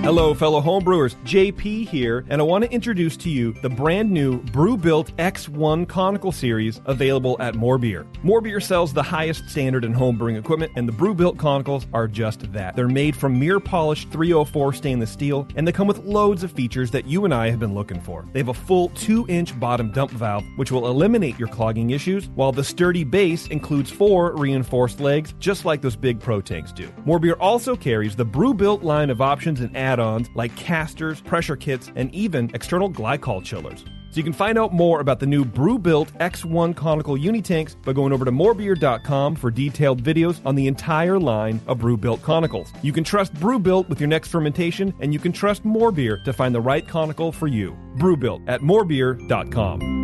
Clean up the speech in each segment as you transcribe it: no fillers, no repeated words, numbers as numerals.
Hello, fellow homebrewers. JP here, and I want to introduce to you the brand new Brew-Built X1 Conical Series available at More Beer. More Beer sells the highest standard in homebrewing equipment, and the Brew-Built Conicals are just that. They're made from mirror-polished 304 stainless steel, and they come with loads of features that you and I have been looking for. They have a full 2-inch bottom dump valve, which will eliminate your clogging issues, while the sturdy base includes 4 reinforced legs, just like those big Pro tanks do. More Beer also carries the Brew-Built line of options and add-ons like casters, pressure kits, and even external glycol chillers. So you can find out more about the new Brew-Built X1 Conical Unitanks by going over to morebeer.com for detailed videos on the entire line of Brew-Built Conicals. You can trust Brew-Built with your next fermentation, and you can trust More Beer to find the right conical for you. Brew-Built at morebeer.com.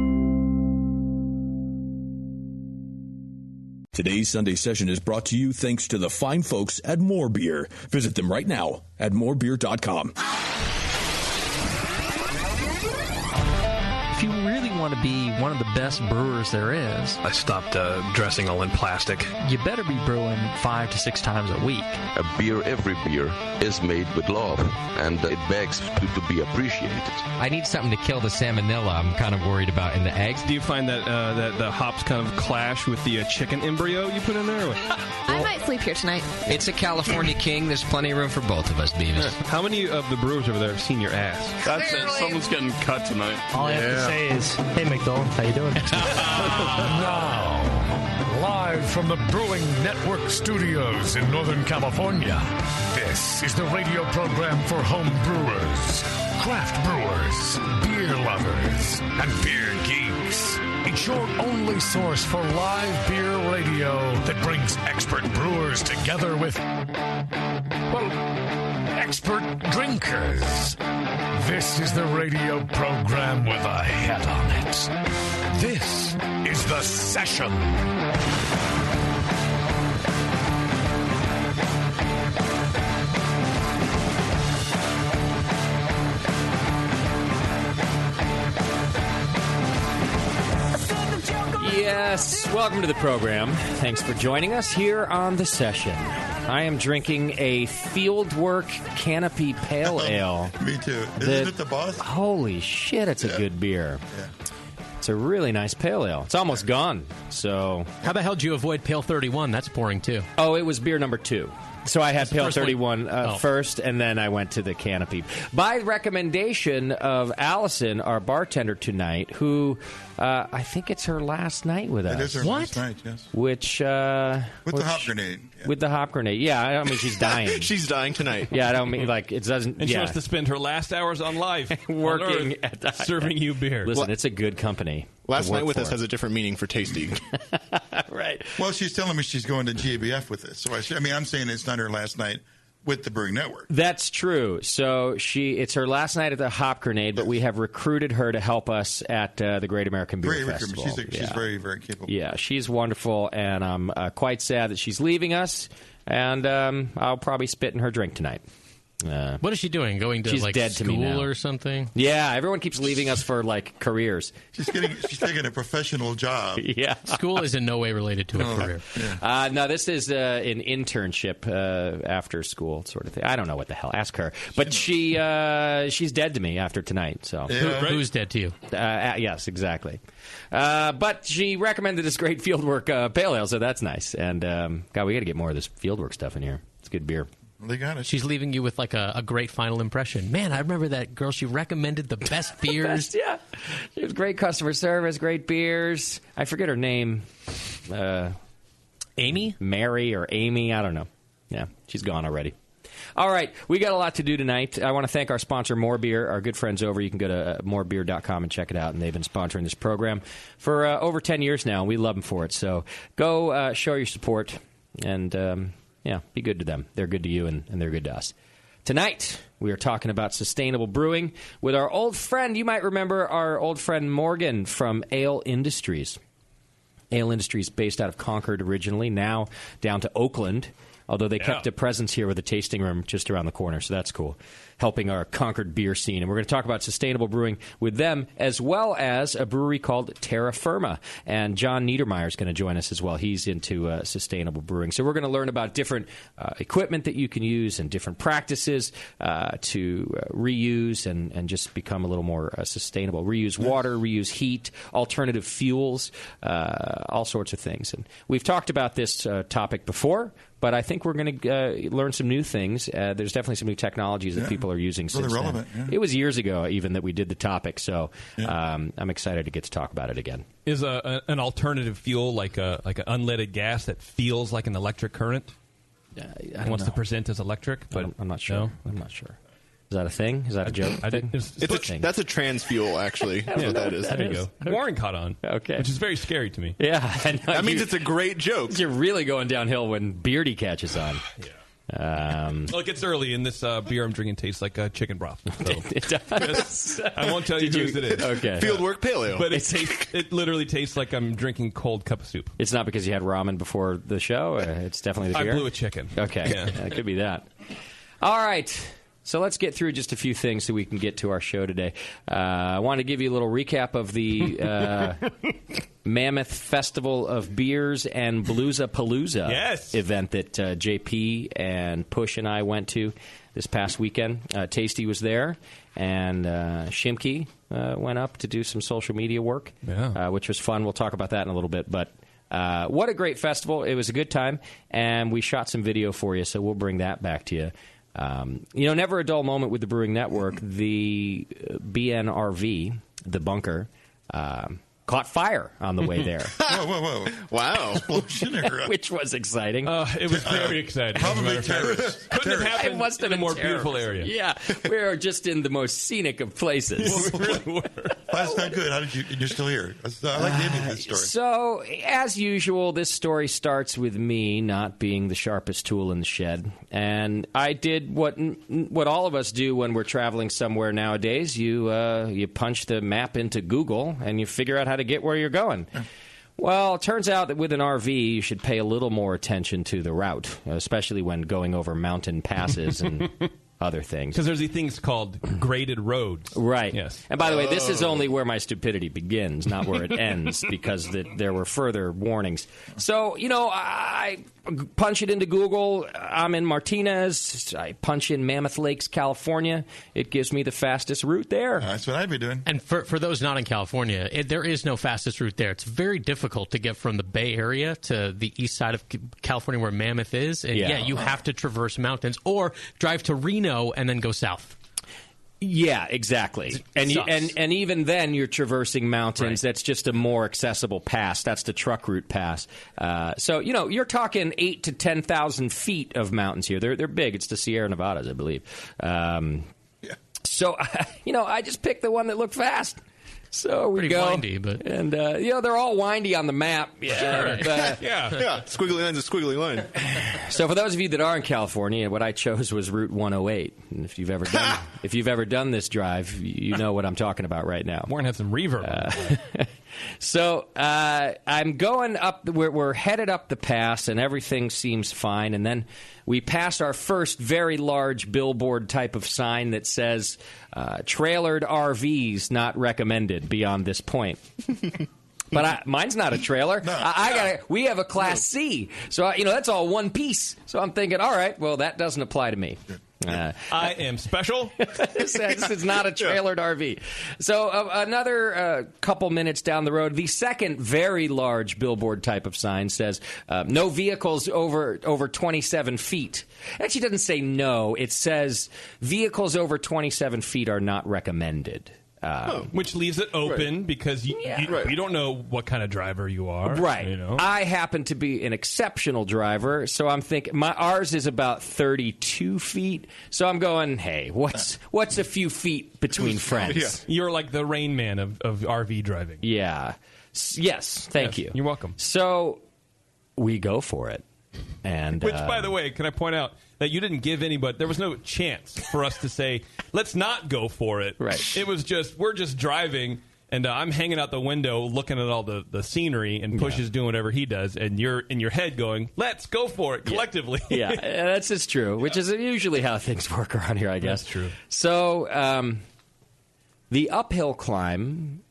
Today's Sunday session is brought to you thanks to the fine folks at More Beer. Visit them right now at morebeer.com. If you really want to be one of the best brewers there is, I stopped dressing all in plastic. You better be brewing 5 to 6 times a week. Every beer is made with love, and it begs to be appreciated. I need something to kill the salmonella I'm kind of worried about in the eggs. Do you find that that the hops kind of clash with the chicken embryo you put in there? I might sleep here tonight. It's a California king. There's plenty of room for both of us, Beavis. How many of the brewers over there have seen your ass? That's it. Someone's getting cut tonight. All I have to say is, hey, McDonald, how you doing? Now, live from the Brewing Network studios in Northern California, this is the radio program for home brewers, craft brewers, beer lovers, and beer geeks. It's your only source for live beer radio that brings expert brewers together with, well, expert drinkers. This is the radio program with a head on it. This is The Session. Yes, welcome to the program. Thanks for joining us here on The Session. I am drinking a Fieldwork Canopy Pale Ale. Me too. Isn't it the boss? Holy shit, it's a good beer. Yeah. It's a really nice pale ale. It's almost gone, so... How the hell did you avoid Pale 31? That's boring, too. Oh, it was beer number 2. So I had Pale 31 Oh. first, and then I went to the Canopy. By recommendation of Allison, our bartender tonight, who I think it's her last night with us. It is her last night, yes. Which... the hop grenade. Yeah. With the hop grenade. Yeah, I don't mean she's dying. She's dying tonight. Yeah, I don't mean, like, it doesn't... And she wants to spend her last hours on life working on Earth, serving you beer. Listen, it's a good company. Last night with us has a different meaning for tasty. Right. Well, she's telling me she's going to GABF with this. So I'm saying it's not her last night with the Brewing Network. That's true. So it's her last night at the Hop Grenade, but we have recruited her to help us at the Great American Beer Festival. She's very, very capable. Yeah, she's wonderful, and I'm quite sad that she's leaving us, and I'll probably spit in her drink tonight. What is she doing? Going to she's like dead to me school now. or something? Yeah, everyone keeps leaving us for like careers. She's taking a professional job. Yeah, school is in no way related to a career. Yeah. No, this is an internship after school sort of thing. I don't know what the hell. Ask her. But she's dead to me after tonight. So who's dead to you? Yes, exactly. But she recommended this great Fieldwork Pale Ale, so that's nice. And God, we got to get more of this Fieldwork stuff in here. It's good beer. They got it. She's leaving you with like a great final impression. Man, I remember that girl. She recommended the best beers. Yeah. She was great customer service, great beers. I forget her name. Amy? Mary or Amy. I don't know. Yeah, she's gone already. All right, we got a lot to do tonight. I want to thank our sponsor, More Beer, our good friends over. You can go to morebeer.com and check it out, and they've been sponsoring this program for over 10 years now. We love them for it. So go show your support and... yeah, be good to them. They're good to you, and they're good to us. Tonight, we are talking about sustainable brewing with our old friend. You might remember our old friend Morgan from Ale Industries. Ale Industries based out of Concord originally, now down to Oakland. although they kept a presence here with a tasting room just around the corner, so that's cool, helping our Concord beer scene. And we're going to talk about sustainable brewing with them, as well as a brewery called Terra Firma. And John Niedermaier is going to join us as well. He's into sustainable brewing. So we're going to learn about different equipment that you can use and different practices to reuse and just become a little more sustainable. Reuse water, reuse heat, alternative fuels, all sorts of things. And we've talked about this topic before, but I think we're going to learn some new things. There's definitely some new technologies that people are using since then. Yeah. It was years ago even that we did the topic, so I'm excited to get to talk about it again. Is an alternative fuel like an unleaded gas that feels like an electric current? Wants to present as electric, but I'm not sure. No? I'm not sure. Is that a thing? Is that a joke? That's a trans fuel, actually. That's what that is. There you go. Warren caught on. Okay. Which is very scary to me. Yeah. That means it's a great joke. You're really going downhill when Beardy catches on. Look, it's early, and this beer I'm drinking tastes like chicken broth. So. It does. I won't tell you whose it is. Okay. Fieldwork paleo. But it literally tastes like I'm drinking cold cup of soup. It's not because you had ramen before the show? It's definitely the beer? I blew a chicken. Okay. Yeah. It could be that. All right. So let's get through just a few things so we can get to our show today. I want to give you a little recap of the Mammoth Festival of Beers and Bluesapalooza event that JP and Push and I went to this past weekend. Tasty was there, and Shimke went up to do some social media work, which was fun. We'll talk about that in a little bit, but what a great festival. It was a good time, and we shot some video for you, so we'll bring that back to you. Never a dull moment with the Brewing Network. The BNRV, the bunker, caught fire on the way there. Whoa. Wow. Which was exciting. It was very exciting. Probably terrorists. Couldn't have happened It must have in a been more terrorists. beautiful area. Yeah, we are just in the most scenic of places. We really were. That's not good. How did you're still here. I like the ending of this story. So, as usual, this story starts with me not being the sharpest tool in the shed. And I did what all of us do when we're traveling somewhere nowadays. You punch the map into Google, and you figure out how to get where you're going. Well, it turns out that with an RV, you should pay a little more attention to the route, especially when going over mountain passes and other things. Because there's these things called graded roads. Right. Yes. And by the way, this is only where my stupidity begins, not where it ends, because there were further warnings. So, I punch it into Google. I'm in Martinez. I punch in Mammoth Lakes, California. It gives me the fastest route there. That's what I'd be doing. And for those not in California, there is no fastest route there. It's very difficult to get from the Bay Area to the east side of California where Mammoth is. And you have to traverse mountains or drive to Reno and then go south. Yeah, exactly. And even then, you're traversing mountains. Right. That's just a more accessible pass. That's the truck route pass. So you're talking 8,000 to 10,000 feet of mountains here. They're big. It's the Sierra Nevadas, I believe. So I just picked the one that looked fast. So we Pretty go, windy, but and they're all windy on the map. Yeah, squiggly line's a squiggly line. So for those of you that are in California, what I chose was Route 108. And if you've ever done this drive, you know what I'm talking about right now. Warren had some reverb. So I'm going up. We're headed up the pass, and everything seems fine. And then we pass our first very large billboard type of sign that says "Trailered RVs not recommended beyond this point." But mine's not a trailer. No, we have a Class C, so that's all one piece. So I'm thinking, all right, well that doesn't apply to me. I am special. This is not a trailered RV. So another couple minutes down the road, the second very large billboard type of sign says, no vehicles over 27 feet. Actually, it doesn't say no. It says vehicles over 27 feet are not recommended. Which leaves it open because you don't know what kind of driver you are. Right. I happen to be an exceptional driver, so I'm thinking ours is about 32 feet. So I'm going, hey, what's a few feet between friends? Yeah. You're like the Rain Man of RV driving. Yeah. Yes. Thank you. You're welcome. So we go for it. And which, by the way, can I point out that you didn't give anybody, there was no chance for us to say, let's not go for it. Right. It was just, we're just driving, And I'm hanging out the window looking at all the scenery, and Push is doing whatever he does, and you're in your head going, let's go for it collectively. Yeah, that's just true, which is usually how things work around here, I guess. That's true. So the uphill climb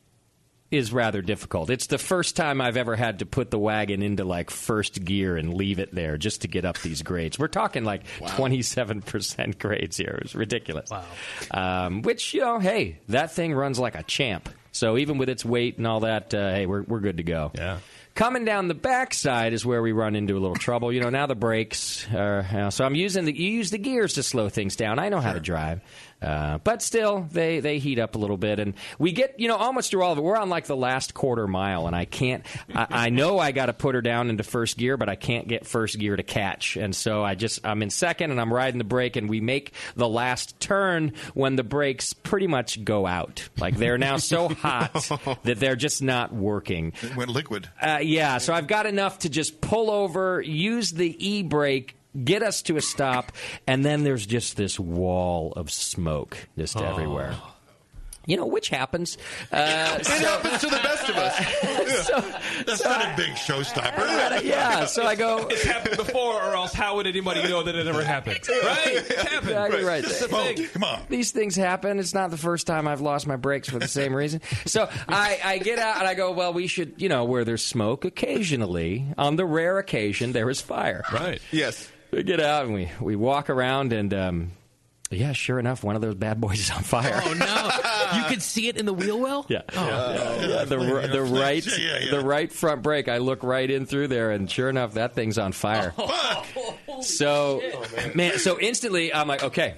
is rather difficult. It's the first time I've ever had to put the wagon into like first gear and leave it there just to get up these grades. We're talking like 27% grades here. It's ridiculous. Wow. Which, hey, that thing runs like a champ. So even with its weight and all that, hey, we're good to go. Yeah. Coming down the backside is where we run into a little trouble. Now the brakes are... so I'm using you use the gears to slow things down. I know how to drive. But still, they heat up a little bit. And we get, almost through all of it. We're on like the last quarter mile, and I can't... I know I got to put her down into first gear, but I can't get first gear to catch. And so I'm in second, and I'm riding the brake, and we make the last turn when the brakes pretty much go out. Like, they're now so hot that they're just not working. It went liquid. Yeah, so I've got enough to just pull over, use the e-brake, get us to a stop, and then there's just this wall of smoke just everywhere. Which happens. It happens to the best of us. That's not a big showstopper. Yeah, so I go... It's happened before, or else how would anybody know that it ever happened? Right? It's happened. Exactly right. It's a thing. Come on. These things happen. It's not the first time I've lost my brakes for the same reason. So I get out and I go, well, we should, where there's smoke, occasionally, on the rare occasion, there is fire. Right. Yes. We get out and we walk around and... yeah, sure enough, one of those bad boys is on fire. Oh, no. You could see it in the wheel well? Yeah. The right front brake, I look right in through there, and sure enough, that thing's on fire. So instantly, I'm like, okay.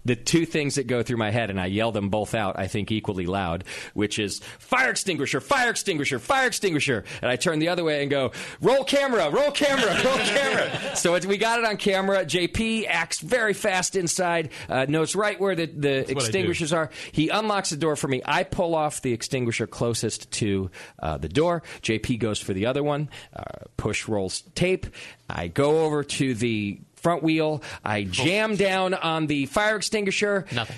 The two things that go through my head, and I yell them both out, I think equally loud, which is fire extinguisher, fire extinguisher, fire extinguisher. And I turn the other way and go, roll camera, roll camera, roll camera. So we got it on camera. JP acts very fast inside, knows right where the extinguishers are. He unlocks the door for me. I pull off the extinguisher closest to the door. JP goes for the other one. Push rolls tape. I go over to the front wheel. I jam down on the fire extinguisher. Nothing.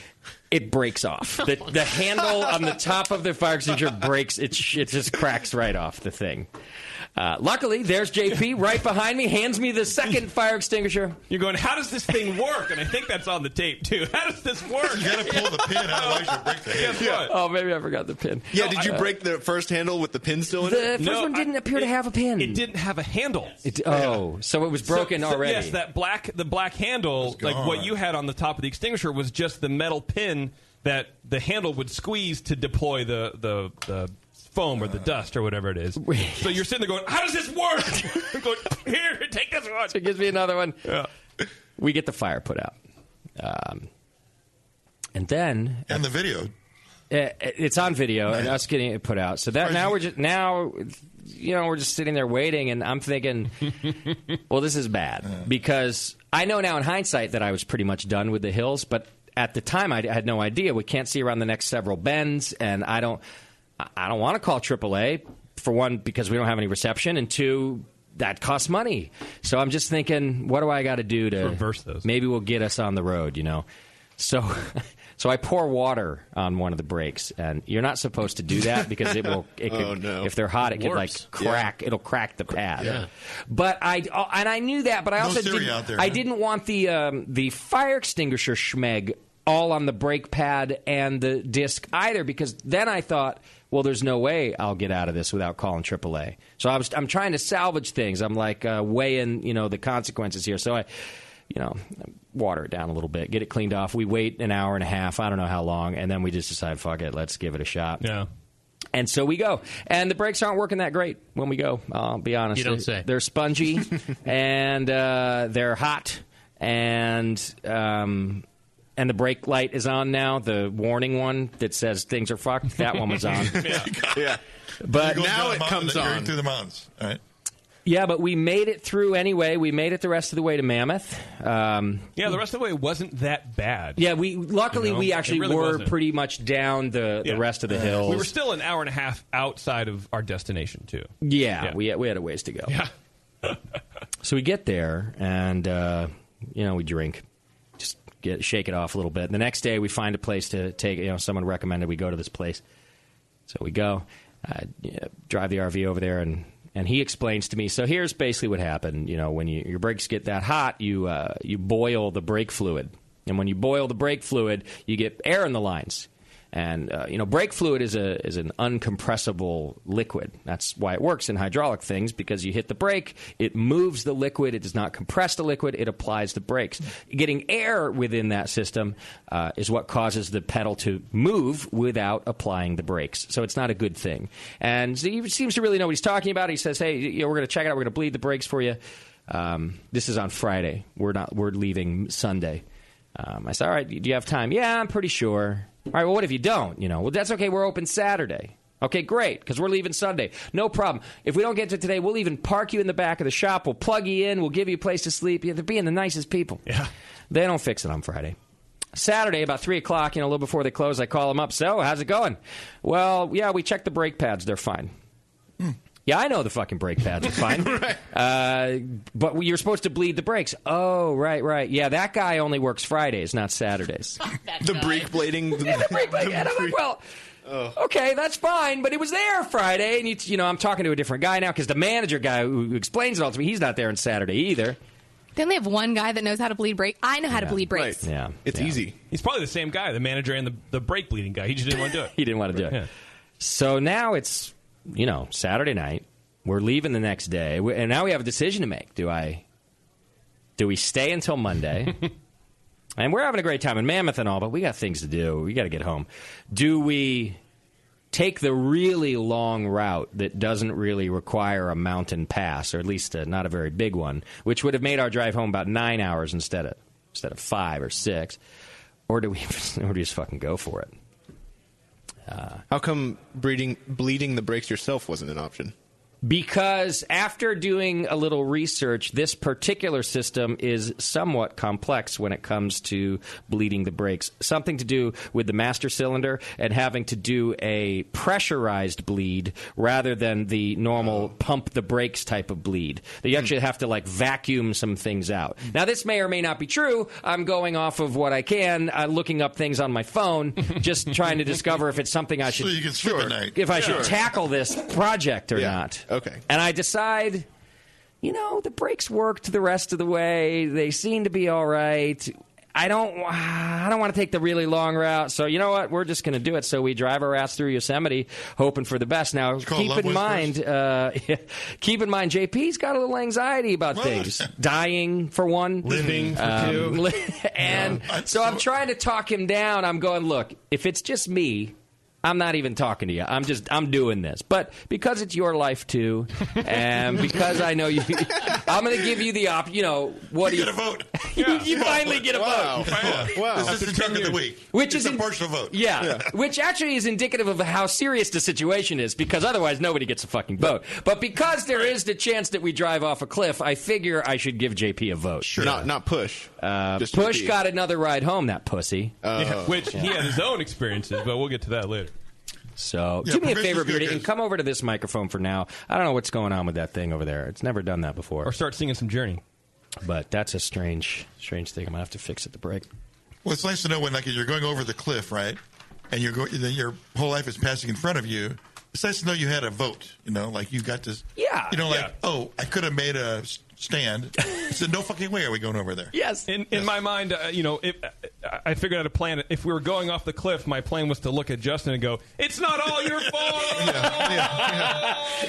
It breaks off. The handle on the top of the fire extinguisher breaks. It just cracks right off the thing. Luckily, there's JP right behind me, hands me the second fire extinguisher. You're going, how does this thing work? And I think that's on the tape, too. How does this work? You got to pull the pin, otherwise you'll break the handle. Guess what? Oh, maybe I forgot the pin. Yeah, did you break the first handle with the pin still in it? The first one didn't appear to have a pin. It didn't have a handle. So it was broken already. Yes, the black handle, like what you had on the top of the extinguisher, was just the metal pin that the handle would squeeze to deploy the foam or the dust or whatever it is. So you're sitting there going, how does this work? I'm going, here, take this one. So it gives me another one. Yeah. We get the fire put out. And then... And the video. It's on video, and us getting it put out. So that we're just sitting there waiting, and I'm thinking, well, this is bad. Because I know now in hindsight that I was pretty much done with the hills, but at the time I had no idea. We can't see around the next several bends, and I don't want to call AAA, for one, because we don't have any reception, and two, that costs money. So I'm just thinking, what do I got to do to reverse those? Maybe we'll get us on the road, So I pour water on one of the brakes, and you're not supposed to do that because if they're hot, it could like crack. Yeah. It'll crack the pad. Yeah. But I knew that, but I also didn't want the fire extinguisher schmeg all on the brake pad and the disc either, because then I thought, well, there's no way I'll get out of this without calling AAA. So I'm trying to salvage things. I'm like weighing, the consequences here. So I water it down a little bit, get it cleaned off. We wait an hour and a half, I don't know how long, and then we just decide, fuck it, let's give it a shot. Yeah. And so we go. And the brakes aren't working that great when we go, I'll be honest. You don't say. They're spongy, and they're hot, and the brake light is on now, the warning one that says things are fucked, that one was on. Yeah. But now it comes on. Through the mountains, all right? Yeah, but we made it through anyway. We made it the rest of the way to Mammoth. The rest of the way wasn't that bad. Yeah, luckily we actually really were wasn't. Pretty much down the rest of the hills. We were still an hour and a half outside of our destination, too. Yeah. We had a ways to go. Yeah. So we get there, and, we drink. Just shake it off a little bit. The next day we find a place to take, someone recommended we go to this place. So we go, drive the RV over there, and he explains to me, so here's basically what happened. When your brakes get that hot, you boil the brake fluid. And when you boil the brake fluid, you get air in the lines. And, brake fluid is an uncompressible liquid. That's why it works in hydraulic things, because you hit the brake, it moves the liquid. It does not compress the liquid. It applies the brakes. Getting air within that system is what causes the pedal to move without applying the brakes. So it's not a good thing. And so he seems to really know what he's talking about. He says, hey, we're going to check it out. We're going to bleed the brakes for you. This is on Friday. We're leaving Sunday. I said, all right, do you have time? Yeah, I'm pretty sure. All right, well, what if you don't? Well, that's okay. We're open Saturday. Okay, great, because we're leaving Sunday. No problem. If we don't get to it today, we'll even park you in the back of the shop. We'll plug you in. We'll give you a place to sleep. They're being the nicest people. Yeah. They don't fix it on Friday. Saturday, about 3 o'clock, a little before they close, I call them up. So, how's it going? Well, yeah, we checked the brake pads. They're fine. Yeah, I know the fucking brake pads are fine. Right. But you're supposed to bleed the brakes. Oh, right. Yeah, that guy only works Fridays, not Saturdays. The brake blading. Yeah, the brake blading. And I'm like, well, okay, that's fine, but it was there Friday. And, I'm talking to a different guy now because the manager guy who explains it all to me, he's not there on Saturday either. They only have one guy that knows how to bleed brakes. I know how to bleed brakes. Right. Yeah. It's easy. He's probably the same guy, the manager and the brake bleeding guy. He just didn't want to do it. He didn't want to do it. Yeah. So now it's, Saturday night. We're leaving the next day, and now we have a decision to make. Do we stay until Monday? And we're having a great time in Mammoth and all, but we got things to do. We got to get home. Do we take the really long route that doesn't really require a mountain pass, or at least not a very big one, which would have made our drive home about 9 hours instead of 5 or 6? Or do we just fucking go for it? How come bleeding the brakes yourself wasn't an option? Because after doing a little research, this particular system is somewhat complex when it comes to bleeding the brakes. Something to do with the master cylinder and having to do a pressurized bleed rather than the normal pump the brakes type of bleed. You actually have to vacuum some things out. Now, this may or may not be true. I'm going off of what I can, looking up things on my phone, just trying to discover if it's something I should. So you can sleep at night. If I should tackle this project or not. Okay. And I decide, the brakes worked the rest of the way. They seem to be all right. I don't want to take the really long route. So you know what? We're just going to do it. So we drive our ass through Yosemite, hoping for the best. Now, keep in mind, JP's got a little anxiety about things. Dying, for one. Living, for two. And so I'm trying to talk him down. I'm going, look, if it's just me, I'm not even talking to you. I'm doing this. But because it's your life, too, and because I know you, I'm going to give you the what you get a vote. You finally get a vote. Wow. This is the drunk of the week. Which is a partial vote. Yeah. Which actually is indicative of how serious the situation is, because otherwise nobody gets a fucking vote. But because there is the chance that we drive off a cliff, I figure I should give JP a vote. Sure. Not Push. Push got another ride home, that pussy. Which he had his own experiences, but we'll get to that later. So do me a favor, Beardy, and come over to this microphone for now. I don't know what's going on with that thing over there. It's never done that before. Or start singing some Journey. But that's a strange thing. I'm going to have to fix at the break. Well, it's nice to know when, you're going over the cliff, right? And your whole life is passing in front of you. It's nice to know you had a vote, you got this. Yeah. I could have made a stand. I said, no fucking way are we going over there. Yes. In my mind, I figured out a plan. If we were going off the cliff, my plan was to look at Justin and go, it's not all your fault!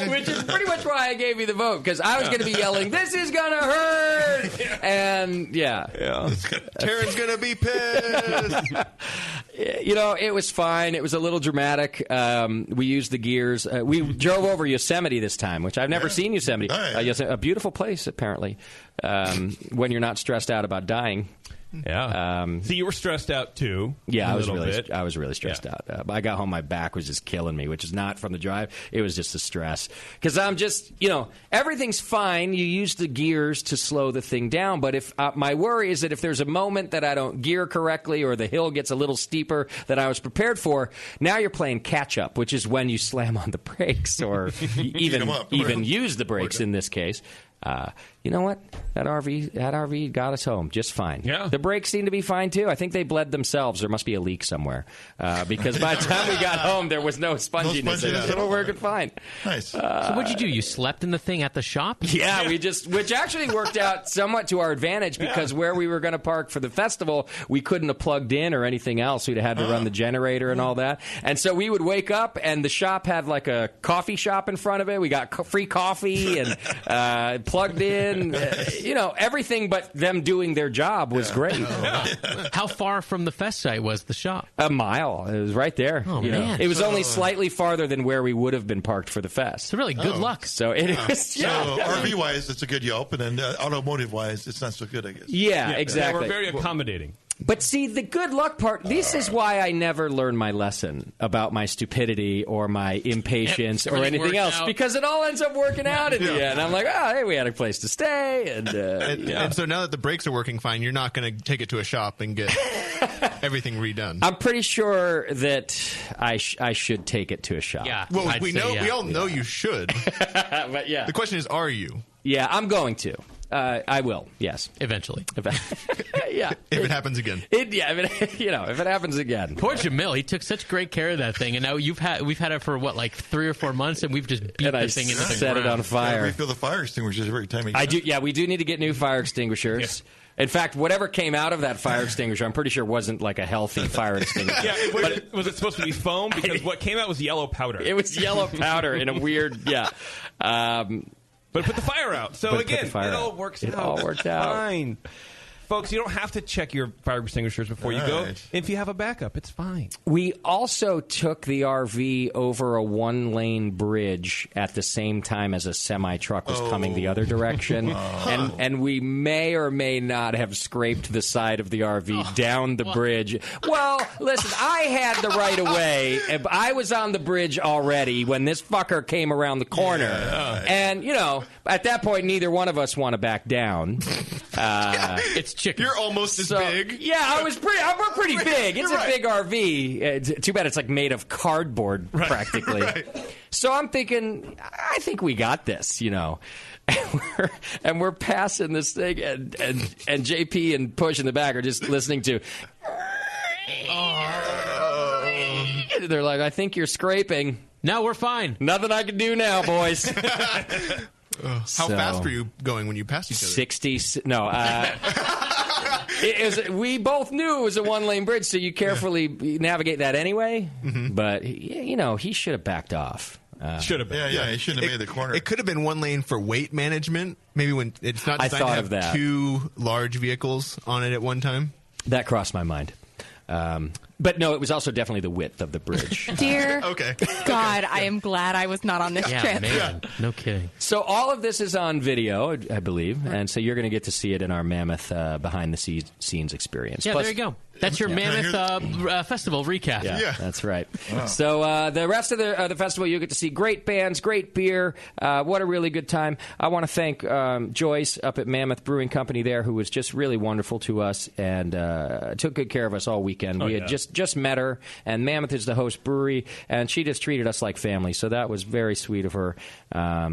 Which is pretty much why I gave you the vote, because I was going to be yelling, this is going to hurt! And, Terra's going to be pissed! It was fine. It was a little dramatic. We used the gears. We drove over Yosemite this time, which I've never seen Yosemite. A beautiful place, apparently, when you're not stressed out about dying. Yeah. So you were stressed out too. Yeah, I was really stressed out. I got home, my back was just killing me, which is not from the drive. It was just the stress. Because I'm just, everything's fine. You use the gears to slow the thing down. But if my worry is that if there's a moment that I don't gear correctly or the hill gets a little steeper than I was prepared for, now you're playing catch up, which is when you slam on the brakes or even use the brakes in this case. You know what? That RV got us home just fine. Yeah. The brakes seem to be fine, too. I think they bled themselves. There must be a leak somewhere. Because by the time we got home, there was no sponginess. It was working fine. Nice. So what'd you do? You slept in the thing at the shop? Yeah, which actually worked out somewhat to our advantage because where we were going to park for the festival, we couldn't have plugged in or anything else. We'd have had to run the generator and all that. And so we would wake up, and the shop had like a coffee shop in front of it. We got free coffee and plugged in. Everything but them doing their job was great. How far from the fest site was the shop? A mile. It was right there. Oh, man. It was only slightly farther than where we would have been parked for the fest. So really good luck. So it is. So RV-wise, it's a good Yelp, and then automotive-wise, it's not so good, I guess. Yeah, exactly. We're very accommodating. But see, the good luck part, this is why I never learned my lesson about my stupidity or my impatience or anything else, because it all ends up working out in the end. I'm like, hey, we had a place to stay. And so now that the brakes are working fine, you're not going to take it to a shop and get everything redone. I'm pretty sure that I should take it to a shop. Yeah. Well, we all know you should. But yeah. The question is, are you? Yeah, I'm going to. I will, yes. Eventually. Yeah. If it happens again. If it happens again. Poor Jamil, he took such great care of that thing, and now we've had it for, 3 or 4 months, and we've just beat the thing into the ground. Set it on fire. Refill the fire extinguishers every time we we do need to get new fire extinguishers. Yeah. In fact, whatever came out of that fire extinguisher, I'm pretty sure wasn't like a healthy fire extinguisher. Yeah, was it supposed to be foam? Because what came out was yellow powder. It was yellow powder in a weird, But put the fire out. So again, it all works out. It all worked out. Fine. Folks, you don't have to check your fire extinguishers before you go. If you have a backup, it's fine. We also took the RV over a one-lane bridge at the same time as a semi-truck was coming the other direction. And we may or may not have scraped the side of the RV down the bridge. Well, listen, I had the right of way. I was on the bridge already when this fucker came around the corner. And, at that point, neither one of us want to back down. It's chicken. You're almost as big. Yeah, we're pretty big. It's a big RV. Too bad it's like made of cardboard practically. So I'm thinking, I think we got this, And we're passing this thing, and JP and Push in the back are just listening to. They're like, I think you're scraping. No, we're fine. Nothing I can do now, boys. How fast were you going when you passed each other? 60. No. We both knew it was a one-lane bridge, so you carefully navigate that anyway. Mm-hmm. But, he should have backed off. Should have been. Yeah, he shouldn't have made the corner. It could have been one lane for weight management. Maybe when it's not designed to have two large vehicles on it at one time. That crossed my mind. But no, it was also definitely the width of the bridge. Dear God, I am glad I was not on this trip. Man. No kidding. So all of this is on video, I believe, and so you're going to get to see it in our Mammoth behind-the-scenes experience. Yeah, there you go. That's your Mammoth Festival recap. Yeah, that's right. Wow. So the rest of the festival, you'll get to see great bands, great beer. What a really good time. I want to thank Joyce up at Mammoth Brewing Company there, who was just really wonderful to us and took good care of us all weekend. We had just met her, and Mammoth is the host brewery, and she just treated us like family, so that was very sweet of her. I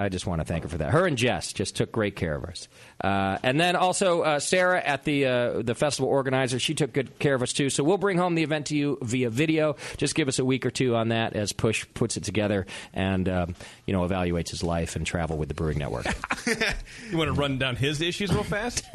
just want to thank her for that. Her and Jess just took great care of us. And then also Sarah at the festival organizer, she took good care of us too. So we'll bring home the event to you via video. Just give us a week or two on that as Push puts it together and evaluates his life and travel with the Brewing Network. You want to run down his issues real fast?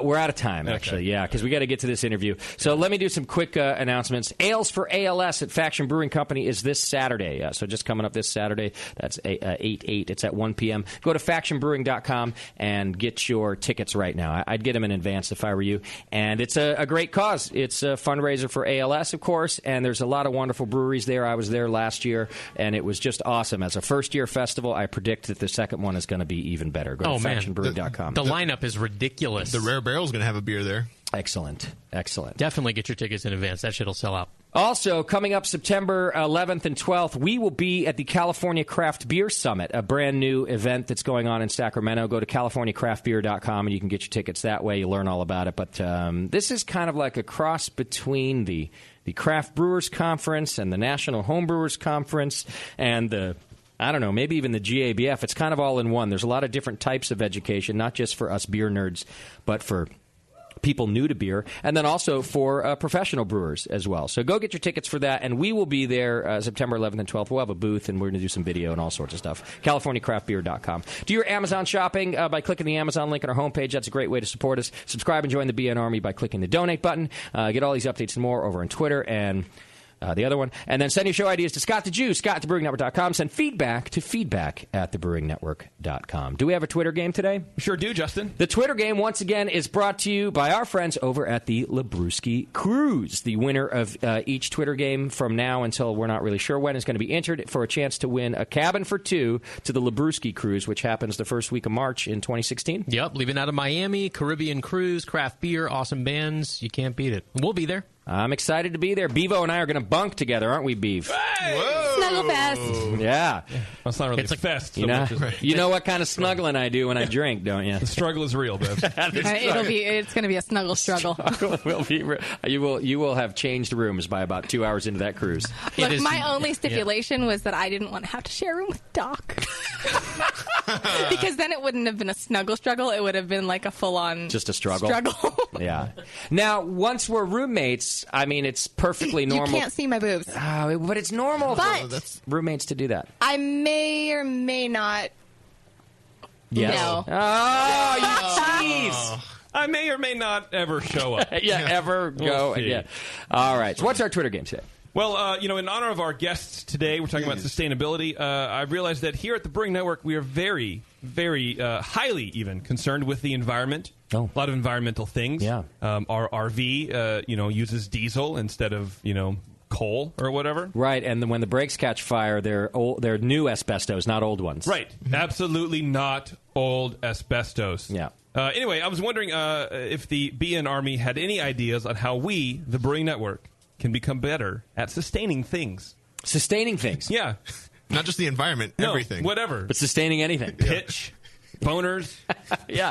We're out of time, actually, because we got to get to this interview. So let me do some quick announcements. Ales for ALS at Faction Brewing Company is this Saturday. So just coming up this Saturday, that's 8/8. It's at 1 p.m. Go to factionbrewing.com and get your tickets right now. I'd get them in advance if I were you. And it's a great cause. It's a fundraiser for ALS, of course, and there's a lot of wonderful breweries there. I was there last year, and it was just awesome. As a first-year festival, I predict that the second one is going to be even better. Go to factionbrewing.com. The lineup is ridiculous. The Rare Barrel's going to have a beer there. Excellent. Definitely get your tickets in advance. That shit will sell out. Also, coming up September 11th and 12th, we will be at the California Craft Beer Summit, a brand new event that's going on in Sacramento. Go to CaliforniaCraftBeer.com and you can get your tickets that way. You learn all about it. But this is kind of like a cross between the Craft Brewers Conference and the National Homebrewers Conference and the I don't know, maybe even the GABF. It's kind of all in one. There's a lot of different types of education, not just for us beer nerds, but for people new to beer, and then also for professional brewers as well. So go get your tickets for that, and we will be there September 11th and 12th. We'll have a booth, and we're going to do some video and all sorts of stuff. CaliforniaCraftBeer.com. Do your Amazon shopping by clicking the Amazon link on our homepage. That's a great way to support us. Subscribe and join the BN Army by clicking the donate button. Get all these updates and more over on Twitter and the other one. And then send your show ideas to Scott the Jew, Scott@thebrewingnetwork.com. Send feedback to feedback@thebrewingnetwork.com. Do we have a Twitter game today? Sure do, Justin. The Twitter game, once again, is brought to you by our friends over at the Labruski Cruise. The winner of each Twitter game from now until we're not really sure when is going to be entered for a chance to win a cabin for two to the Labruski Cruise, which happens the first week of March in 2016. Yep, leaving out of Miami, Caribbean cruise, craft beer, awesome bands. You can't beat it. We'll be there. I'm excited to be there. Bevo and I are going to bunk together, aren't we, Beeve? Hey! Snuggle fest. Yeah. That's not really a fest. You know, you know what kind of snuggling I do when I drink, don't you? The struggle is real, Bev. It's going to be a snuggle struggle. You will have changed rooms by about 2 hours into that cruise. Look, my only stipulation was that I didn't want to have to share a room with Doc. Because then it wouldn't have been a snuggle struggle. It would have been like a full-on just a struggle. Yeah. Now, once we're roommates, I mean, it's perfectly normal. You can't see my boobs. But it's normal for roommates to do that. I may or may not. Yes. No. Oh, you tease. I may or may not ever show up. Ever go again. All right. So what's our Twitter game today? Well, in honor of our guests today, we're talking about sustainability. I've realized that here at the Brewing Network, we are very, very highly even concerned with the environment. A lot of environmental things. Yeah. Our RV, uses diesel instead of, coal or whatever. Right, and then when the brakes catch fire, they're new asbestos, not old ones. Right. Absolutely not old asbestos. Yeah. Anyway, I was wondering if the BN Army had any ideas on how we, the Brewing Network, can become better at sustaining things. Sustaining things? Yeah. Not just the environment, everything. Whatever. But sustaining anything. Pitch, boners,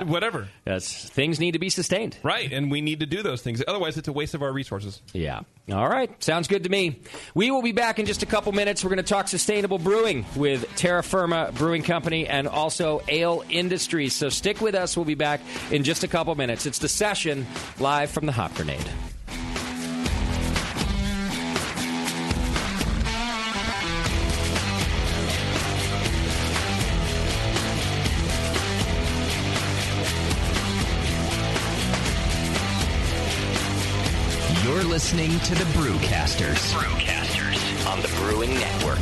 whatever. Yes, things need to be sustained. Right, and we need to do those things. Otherwise, it's a waste of our resources. Yeah. All right. Sounds good to me. We will be back in just a couple minutes. We're going to talk sustainable brewing with Terra Firma Brewing Company and also Ale Industries. So stick with us. We'll be back in just a couple minutes. It's The Session, live from the Hop Grenade. You're listening to the Brewcasters. On the Brewing Network.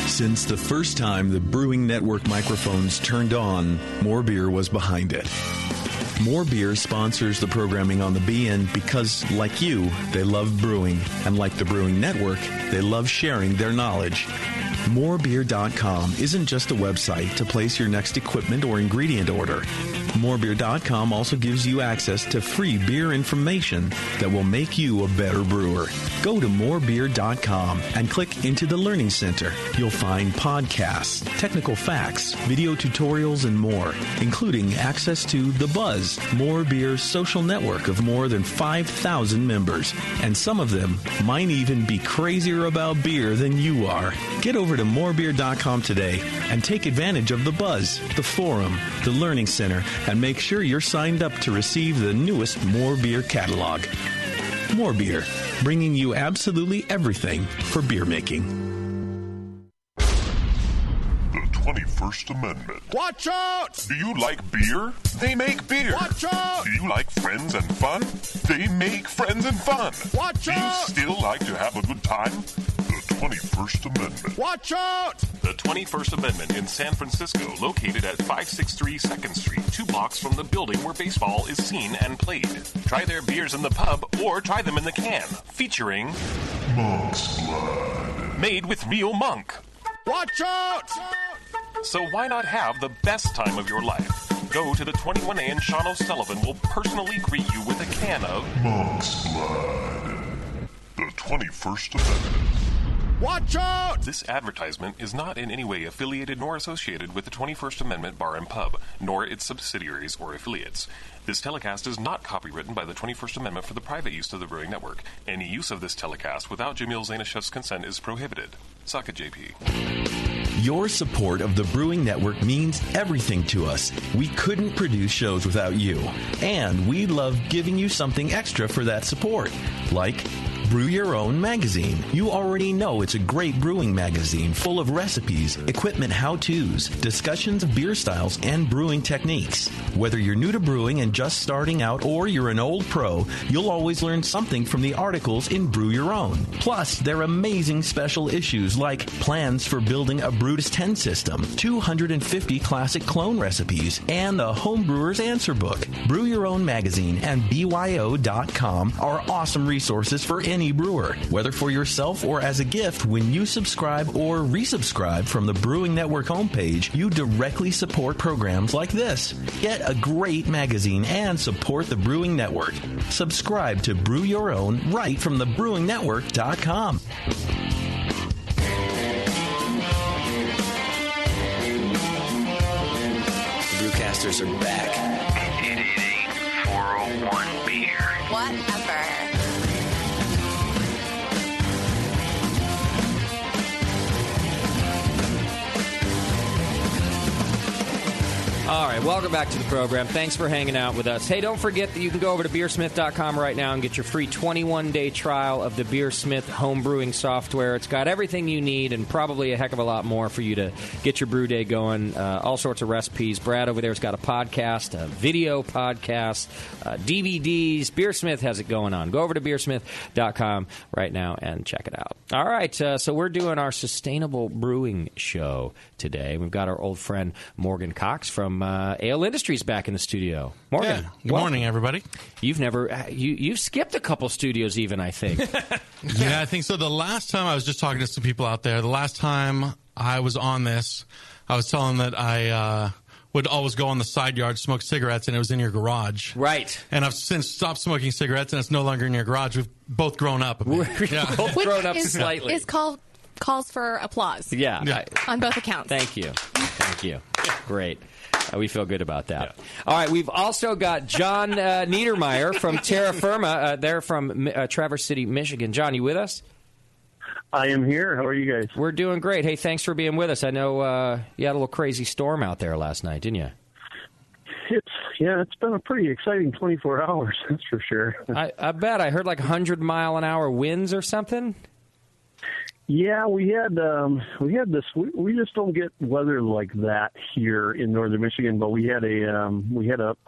Since the first time the Brewing Network microphones turned on, More Beer was behind it. More Beer sponsors the programming on the BN because, like you, they love brewing. And like the Brewing Network, they love sharing their knowledge. Morebeer.com isn't just a website to place your next equipment or ingredient order. Morebeer.com also gives you access to free beer information that will make you a better brewer. Go to morebeer.com and click into the Learning Center. You'll find podcasts, technical facts, video tutorials, and more, including access to The Buzz, More Beer's social network of more than 5,000 members. And some of them might even be crazier about beer than you are. Get over to morebeer.com today and take advantage of The Buzz, the forum, the Learning Center, and make sure you're signed up to receive the newest More Beer catalog. More Beer, bringing you absolutely everything for beer making. The 21st Amendment. Watch out! Do you like beer? They make beer. Watch out! Do you like friends and fun? They make friends and fun. Watch out! Do you still like to have a good time? The 21st Amendment. Watch out! The 21st Amendment in San Francisco, located at 563 2nd Street, 2 blocks from the building where baseball is seen and played. Try their beers in the pub or try them in the can, featuring Monk's Blood. Made with real monk. Watch out! So why not have the best time of your life? Go to the 21A and Sean O'Sullivan will personally greet you with a can of Monk's Blood. The 21st Amendment. Watch out! This advertisement is not in any way affiliated nor associated with the 21st Amendment Bar and Pub, nor its subsidiaries or affiliates. This telecast is not copywritten by the 21st Amendment for the private use of the Brewing Network. Any use of this telecast without Jamil Zainashev's consent is prohibited. Suck it, JP. Your support of the Brewing Network means everything to us. We couldn't produce shows without you. And we love giving you something extra for that support, like Brew Your Own magazine. You already know it's a great brewing magazine full of recipes, equipment how-tos, discussions of beer styles, and brewing techniques. Whether you're new to brewing and just starting out or you're an old pro, you'll always learn something from the articles in Brew Your Own. Plus, there are amazing special issues like plans for building a Brutus 10 system, 250 classic clone recipes, and the Homebrewer's Answer Book. Brew Your Own magazine and BYO.com are awesome resources for any brewer. Whether for yourself or as a gift, when you subscribe or resubscribe from the Brewing Network homepage, you directly support programs like this. Get a great magazine and support the Brewing Network. Subscribe to Brew Your Own right from thebrewingnetwork.com. The Brewcasters are back. 888-401 beer. Whatever. All right, welcome back to the program. Thanks for hanging out with us. Hey, don't forget that you can go over to beersmith.com right now and get your free 21-day trial of the Beersmith home brewing software. It's got everything you need and probably a heck of a lot more for you to get your brew day going. All sorts of recipes. Brad over there has got a podcast, a video podcast, DVDs. Beersmith has it going on. Go over to beersmith.com right now and check it out. All right, so we're doing our sustainable brewing show today. We've got our old friend Morgan Cox from Ale Industries back in the studio. Morgan, good morning, everybody. You've skipped a couple studios even, I think. Yeah, I think so. The last time I was just talking to some people out there, the last time I was on this, I was telling that I would always go on the side yard, smoke cigarettes, and it was in your garage. Right. And I've since stopped smoking cigarettes, and it's no longer in your garage. We've both grown up a bit. Yeah. Both grown up slightly. It's calls for applause. Yeah. On both accounts. Thank you. Great. We feel good about that. Yeah. All right, we've also got John Niedermaier from Terra Firma. They're from Traverse City, Michigan. John, you with us? I am here. How are you guys? We're doing great. Hey, thanks for being with us. I know you had a little crazy storm out there last night, didn't you? It's been a pretty exciting 24 hours, that's for sure. I bet. I heard like 100-mile-an-hour winds or something. Yeah, we had this. We just don't get weather like that here in northern Michigan. But we had a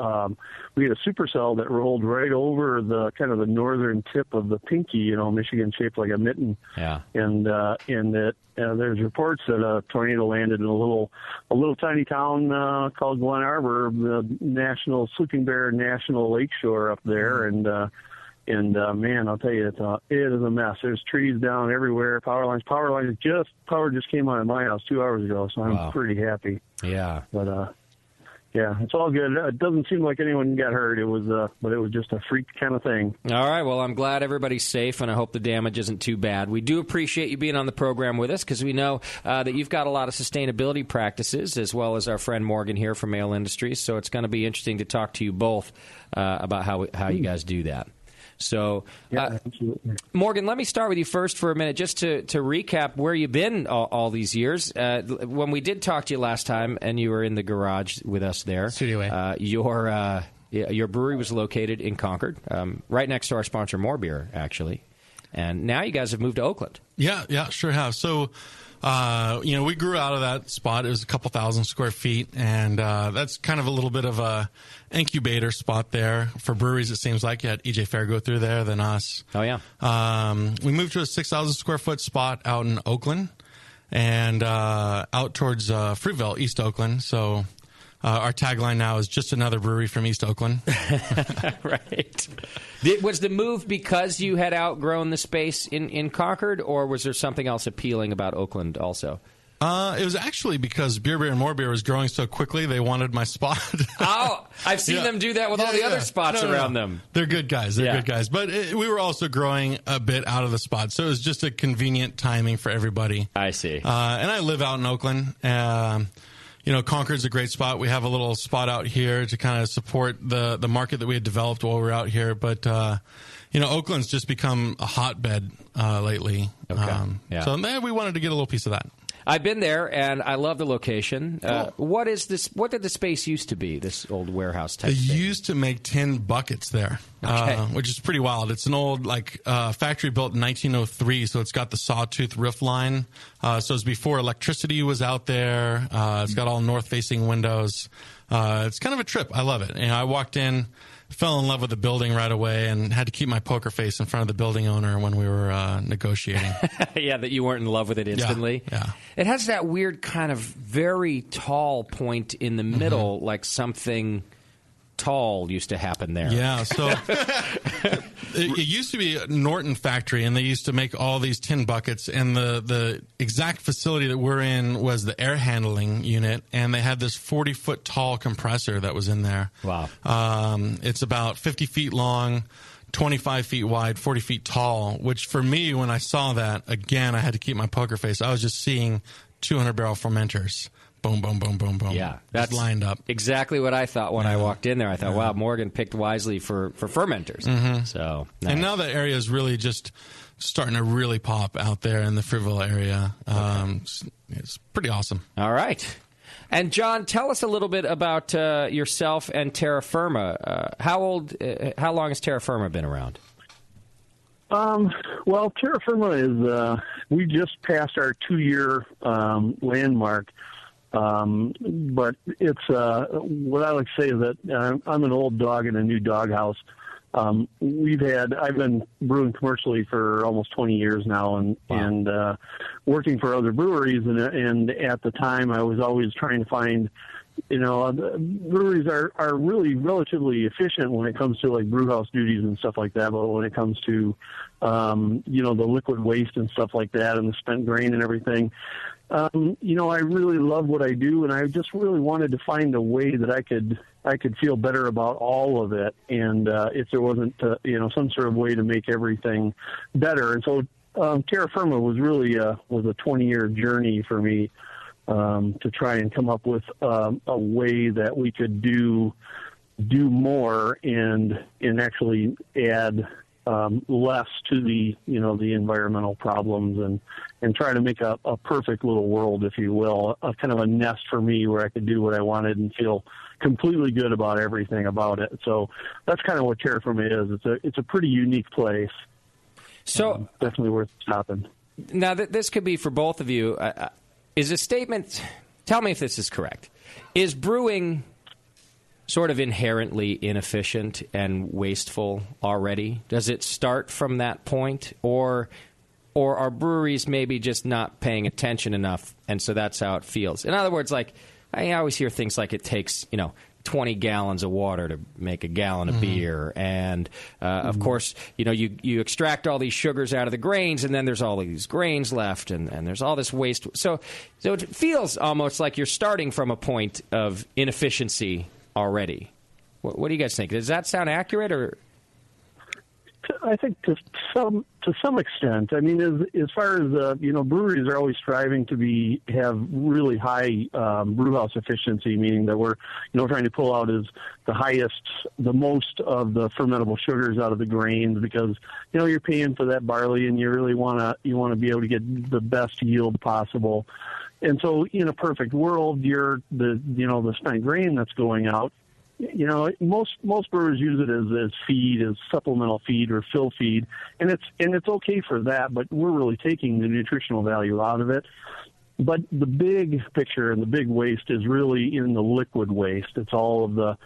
supercell that rolled right over the kind of the northern tip of the pinky. Michigan shaped like a mitten. Yeah. And there's reports that a tornado landed in a little tiny town called Glen Arbor, the Sleeping Bear National Lakeshore up there, and man, I'll tell you, it is a mess. There's trees down everywhere, power just came on at my house 2 hours ago, so I'm pretty happy. Yeah. But it's all good. It doesn't seem like anyone got hurt. But it was just a freak kind of thing. All right. Well, I'm glad everybody's safe, and I hope the damage isn't too bad. We do appreciate you being on the program with us because we know that you've got a lot of sustainability practices, as well as our friend Morgan here from Ale Industries. So it's going to be interesting to talk to you both about how you guys do that. So, Morgan, let me start with you first for a minute, just to recap where you've been all these years. When we did talk to you last time, and you were in the garage with us there, Studio A. Your brewery was located in Concord, right next to our sponsor, More Beer, actually. And now you guys have moved to Oakland. Yeah, sure have. So, we grew out of that spot. It was a couple thousand square feet, and that's kind of a little bit of a incubator spot there for breweries. It seems like you had EJ Fair go through there, then us. Oh yeah. We moved to a 6,000 square foot spot out in Oakland, and out towards Fruitville, East Oakland. So. Our tagline now is just another brewery from East Oakland. Right. Was the move because you had outgrown the space in Concord, or was there something else appealing about Oakland also? It was actually because Beer and More Beer was growing so quickly, they wanted my spot. Oh, I've seen them do that with all the other spots around them. They're good guys. They're good guys. But we were also growing a bit out of the spot, so it was just a convenient timing for everybody. I see. And I live out in Oakland. Concord's a great spot. We have a little spot out here to kind of support the market that we had developed while we were out here. But, Oakland's just become a hotbed lately. Okay. So we wanted to get a little piece of that. I've been there, and I love the location. Cool. What is this? What did the space used to be, this old warehouse type They thing? used to make tin buckets there, which is pretty wild. It's an old factory built in 1903, so it's got the sawtooth roof line. So it was before electricity was out there. It's got all north-facing windows. It's kind of a trip. I love it. I walked in, fell in love with the building right away, and had to keep my poker face in front of the building owner when we were negotiating. Yeah, that you weren't in love with it instantly. Yeah. It has that weird kind of very tall point in the middle, like something tall used to happen there. Yeah, so it used to be a Norton factory, and they used to make all these tin buckets, and the exact facility that we're in was the air handling unit, and they had this 40-foot tall compressor that was in there. Wow. It's about 50 feet long, 25 feet wide, 40 feet tall, which for me, when I saw that, again, I had to keep my poker face. I was just seeing 200-barrel fermenters. Boom, boom, boom, boom, boom. Yeah, that's lined up. Exactly what I thought when I walked in there. I thought, wow, Morgan picked wisely for fermenters. Mm-hmm. So, nice. And now that area is really just starting to really pop out there in the Friville area. It's pretty awesome. All right. And John, tell us a little bit about yourself and Terra Firma. How long has Terra Firma been around? Well, Terra Firma is we just passed our 2-year landmark. But it's what I like to say is that I'm an old dog in a new doghouse. I've been brewing commercially for almost 20 years now, and working for other breweries. And at the time, I was always trying to find, breweries are really relatively efficient when it comes to like brew house duties and stuff like that. But when it comes to, the liquid waste and stuff like that, and the spent grain and everything. I really love what I do, and I just really wanted to find a way that I could feel better about all of it. And if there wasn't, some sort of way to make everything better. And so Terra Firma was really was a 20-year journey for me to try and come up with a way that we could do more and actually add less to the environmental problems and try to make a perfect little world, if you will, a kind of a nest for me where I could do what I wanted and feel completely good about everything about it. So that's kind of what Terra Firma is. It's a pretty unique place. So definitely worth stopping. Now, this could be for both of you. Is a statement, tell me if this is correct, is brewing sort of inherently inefficient and wasteful already? Does it start from that point? Or are breweries maybe just not paying attention enough, and so that's how it feels? In other words, like, I always hear things like it takes, 20 gallons of water to make a gallon of beer. And, of course, you extract all these sugars out of the grains, and then there's all these grains left, and there's all this waste. So it feels almost like you're starting from a point of inefficiency already. What do you guys think? Does that sound accurate, or? I think to some extent. I mean, as far as breweries are always striving to have really high brew house efficiency, meaning that we're trying to pull out the most of the fermentable sugars out of the grains, because you're paying for that barley, and you really want to be able to get the best yield possible. And so, in a perfect world, the spent grain that's going out, most brewers use it as feed, as supplemental feed or fill feed, and it's okay for that. But we're really taking the nutritional value out of it. But the big picture and the big waste is really in the liquid waste. It's all of the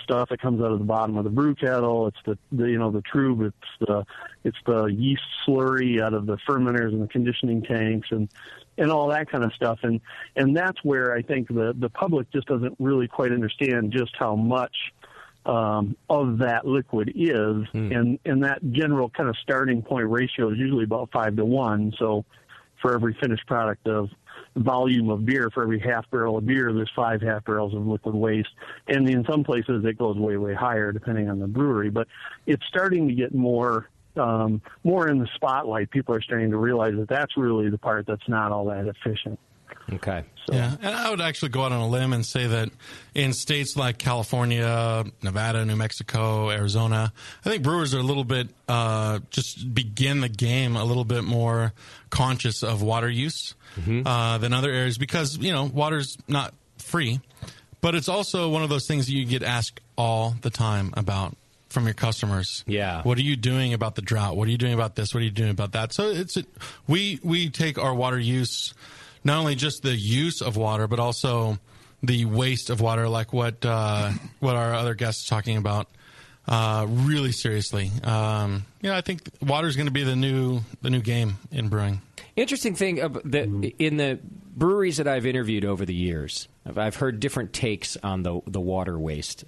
stuff that comes out of the bottom of the brew kettle. It's the trube. It's the yeast slurry out of the fermenters and the conditioning tanks and all that kind of stuff. And that's where I think the public just doesn't really quite understand just how much of that liquid is. And that general kind of starting point ratio is usually about 5 to 1. So for every finished product of volume of beer. For every half barrel of beer, there's 5 half barrels of liquid waste. And in some places, it goes way, way higher, depending on the brewery. But it's starting to get more in the spotlight. People are starting to realize that that's really the part that's not all that efficient. Okay. So. Yeah, and I would actually go out on a limb and say that in states like California, Nevada, New Mexico, Arizona, I think brewers are a little bit, just begin the game a little bit more conscious of water use than other areas because, water's not free, but it's also one of those things that you get asked all the time about from your customers. Yeah. What are you doing about the drought? What are you doing about this? What are you doing about that? So we take our water use, not only just the use of water, but also the waste of water, like what our other guests are talking about, really seriously. I think water is going to be the new game in brewing. Interesting thing in the breweries that I've interviewed over the years, I've heard different takes on the water waste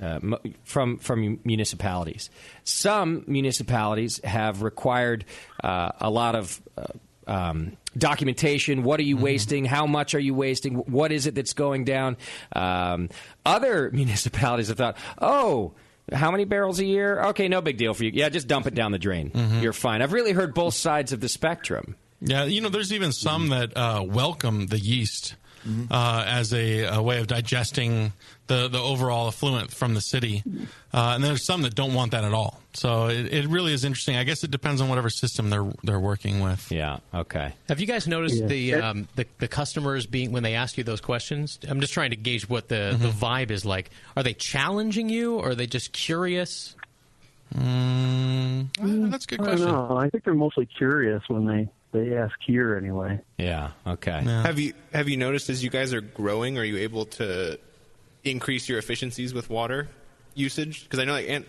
from municipalities. Some municipalities have required a lot of documentation. What are you wasting? How much are you wasting? What is it that's going down? Other municipalities have thought, how many barrels a year? Okay, no big deal for you. Yeah, just dump it down the drain. You're fine. I've really heard both sides of the spectrum. Yeah, there's even some that welcome the yeast as a way of digesting the overall effluent from the city. And there's some that don't want that at all. So it really is interesting. I guess it depends on whatever system they're working with. Yeah, okay. Have you guys noticed the customers when they ask you those questions? I'm just trying to gauge what the vibe is like. Are they challenging you, or are they just curious? That's a good question. I don't know. I think they're mostly curious when they ask here anyway. Yeah, okay. Yeah. Have you noticed as you guys are growing, are you able to increase your efficiencies with water usage? Because I know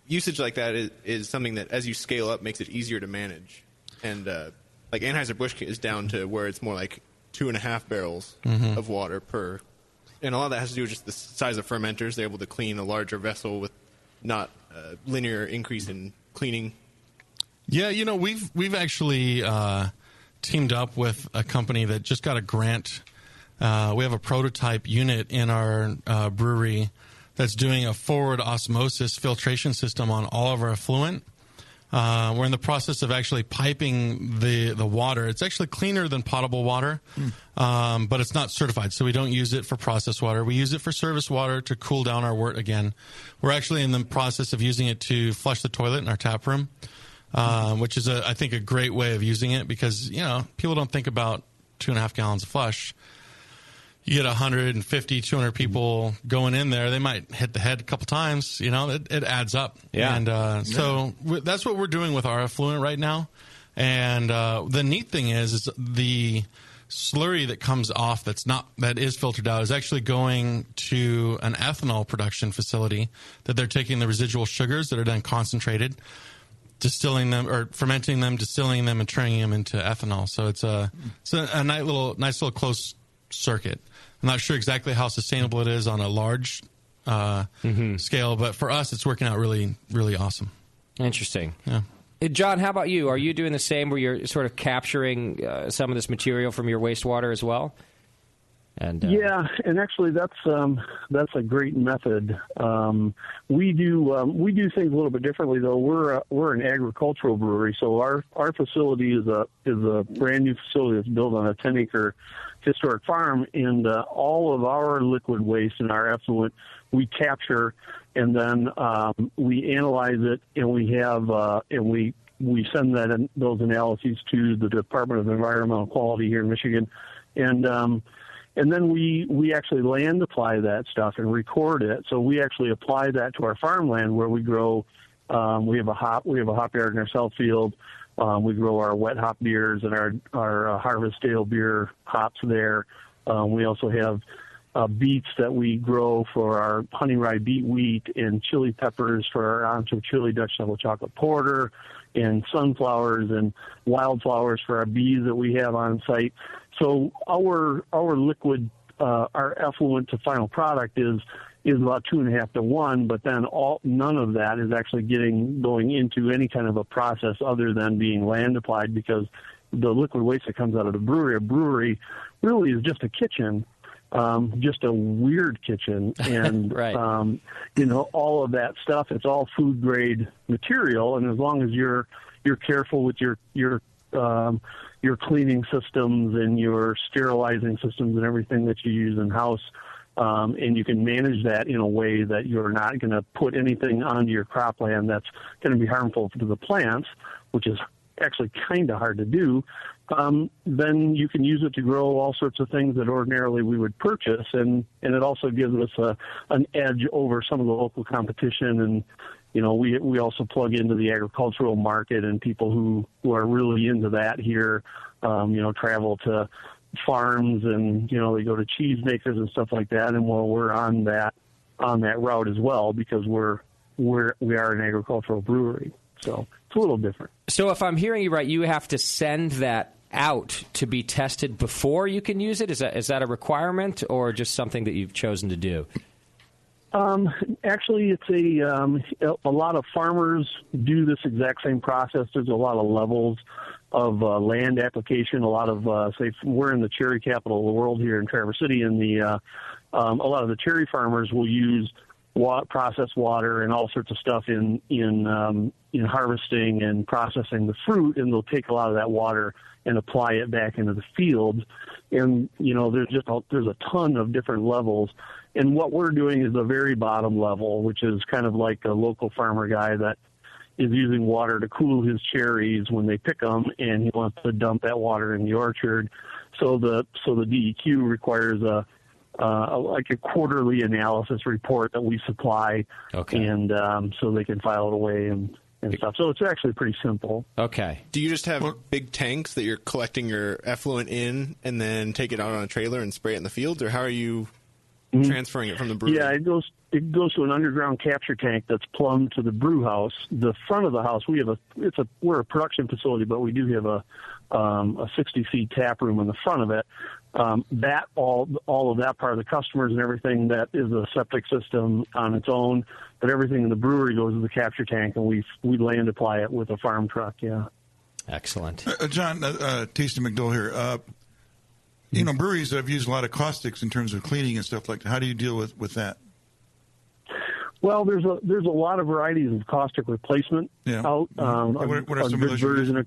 usage like that is something that as you scale up makes it easier to manage. And like Anheuser-Busch is down to where it's more like 2.5 barrels of water per. And a lot of that has to do with just the size of fermenters. They're able to clean a larger vessel with not a linear increase in cleaning. Yeah, we've actually teamed up with a company that just got a grant. We have a prototype unit in our brewery that's doing a forward osmosis filtration system on all of our effluent. We're in the process of actually piping the water. It's actually cleaner than potable water, but it's not certified, so we don't use it for processed water. We use it for service water to cool down our wort again. We're actually in the process of using it to flush the toilet in our tap room. Which is, I think, a great way of using it because, people don't think about 2.5 gallons of flush. You get 150, 200 people going in there. They might hit the head a couple times. It adds up. Yeah. And so that's what we're doing with our effluent right now. And the neat thing is the slurry that comes off that is filtered out is actually going to an ethanol production facility that they're taking the residual sugars that are then concentrated, distilling them or fermenting them, distilling them, and turning them into ethanol. So it's a nice little close circuit. I'm not sure exactly how sustainable it is on a large scale, but for us, it's working out really, really awesome. Interesting. Yeah. John, how about you? Are you doing the same where you're sort of capturing some of this material from your wastewater as well? And yeah, and actually that's a great method. We do things a little bit differently though. We're an agricultural brewery, so our facility is a brand new facility that's built on a 10-acre historic farm, and all of our liquid waste and our effluent we capture, and then we analyze it, and we have we send those analyses to the Department of Environmental Quality here in Michigan, and then we actually land apply that stuff and record it. So we actually apply that to our farmland where we grow. We have a hop yard in our south field. We grow our wet hop beers and our harvest ale beer hops there. We also have beets that we grow for our honey rye beet wheat, and chili peppers for our Ancho chili Dutch double chocolate porter, and sunflowers and wildflowers for our bees that we have on site. So our liquid, our effluent to final product is about 2.5 to 1, but then none of that is actually going into any kind of a process other than being land applied, because the liquid waste that comes out of the brewery. A brewery really is just a kitchen, just a weird kitchen, and right. All of that stuff. It's all food grade material, and as long as you're careful with your cleaning systems and your sterilizing systems and everything that you use in house, and you can manage that in a way that you're not going to put anything onto your cropland that's going to be harmful to the plants, which is actually kind of hard to do, then you can use it to grow all sorts of things that ordinarily we would purchase, and it also gives us an edge over some of the local competition. And we also plug into the agricultural market, and people who are really into that here, travel to farms, and they go to cheese makers and stuff like that. And we're on that route as well, because we are an agricultural brewery, so it's a little different. So if I'm hearing you right, you have to send that out to be tested before you can use it? Is that a requirement, or just something that you've chosen to do? Actually, it's a lot of farmers do this exact same process. There's a lot of levels of land application. A lot of, we're in the cherry capital of the world here in Traverse City, and a lot of the cherry farmers will use processed water and all sorts of stuff in harvesting and processing the fruit, and they'll take a lot of that water and apply it back into the fields. And there's a ton of different levels. And what we're doing is the very bottom level, which is kind of like a local farmer guy that is using water to cool his cherries when they pick them, and he wants to dump that water in the orchard. So the DEQ requires a quarterly analysis report that we supply, and so they can file it away and stuff. So it's actually pretty simple. Okay. Do you just have big tanks that you're collecting your effluent in, and then take it out on a trailer and spray it in the fields, or how are you transferring it from the brewery? Yeah, it goes to an underground capture tank that's plumbed to the brew house. The front of the house, we're a production facility, but we do have a 60-seat tap room in the front of it. All of that part of the customers and everything, that is a septic system on its own, but everything in the brewery goes to the capture tank, and we land apply it with a farm truck. Yeah. Excellent. John, Tasty McDowell here. Breweries have used a lot of caustics in terms of cleaning and stuff like that. How do you deal with that? Well, there's a lot of varieties of caustic replacement out. What are some of those? Version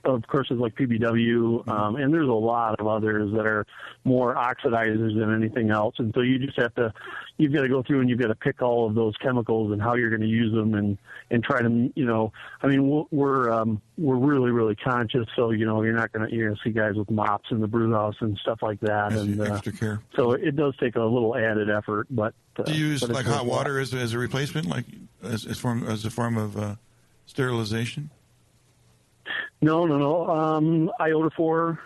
of course, is like PBW, and there's a lot of others that are more oxidizers than anything else. And so you've got to go through and you've got to pick all of those chemicals and how you're going to use them and try to, we're really, really conscious. So, you're going to see guys with mops in the brew house and stuff like that. And extra care. So it does take a little added effort, but. Do you use like hot water as a replacement, like as a form of sterilization? No. Iodophor.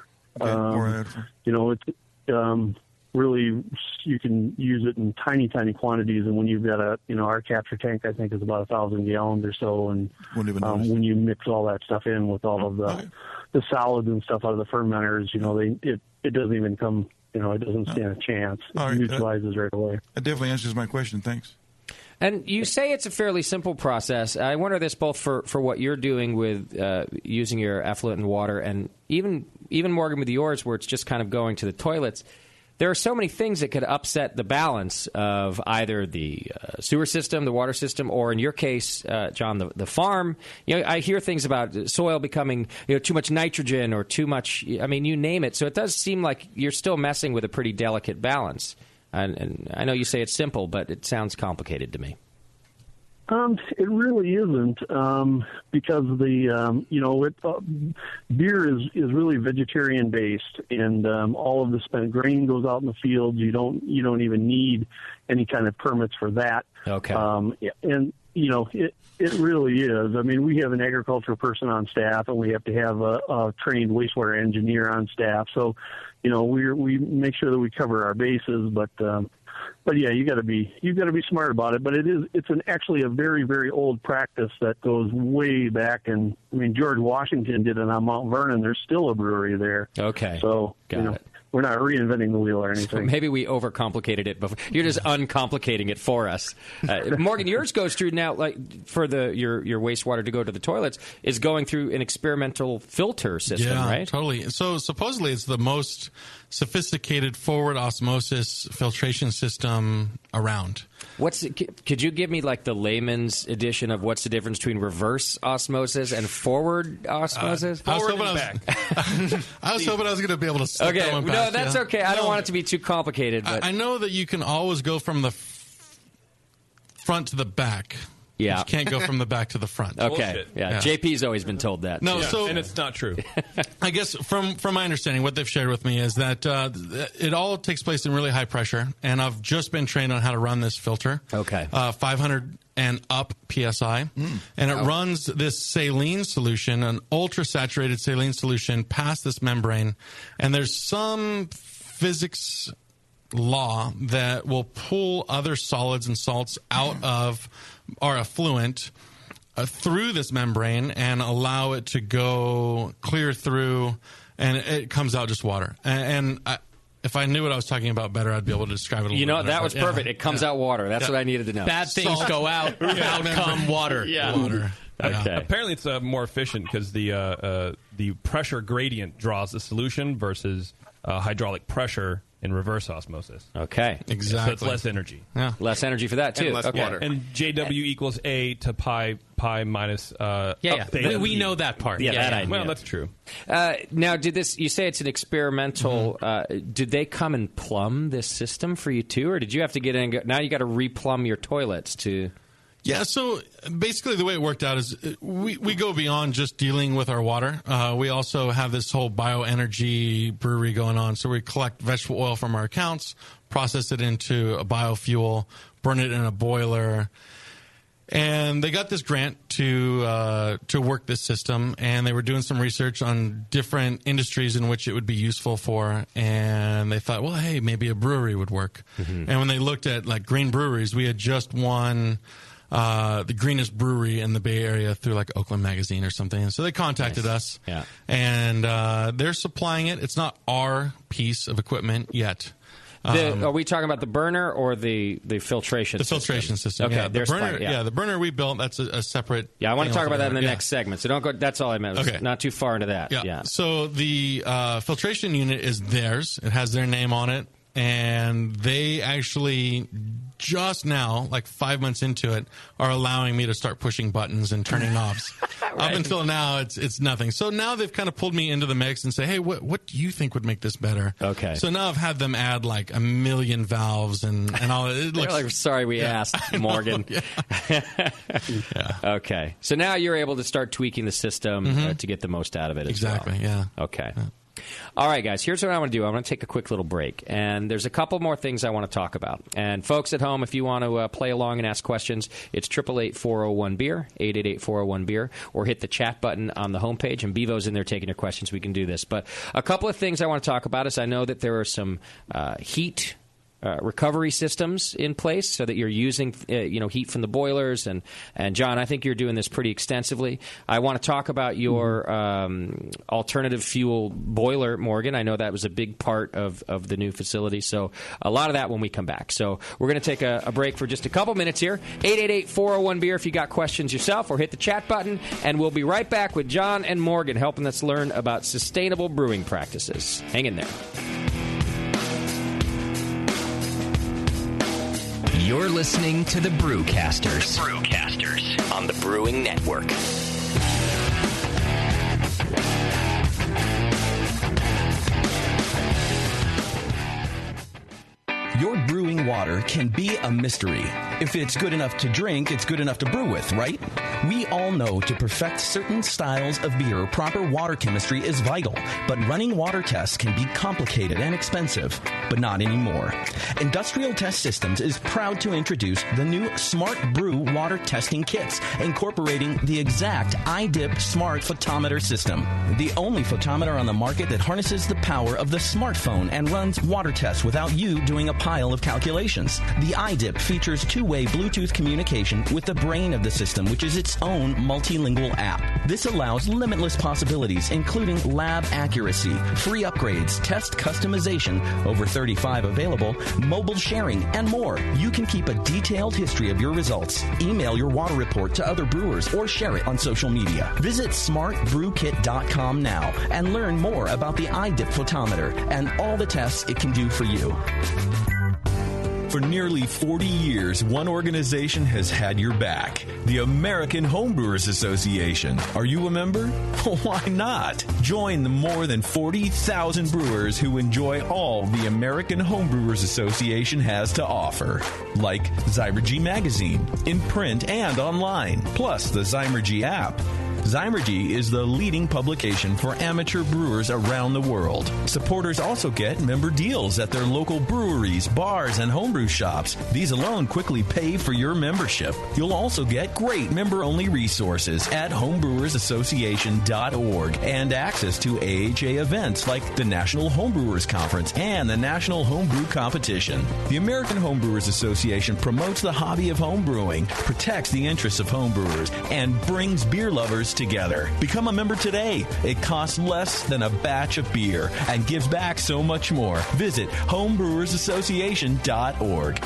It's really, you can use it in tiny quantities, and when you've got our capture tank, I think, is about 1,000 gallons or so, and when you mix all that stuff in with all of the solids and stuff out of the fermenters, it doesn't even come, it doesn't stand a chance. It neutralizes right away. That definitely answers my question. Thanks. And you say it's a fairly simple process. I wonder this both for what you're doing with using your effluent and water, and even Morgan with yours, where it's just kind of going to the toilets. There are so many things that could upset the balance of either the sewer system, the water system, or in your case, John, the farm. I hear things about soil becoming too much nitrogen or too much. I mean, you name it. So it does seem like you're still messing with a pretty delicate balance. And I know you say it's simple, but it sounds complicated to me. It really isn't, because beer is really vegetarian based, and all of the spent grain goes out in the fields. You don't even need any kind of permits for that. Okay. And it really is. I mean, we have an agricultural person on staff, and we have to have a trained wastewater engineer on staff. So, we make sure that we cover our bases, but yeah, you've got to be smart about it. But it's actually a very, very old practice that goes way back. And George Washington did it on Mount Vernon. There's still a brewery there. Okay. So Got it. we're not reinventing the wheel or anything. Maybe we overcomplicated it before. You're just uncomplicating it for us. Morgan, yours goes through now, like for your wastewater to go to the toilets, is going through an experimental filter system, right? Totally. So supposedly it's the most sophisticated forward osmosis filtration system around. Could you give me like the layman's edition of what's the difference between reverse osmosis and forward osmosis? I was hoping I was going to be able to slip that one past. No, that's okay. I don't want it to be too complicated. But I know that you can always go from the front to the back. Yeah. You can't go from the back to the front. Okay. Yeah. JP's always been told that. No, and it's not true. I guess from my understanding, what they've shared with me is that it all takes place in really high pressure, and I've just been trained on how to run this filter. Okay. 500 and up PSI, and it runs this saline solution, an ultra-saturated saline solution, past this membrane, and there's some physics law that will pull other solids and salts out of our effluent through this membrane and allow it to go clear through, and it comes out just water. And if I knew what I was talking about better, I'd be able to describe it a little bit better. That was perfect. It comes out water. That's what I needed to know. Bad things go out, out come water. Yeah. Water. Okay. Apparently, it's more efficient because the pressure gradient draws the solution versus hydraulic pressure in reverse osmosis. Okay. Exactly. So it's less energy. Yeah. Less energy for that, too. And less water. And JW equals A to pi minus beta. We know that part. Yeah, that I knew. Well, that's true. Now, you say it's an experimental, did they come and plumb this system for you, too? Or did you have to get in and go, now you got to replumb your toilets to... Yeah, so basically the way it worked out is we go beyond just dealing with our water. We also have this whole bioenergy brewery going on. So we collect vegetable oil from our accounts, process it into a biofuel, burn it in a boiler. And they got this grant to work this system, and they were doing some research on different industries in which it would be useful for. And they thought, well, hey, maybe a brewery would work. And when they looked at like green breweries, we had just won the greenest brewery in the Bay Area through like Oakland Magazine or something. And so they contacted us. Yeah. And they're supplying it. It's not our piece of equipment yet. Are we talking about the burner or the filtration system? The filtration system. Okay, Yeah. The burner, the burner we built, that's a separate. Yeah, I want to talk about that in the altogether. next segment. So don't go. That's all I meant. Okay. Not too far into that. Yeah. So the filtration unit is theirs. It has their name on it. And they actually just now, like 5 months into it, are allowing me to start pushing buttons and turning knobs. Up until now, it's nothing. So now they've kind of pulled me into the mix and say, hey, what do you think would make this better? Okay. So now I've had them add like 1 million valves and all. It They're looks, like, sorry we asked, Morgan. Okay. So now you're able to start tweaking the system to get the most out of it as Exactly, well. yeah. Okay. All right, guys, here's what I want to do. I want to take a quick little break, and there's a couple more things I want to talk about. And folks at home, if you want to play along and ask questions, it's 888-401-BEER, 888-401-BEER, or hit the chat button on the homepage, and Bevo's in there taking your questions. We can do this. But a couple of things I want to talk about is I know that there are some heat recovery systems in place so that you're using heat from the boilers. And John, I think you're doing this pretty extensively. I want to talk about your alternative fuel boiler, Morgan. I know that was a big part of the new facility. So a lot of that when we come back. So we're going to take a break for just a couple minutes here. 888-401-BEER if you got questions yourself, or hit the chat button. And we'll be right back with John and Morgan helping us learn about sustainable brewing practices. Hang in there. You're listening to the Brewcasters. The Brewcasters on the Brewing Network. Your brewing water can be a mystery. If it's good enough to drink, it's good enough to brew with, right? We all know to perfect certain styles of beer, proper water chemistry is vital. But running water tests can be complicated and expensive, but not anymore. Industrial Test Systems is proud to introduce the new Smart Brew water testing kits, incorporating the exact iDip Smart Photometer system. The only photometer on the market that harnesses the power of the smartphone and runs water tests without you doing a pile of calculations. The iDip features 2 two-way Bluetooth communication with the brain of the system, which is its own multilingual app. This allows limitless possibilities, including lab accuracy, free upgrades, test customization, over 35 available, mobile sharing, and more. You can keep a detailed history of your results, email your water report to other brewers, or share it on social media. Visit smartbrewkit.com now and learn more about the iDip photometer and all the tests it can do for you. For nearly 40 years, one organization has had your back. The American Homebrewers Association. Are you a member? Why not? Join the more than 40,000 brewers who enjoy all the American Homebrewers Association has to offer. Like Zymergy Magazine, in print and online, plus the Zymergy app. Zymergy is the leading publication for amateur brewers around the world. Supporters also get member deals at their local breweries, bars, and homebrew shops. These alone quickly pay for your membership. You'll also get great member-only resources at homebrewersassociation.org and access to AHA events like the National Homebrewers Conference and the National Homebrew Competition. The American Homebrewers Association promotes the hobby of homebrewing, protects the interests of homebrewers, and brings beer lovers together. Become a member today. It costs less than a batch of beer and gives back so much more. Visit homebrewersassociation.org.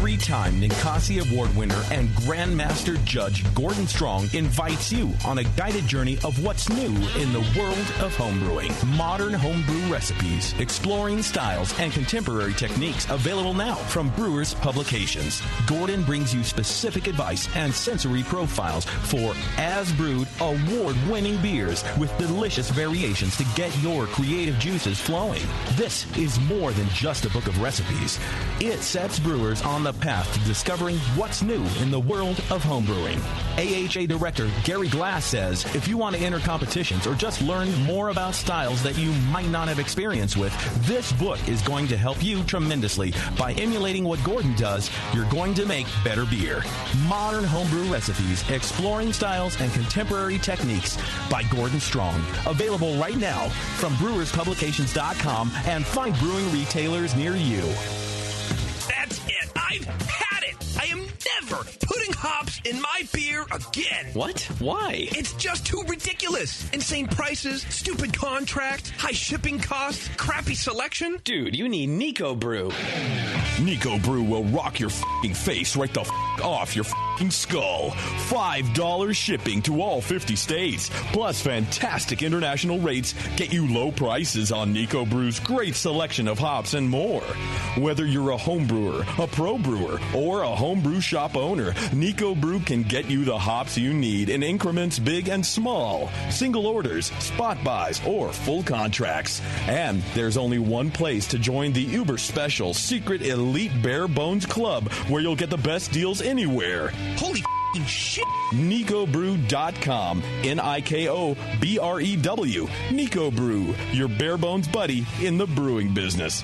Three-time Ninkasi Award winner and Grandmaster Judge Gordon Strong invites you on a guided journey of what's new in the world of homebrewing. Modern homebrew recipes, exploring styles, and contemporary techniques available now from Brewers Publications. Gordon brings you specific advice and sensory profiles for as-brewed, award-winning beers with delicious variations to get your creative juices flowing. This is more than just a book of recipes. It sets brewers on the path to discovering what's new in the world of homebrewing. AHA Director Gary Glass says, if you want to enter competitions or just learn more about styles that you might not have experience with, this book is going to help you tremendously. By emulating what Gordon does, you're going to make better beer. Modern homebrew recipes, exploring styles, and contemporary techniques by Gordon Strong. Available right now from brewerspublications.com and find brewing retailers near you. That's it. I've had it. I am never putting hops in my beer again. What? Why? It's just too ridiculous. Insane prices, stupid contracts, high shipping costs, crappy selection. Dude, you need Nico Brew. Nico Brew will rock your f***ing face right the f*** off your f***ing skull. $5 shipping to all 50 states. Plus fantastic international rates get you low prices on Nico Brew's great selection of hops and more. Whether you're a home brewer, a pro brewer, or a homebrew shop owner, Nico Brew can get you the hops you need in increments big and small, single orders, spot buys, or full contracts. And there's only one place to join the uber special secret elite bare bones club where you'll get the best deals anywhere. Holy shit. NicoBrew.com. NIKOBREW. Nico Brew, your bare bones buddy in the brewing business.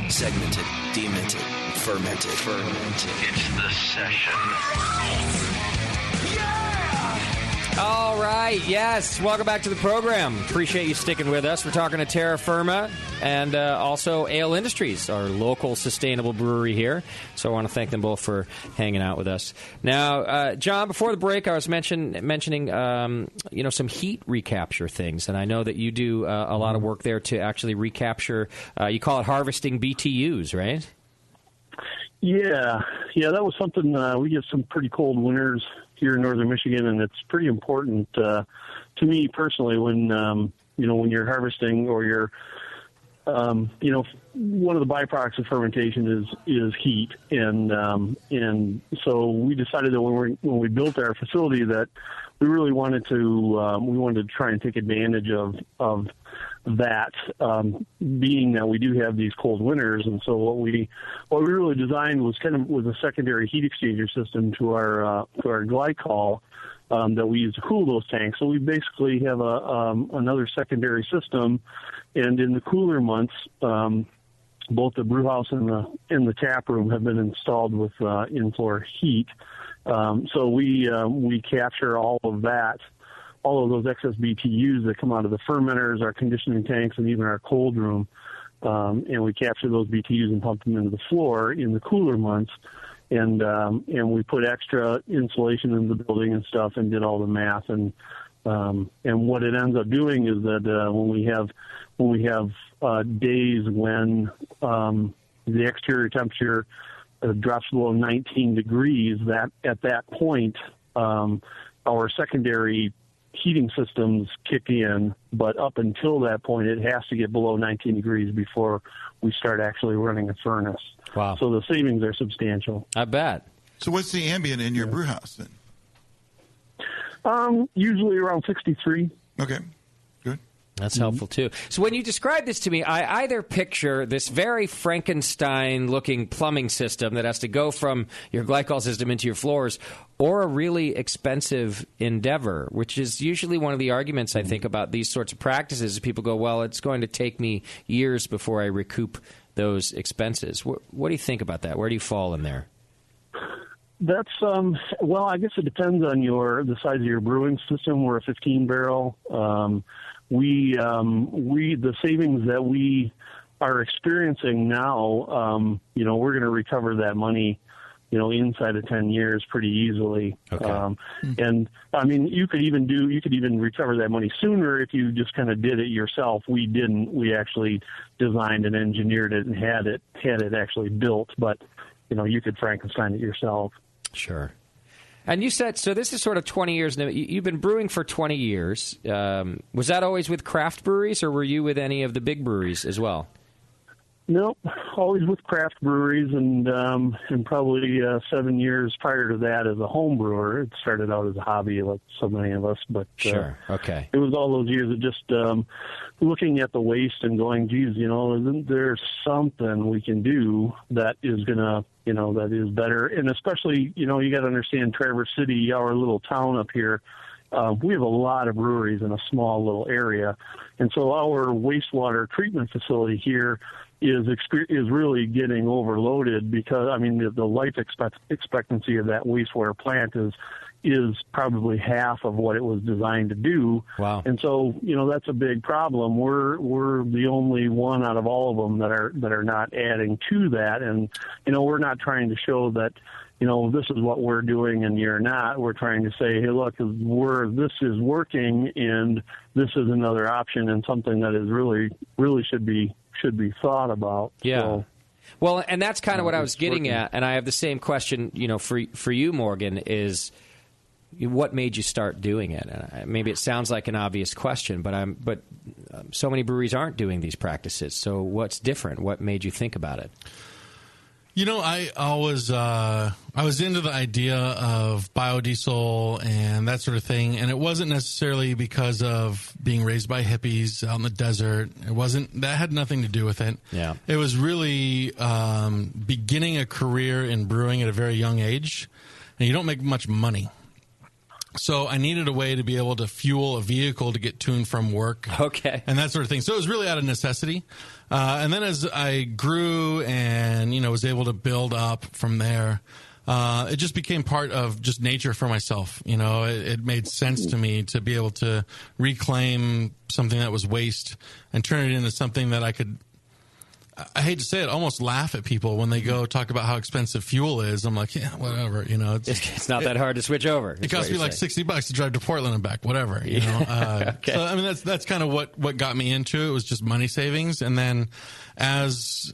Segmented, demented, fermented. It's the session. All right, yes. Welcome back to the program. Appreciate you sticking with us. We're talking to Terra, Firma, and also Ale Industries, our local sustainable brewery here. So I want to thank them both for hanging out with us. Now, John, before the break, I was mentioning some heat recapture things, and I know that you do a lot of work there to actually recapture. You call it harvesting BTUs, right? Yeah, that was something. We get some pretty cold winters here in northern Michigan, and it's pretty important to me personally when when you're harvesting or you're one of the byproducts of fermentation is heat, and so we decided that when we built our facility that we really wanted to try and take advantage of that, being that we do have these cold winters. And so what we really designed was a secondary heat exchanger system to our glycol that we use to cool those tanks. So we basically have another secondary system, and in the cooler months, both the brew house and the tap room have been installed with in-floor heat. So we capture all of those excess BTUs that come out of the fermenters, our conditioning tanks, and even our cold room. and we capture those BTUs and pump them into the floor in the cooler months. And we put extra insulation in the building and stuff, and did all the math. And what it ends up doing is that when we have days when the exterior temperature drops below 19 degrees, that at that point our secondary heating systems kick in. But up until that point, it has to get below 19 degrees before we start actually running a furnace. Wow! So the savings are substantial. I bet. So what's the ambient in your brew house then? Usually around 63. Okay, good. That's helpful, too. So when you describe this to me, I either picture this very Frankenstein-looking plumbing system that has to go from your glycol system into your floors, or a really expensive endeavor, which is usually one of the arguments, I think, about these sorts of practices. People go, well, it's going to take me years before I recoup those expenses. What do you think about that? Where do you fall in there? That's well, I guess it depends on the size of your brewing system. We're a 15-barrel. The savings that we are experiencing now, we're going to recover that money, inside of 10 years pretty easily. Okay. And I mean, you could even recover that money sooner if you just kind of did it yourself. We didn't. We actually designed and engineered it and had it actually built. But you could Frankenstein it yourself. Sure. And you said, so this is sort of 20 years. You've been brewing for 20 years. Was that always with craft breweries, or were you with any of the big breweries as well? No, always with craft breweries, and probably 7 years prior to that as a home brewer. It started out as a hobby, like so many of us. But sure, okay. It was all those years of just looking at the waste and going, geez, isn't there something we can do that is gonna, that is better? And especially, you got to understand Traverse City, our little town up here. We have a lot of breweries in a small little area, and so our wastewater treatment facility here is really getting overloaded because, I mean, the life expectancy of that wastewater plant is probably half of what it was designed to do. Wow. And so, that's a big problem. We're the only one out of all of them that are not adding to that. And, we're not trying to show that, this is what we're doing and you're not. We're trying to say, hey, look, this is working and this is another option and something that is really should be thought about. Yeah. So, well, and that's kind of what I was getting working. at, and I have the same question, for you, Morgan, is what made you start doing it? And maybe it sounds like an obvious question, but so many breweries aren't doing these practices. So what's different? What made you think about it? I was into the idea of biodiesel and that sort of thing, and it wasn't necessarily because of being raised by hippies out in the desert. That had nothing to do with it. Yeah. It was really beginning a career in brewing at a very young age, and you don't make much money. So I needed a way to be able to fuel a vehicle to get to and from work. Okay. And that sort of thing. So it was really out of necessity. And then as I grew and, was able to build up from there, it just became part of just nature for myself. It made sense to me to be able to reclaim something that was waste and turn it into something that I could, I hate to say it, almost laugh at people when they go talk about how expensive fuel is. I'm like, yeah, whatever, It's not that hard to switch over. It costs me like $60 to drive to Portland and back, whatever, Okay. So, I mean, that's kind of what got me into it. It was just money savings. And then as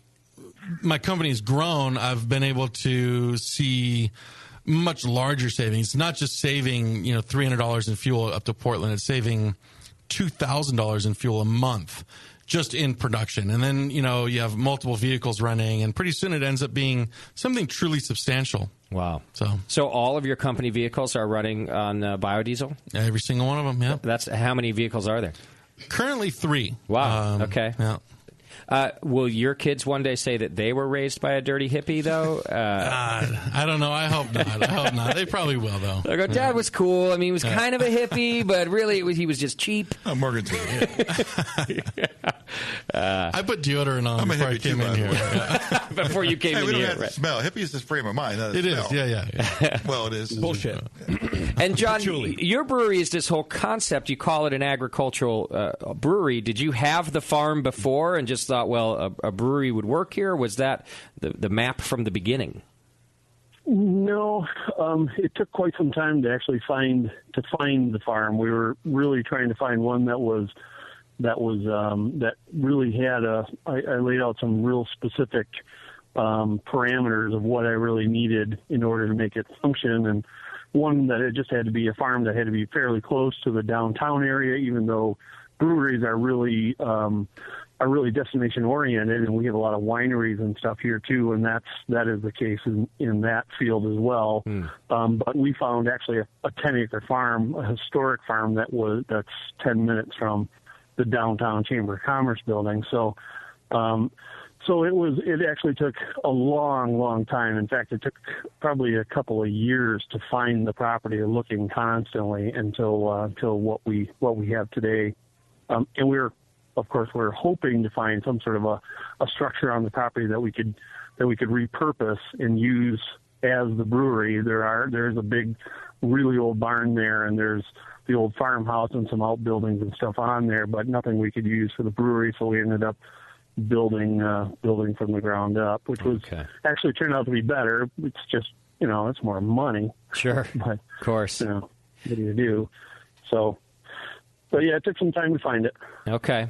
my company's grown, I've been able to see much larger savings, not just saving, $300 in fuel up to Portland. It's saving $2,000 in fuel a month. Just in production. And then, you have multiple vehicles running, and pretty soon it ends up being something truly substantial. Wow. So all of your company vehicles are running on biodiesel? Every single one of them, yeah. That's how many vehicles are there? Currently 3. Wow. Okay. Yeah. Will your kids one day say that they were raised by a dirty hippie, though? I don't know. I hope not. They probably will, though. They go, Dad was cool. I mean, he was kind of a hippie, but really he was just cheap. Oh, Morgan too. Yeah. I put deodorant on before I came in here. Before you came in we don't here. have to smell. Hippie is this frame of mind. Not a It is, smell. yeah. Well, it is. Bullshit. And John, your brewery is this whole concept. You call it an agricultural brewery. Did you have the farm before and just thought, well, a brewery would work here? Was that the map from the beginning? No, it took quite some time to actually find the farm. We were really trying to find one that really had I laid out some real specific parameters of what I really needed in order to make it function, and one that it just had to be a farm that had to be fairly close to the downtown area, even though breweries are really destination oriented, and we have a lot of wineries and stuff here too, and that is the case in that field as well. But we found actually a 10-acre farm, a historic farm that's 10 minutes from the downtown Chamber of Commerce building. So it actually took a long time. In fact, it took probably a couple of years to find the property, looking constantly until what we have today. And we're hoping to find some sort of a structure on the property that we could repurpose and use as the brewery. There's a big, really old barn there, and there's the old farmhouse and some outbuildings and stuff on there, but nothing we could use for the brewery. So we ended up building from the ground up, which was actually turned out to be better. It's just, it's more money. Sure. But, of course. What do you do? So, but yeah, it took some time to find it. Okay.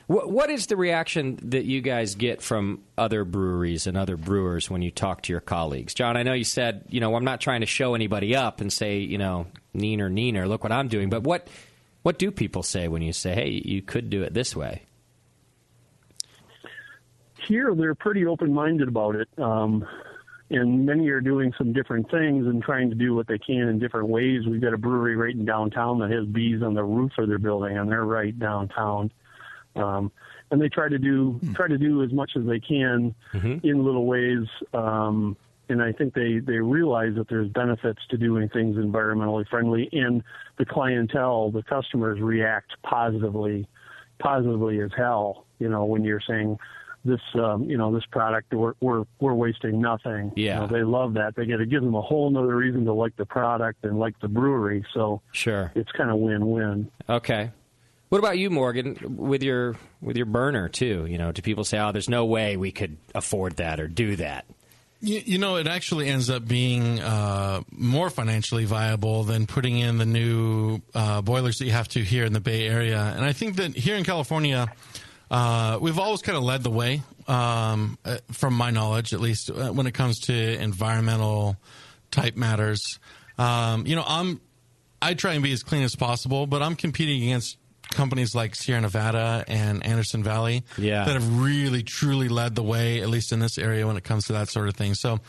What is the reaction that you guys get from other breweries and other brewers when you talk to your colleagues? John, I know you said, I'm not trying to show anybody up and say, neener, look what I'm doing. But what do people say when you say, hey, you could do it this way? Here, they're pretty open-minded about it. And many are doing some different things and trying to do what they can in different ways. We've got a brewery right in downtown that has bees on the roof of their building, and they're right downtown. And they try to do as much as they can in little ways. And I think they realize that there's benefits to doing things environmentally friendly, and the clientele, the customers, react positively as hell. When you're saying this, this product, we're wasting nothing. Yeah, they love that. It gives them a whole nother reason to like the product and like the brewery. So sure, it's kind of win-win. Okay. What about you, Morgan, with your burner too? Do people say, "Oh, there's no way we could afford that or do that"? It actually ends up being more financially viable than putting in the new boilers that you have to here in the Bay Area. And I think that here in California, we've always kind of led the way, from my knowledge, at least when it comes to environmental type matters. I try and be as clean as possible, but I'm competing against companies like Sierra Nevada and Anderson Valley that have really, truly led the way, at least in this area, when it comes to that sort of thing. So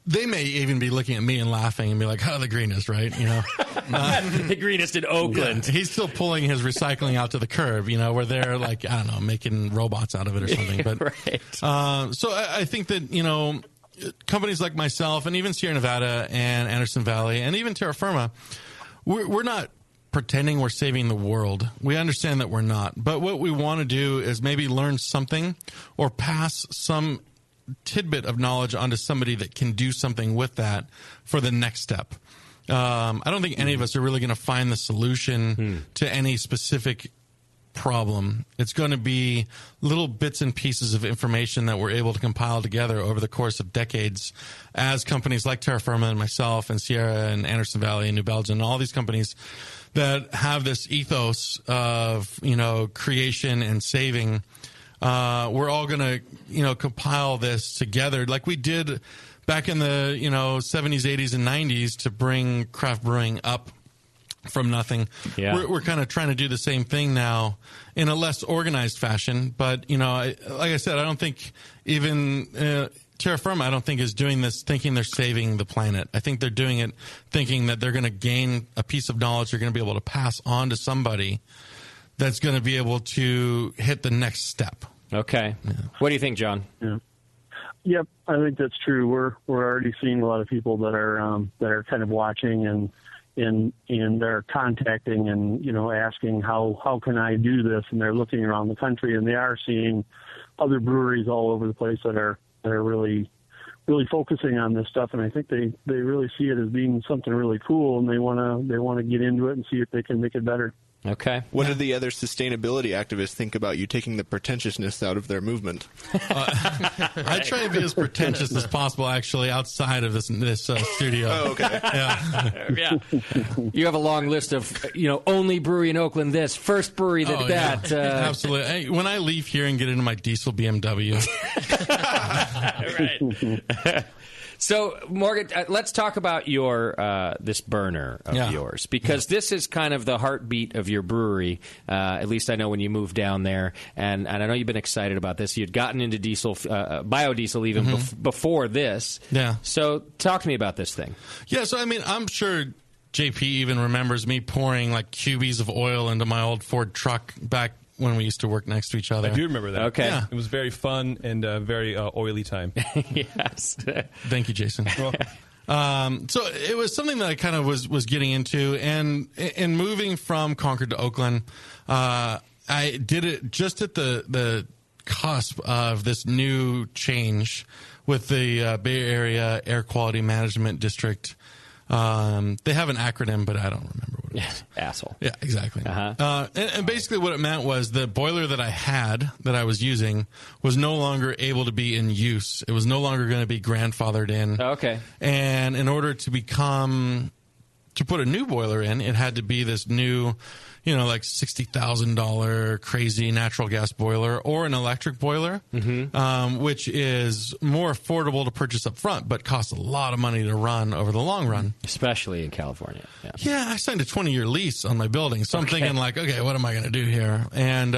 they may even be looking at me and laughing and be like, the greenest, right? The greenest in Oakland. Yeah, he's still pulling his recycling out to the curb, where they're like, I don't know, making robots out of it or something. But right. So I think that, companies like myself and even Sierra Nevada and Anderson Valley and even Terra Firma, we're not pretending we're saving the world. We understand that we're not. But what we want to do is maybe learn something or pass some tidbit of knowledge onto somebody that can do something with that for the next step. I don't think any of us are really going to find the solution to any specific problem. It's going to be little bits and pieces of information that we're able to compile together over the course of decades as companies like Terra Firma and myself and Sierra and Anderson Valley and New Belgium, all these companies that have this ethos of, creation and saving. We're all going to, compile this together like we did back in the, 70s, 80s, and 90s to bring craft brewing up from nothing. Yeah. We're kind of trying to do the same thing now in a less organized fashion. But, like I said, I don't think even Terra Firma, I don't think, is doing this thinking they're saving the planet. I think they're doing it thinking that they're going to gain a piece of knowledge they're going to be able to pass on to somebody that's going to be able to hit the next step. Okay. Yeah. What do you think, John? Yeah. Yep, I think that's true. We're already seeing a lot of people that are kind of watching and and they're contacting and asking how can I do this, and they're looking around the country, and they are seeing other breweries all over the place that are really focusing on this stuff, and I think they really see it as being something really cool, and they want to get into it and see if they can make it better. Okay. What do the other sustainability activists think about you taking the pretentiousness out of their movement? I try to be as pretentious as possible, actually, outside of this studio. Oh, okay. Yeah. You have a long list of, only brewery in Oakland this, first brewery that. Absolutely. Hey, when I leave here and get into my diesel BMW. Right. So, Morgan, let's talk about your this burner of yours, because this is kind of the heartbeat of your brewery. At least I know when you moved down there, and I know you've been excited about this. You'd gotten into diesel, biodiesel even before this. Yeah. So, talk to me about this thing. Yeah. So, I mean, I'm sure JP even remembers me pouring like cubies of oil into my old Ford truck back when we used to work next to each other. I do remember that. Okay. Yeah. It was very fun and very oily time. Yes. Thank you, Jason. So it was something that I kind of was getting into, and in moving from Concord to Oakland, I did it just at the cusp of this new change with the Bay Area Air Quality Management District. They have an acronym, but I don't remember what it is. Asshole. Yeah, exactly. And basically what it meant was the boiler that I was using was no longer able to be in use. It was no longer going to be grandfathered in. Okay. And in order to put a new boiler in, it had to be this new, like $60,000 crazy natural gas boiler or an electric boiler, which is more affordable to purchase up front, but costs a lot of money to run over the long run. Especially in California. Yeah, I signed a 20-year lease on my building, so I'm thinking like, okay, what am I going to do here? And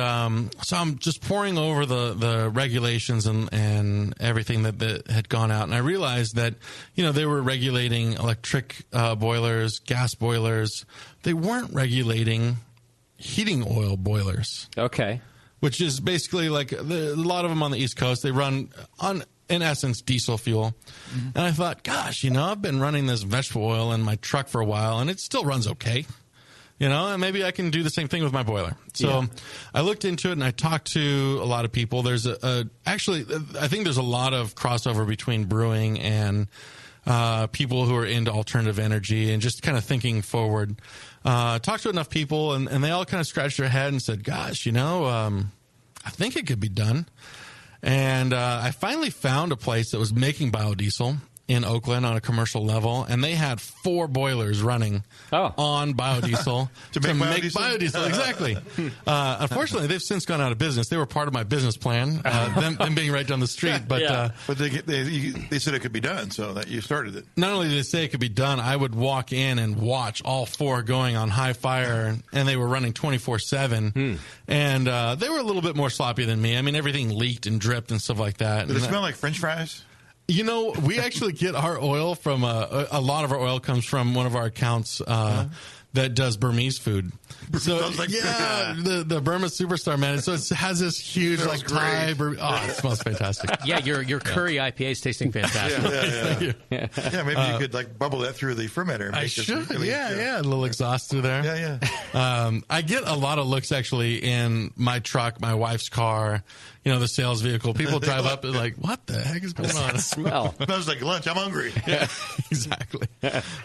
so I'm just pouring over the regulations and everything that had gone out, and I realized that, they were regulating electric boilers, gas boilers. They weren't regulating heating oil boilers. Okay. Which is basically like a lot of them on the East Coast. They run on, in essence, diesel fuel. And I thought, gosh, I've been running this vegetable oil in my truck for a while, and it still runs okay. And maybe I can do the same thing with my boiler. So I looked into it, and I talked to a lot of people. There's actually, I think there's a lot of crossover between brewing and people who are into alternative energy and just kind of thinking forward. Talked to enough people, and they all kind of scratched their head and said, gosh, I think it could be done. And I finally found a place that was making biodiesel in Oakland on a commercial level, and they had 4 boilers running on biodiesel to make biodiesel? Exactly. Unfortunately, they've since gone out of business. They were part of my business plan, them being right down the street. But but they said it could be done, so that you started it. Not only did they say it could be done, I would walk in and watch all 4 going on high fire, and they were running 24/7. And they were a little bit more sloppy than me. I mean, everything leaked and dripped and stuff like that. Did it smell like French fries? We actually get our oil from a lot of our oil comes from one of our accounts that does Burmese food. So the Burma Superstar, man. So it has this huge Thai. It smells fantastic. Yeah, your curry IPA is tasting fantastic. Yeah, maybe you could bubble that through the fermenter. I should. Really, a little exhaust through there. Yeah. I get a lot of looks actually in my truck, my wife's car. The sales vehicle. People drive up and like, what the heck is going on? Smell. Smells like lunch. I'm hungry. Yeah, exactly.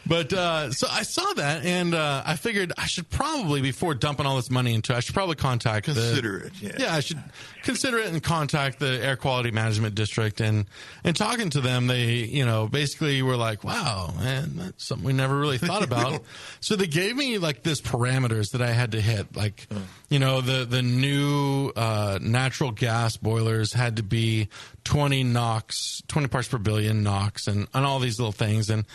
But so I saw that, and I figured I should probably, before dumping all this money into it, I should probably consider it. Yeah, I should consider it and contact the Air Quality Management District. And talking to them, they, basically were like, wow, man, that's something we never really thought about. So they gave me this parameters that I had to hit. The new natural gas boilers had to be 20 parts per billion NOx, and all these little things. And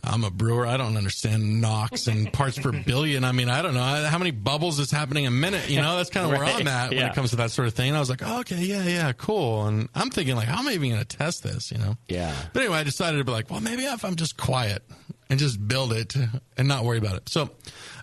I'm a brewer. I don't understand NOx and parts per billion. I mean, I don't know how many bubbles is happening a minute. That's kind of where I'm at when it comes to that sort of thing. And I was like, oh, okay, yeah, cool. And I'm thinking how am I even going to test this? Yeah. But anyway, I decided to be like, well, maybe if I'm just quiet and just build it and not worry about it. So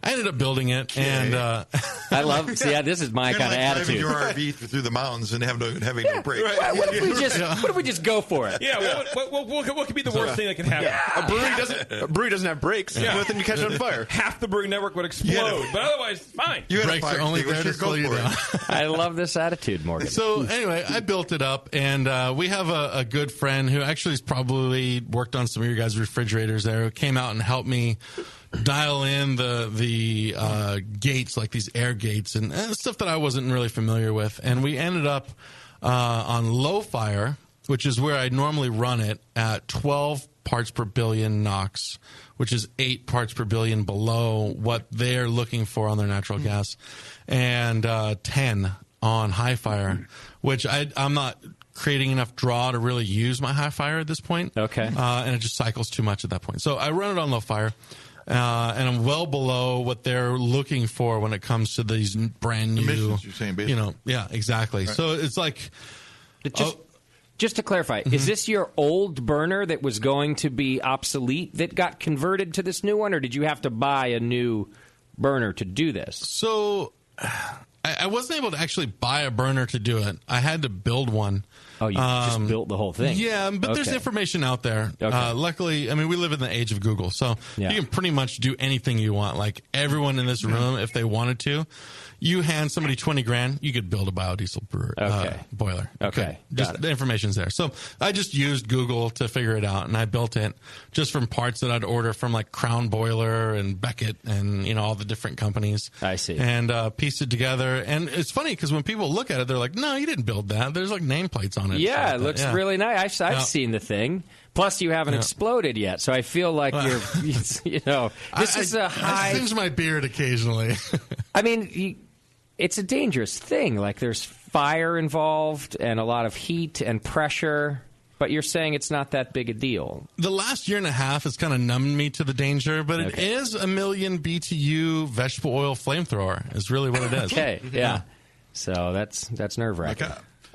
I ended up building it, and I love. See, this is my kind of attitude. Driving your RV through the mountains and having no brakes. Right. What if we just go for it? Yeah. What could be the worst thing that can happen? Yeah. A brewery doesn't have brakes. Yeah. Then you catch it on fire. Half the Brewing Network would explode, but otherwise, fine. Brakes are only there to slow you down. I love this attitude, Morgan. So anyway, I built it up, and we have a good friend who actually has probably worked on some of your guys' refrigerators there, who came out and helped me dial in the gates, like these air gates and stuff that I wasn't really familiar with. And we ended up on low fire, which is where I normally run it, at 12 parts per billion NOx, which is 8 parts per billion below what they're looking for on their natural gas, and 10 on high fire, which I'm not creating enough draw to really use my high fire at this point. Okay. And it just cycles too much at that point. So I run it on low fire. And I'm well below what they're looking for when it comes to these brand new emissions, you're saying, basically. Yeah, exactly. Right. So it's like, just to clarify, is this your old burner that was going to be obsolete that got converted to this new one, or did you have to buy a new burner to do this? So I wasn't able to actually buy a burner to do it. I had to build one. Oh, you just built the whole thing? Yeah, but there's information out there. Okay. Luckily, I mean, we live in the age of Google, so Yeah. you can pretty much do anything you want. Like everyone in this room, if they wanted to, you hand somebody $20,000, you could build a biodiesel boiler. Okay. Just the information's there. So I just used Google to figure it out, and I built it just from parts that I'd order from like Crown Boiler and Beckett and all the different companies. I see. And pieced it together. And it's funny because when people look at it, they're like, "No, you didn't build that." There's like nameplates on it. Yeah, like it looks that. really nice. I've seen the thing. Plus, you haven't exploded yet, so I feel like you're, this is a high. I singe my beard occasionally. I mean, it's a dangerous thing. Like, there's fire involved and a lot of heat and pressure, but you're saying it's not that big a deal. The last year and a half has kind of numbed me to the danger, but it is a million BTU vegetable oil flamethrower is really what it is. Okay, yeah. So that's nerve-wracking.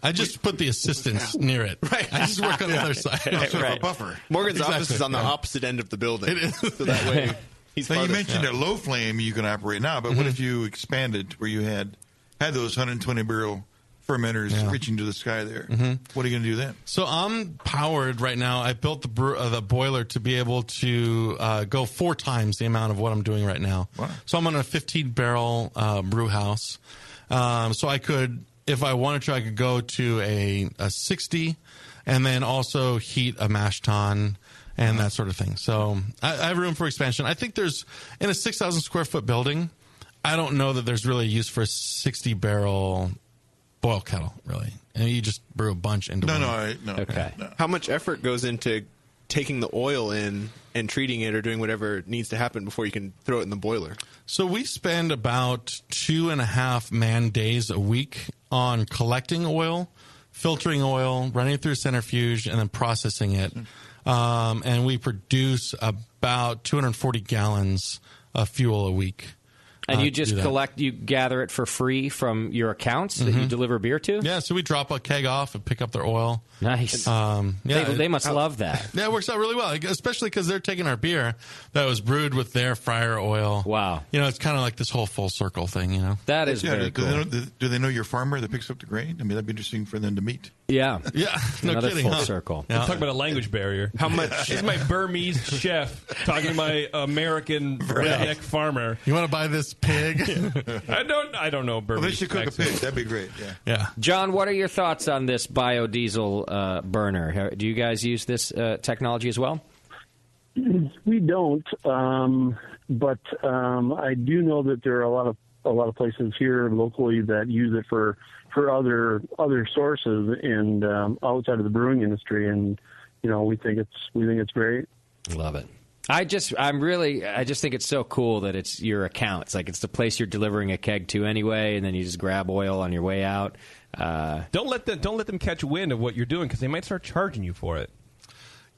I just put the assistants near it. Right. I just work on the other side. A buffer. Morgan's office is on the opposite end of the building. It is. So that way he's Now, you farthest. mentioned a low flame you can operate now, but what if you expanded where you had those 120 barrel fermenters reaching to the sky there? What are you going to do then? So I'm powered right now. I built the boiler to be able to go 4 times the amount of what I'm doing right now. Wow. So I'm on a 15-barrel brew house. So I could, if I wanted to, I could go to a 60 and then also heat a mash tun and that sort of thing. So I have room for expansion. I think there's, in a 6,000 square foot building, I don't know that there's really use for a 60-barrel boil kettle, really. And you just brew a bunch into one. No. Okay. No. How much effort goes into taking the oil in and treating it or doing whatever needs to happen before you can throw it in the boiler? So we spend about 2.5 man days a week on collecting oil, filtering oil, running it through a centrifuge, and then processing it. And we produce about 240 gallons of fuel a week. And you just you gather it for free from your accounts that you deliver beer to? Yeah, so we drop a keg off and pick up their oil. Nice. They must love that. Yeah, it works out really well, especially because they're taking our beer that was brewed with their fryer oil. Wow. It's kind of like this whole full circle thing, That is very cool. Do they know your farmer that picks up the grain? I mean, that'd be interesting for them to meet. Yeah. Yeah, no Another kidding. full Huh? circle. Let's talk about a language barrier. How much? This is my Burmese chef talking to my American redneck farmer. You want to buy this pig? I don't know Burmese. Well, they should cook a pig. That'd be great. Yeah. John, what are your thoughts on this biodiesel burner? Do you guys use this technology as well? We don't, but I do know that there are a lot of places here locally that use it for other sources and outside of the brewing industry, and we think it's great. Love it. I just think it's so cool that it's your account. It's like it's the place you're delivering a keg to anyway, and then you just grab oil on your way out. Don't let them catch wind of what you're doing because they might start charging you for it.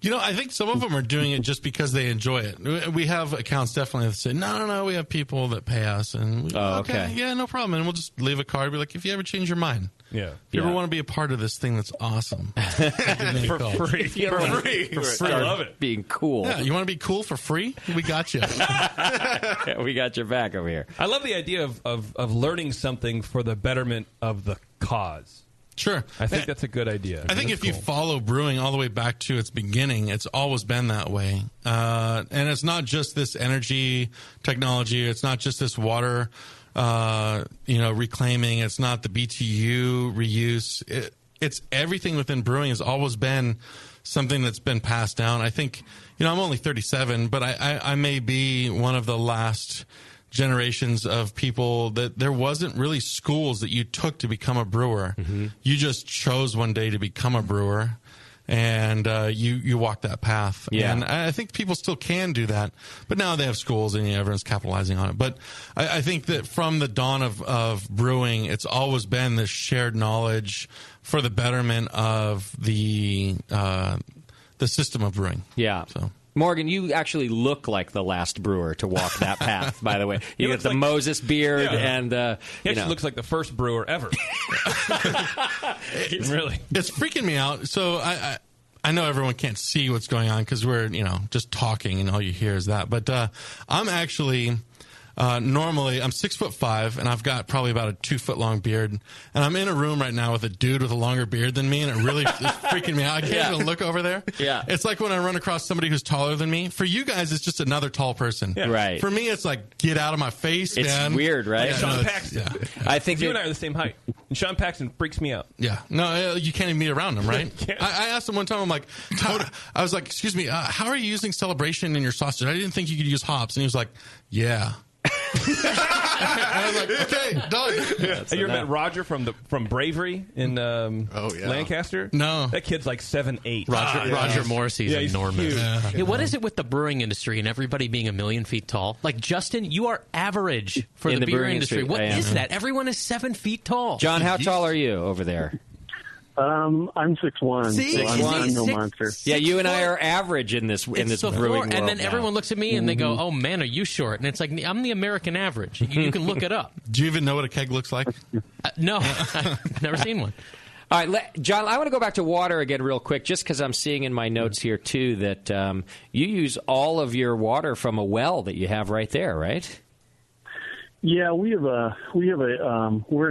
I think some of them are doing it just because they enjoy it. We have accounts definitely that say, no, we have people that pay us. And okay. Yeah, no problem. And we'll just leave a card, be like, if you ever change your mind. Yeah. If you ever want to be a part of this thing that's awesome. For free. For free. I love it. Being cool. Yeah, you want to be cool for free? We got you. We got your back over here. I love the idea of learning something for the betterment of the cause. Sure. I think that's a good idea. I think if you follow brewing all the way back to its beginning, it's always been that way. And it's not just this energy technology. It's not just this water, reclaiming. It's not the BTU reuse. It's everything within brewing has always been something that's been passed down. I think, I'm only 37, but I may be one of the last generations of people that there wasn't really schools that you took to become a brewer. Mm-hmm. You just chose one day to become a brewer, and you walked that path. Yeah. And I think people still can do that, but now they have schools and everyone's capitalizing on it. But I think that from the dawn of brewing, it's always been this shared knowledge for the betterment of the system of brewing. Yeah. So. Morgan, you actually look like the last brewer to walk that path, by the way. You get the Moses beard and... he actually looks like the first brewer ever. Really. It's freaking me out. So I know everyone can't see what's going on because we're, just talking and all you hear is that. But I'm actually... normally, I'm 6'5", and I've got probably about a 2-foot long beard. And I'm in a room right now with a dude with a longer beard than me, and it really is freaking me out. I can't even look over there. Yeah. It's like when I run across somebody who's taller than me. For you guys, it's just another tall person. Yeah. Right. For me, it's like, get out of my face, it's man. It's weird, right? Like Sean Paxton. I think you and I are the same height. And Sean Paxton freaks me out. Yeah. No, you can't even be around him, right? I asked him one time, I'm like, I was like, excuse me, how are you using Celebration in your sausage? I didn't think you could use hops. And he was like, yeah. I was like, okay, done. Have you ever met Roger from Brewery in Lancaster? No. That kid's like 7'8". Roger Morrissey's enormous. Huge. What is it with the brewing industry and everybody being a million feet tall? Like, Justin, you are average for in the beer brewing industry. What is that? Everyone is 7 feet tall. John, how tall are you over there? I'm 6'1", so I'm no monster. Yeah, you and I are average in this brewing world. And then everyone looks at me and they go, "Oh man, are you short?" And it's like, I'm the American average. You can look it up. Do you even know what a keg looks like? No, I've never seen one. All right, John, I want to go back to water again real quick, just because I'm seeing in my notes here, too, that you use all of your water from a well that you have right there, right? Yeah, we're in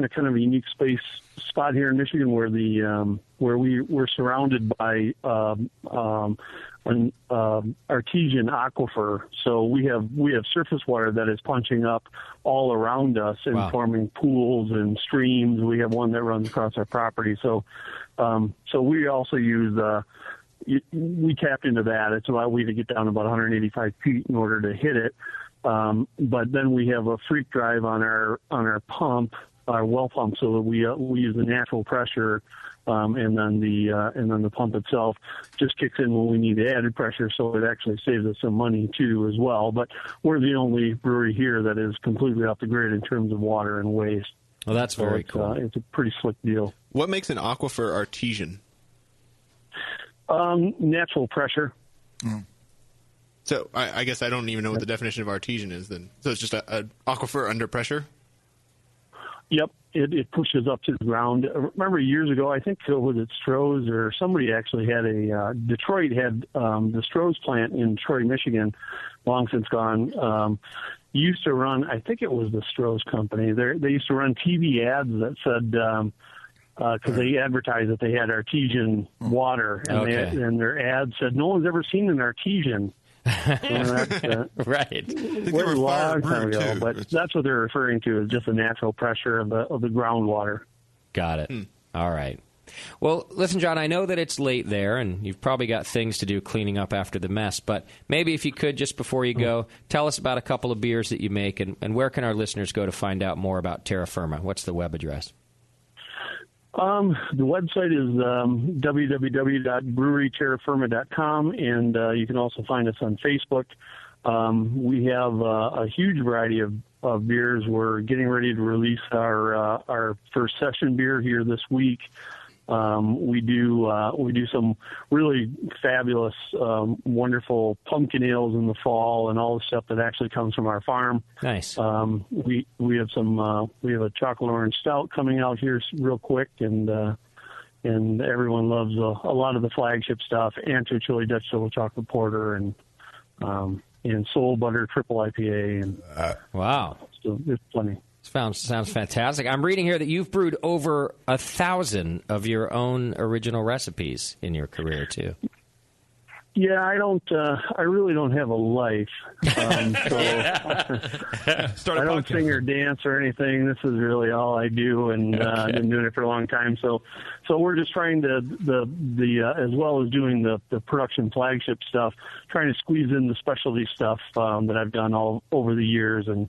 a kind of a unique spot here in Michigan where we're surrounded by an artesian aquifer. So we have surface water that is punching up all around us and forming pools and streams. We have one that runs across our property. So we also use we tapped into that. It's about we had to get down about 185 feet in order to hit it. But then we have a freak drive on our pump, our well pump, so that we use the natural pressure, and then the pump itself just kicks in when we need the added pressure. So it actually saves us some money too as well. But we're the only brewery here that is completely off the grid in terms of water and waste. Well, that's very cool. It's a pretty slick deal. What makes an aquifer artesian? Natural pressure. Mm. So I guess I don't even know what the definition of artesian is then. So it's just an aquifer under pressure? Yep. It pushes up to the ground. Remember years ago, I think was it Stroh's or somebody actually had Detroit had the Stroh's plant in Troy, Michigan, long since gone, used to run, I think it was the Stroh's company. They used to run TV ads that said, because they advertised that they had artesian water, and their ad said, "No one's ever seen an artesian." Right. It was a long time ago, but that's what they're referring to, is just the natural pressure of the groundwater. Got it. All right. Well, listen, John, I know that it's late there, and you've probably got things to do cleaning up after the mess, but maybe if you could, just before you go, tell us about a couple of beers that you make, and where can our listeners go to find out more about Terra Firma? What's the web address? The website is www.breweryterrafirma.com, and you can also find us on Facebook. We have a huge variety of beers. We're getting ready to release our first session beer here this week. We do some really fabulous, wonderful pumpkin ales in the fall, and all the stuff that actually comes from our farm. Nice. We have a chocolate orange stout coming out here real quick, and everyone loves a lot of the flagship stuff. Ancho Chili Dutch Double Chocolate Porter and Soul Butter Triple IPA, and wow, so there's plenty. Sounds fantastic. I'm reading here that you've brewed over 1,000 of your own original recipes in your career too. Yeah, I really don't have a life. So I don't sing or dance or anything. This is really all I do, and I've been doing it for a long time. So we're just trying to as well as doing the production flagship stuff, trying to squeeze in the specialty stuff that I've done all over the years and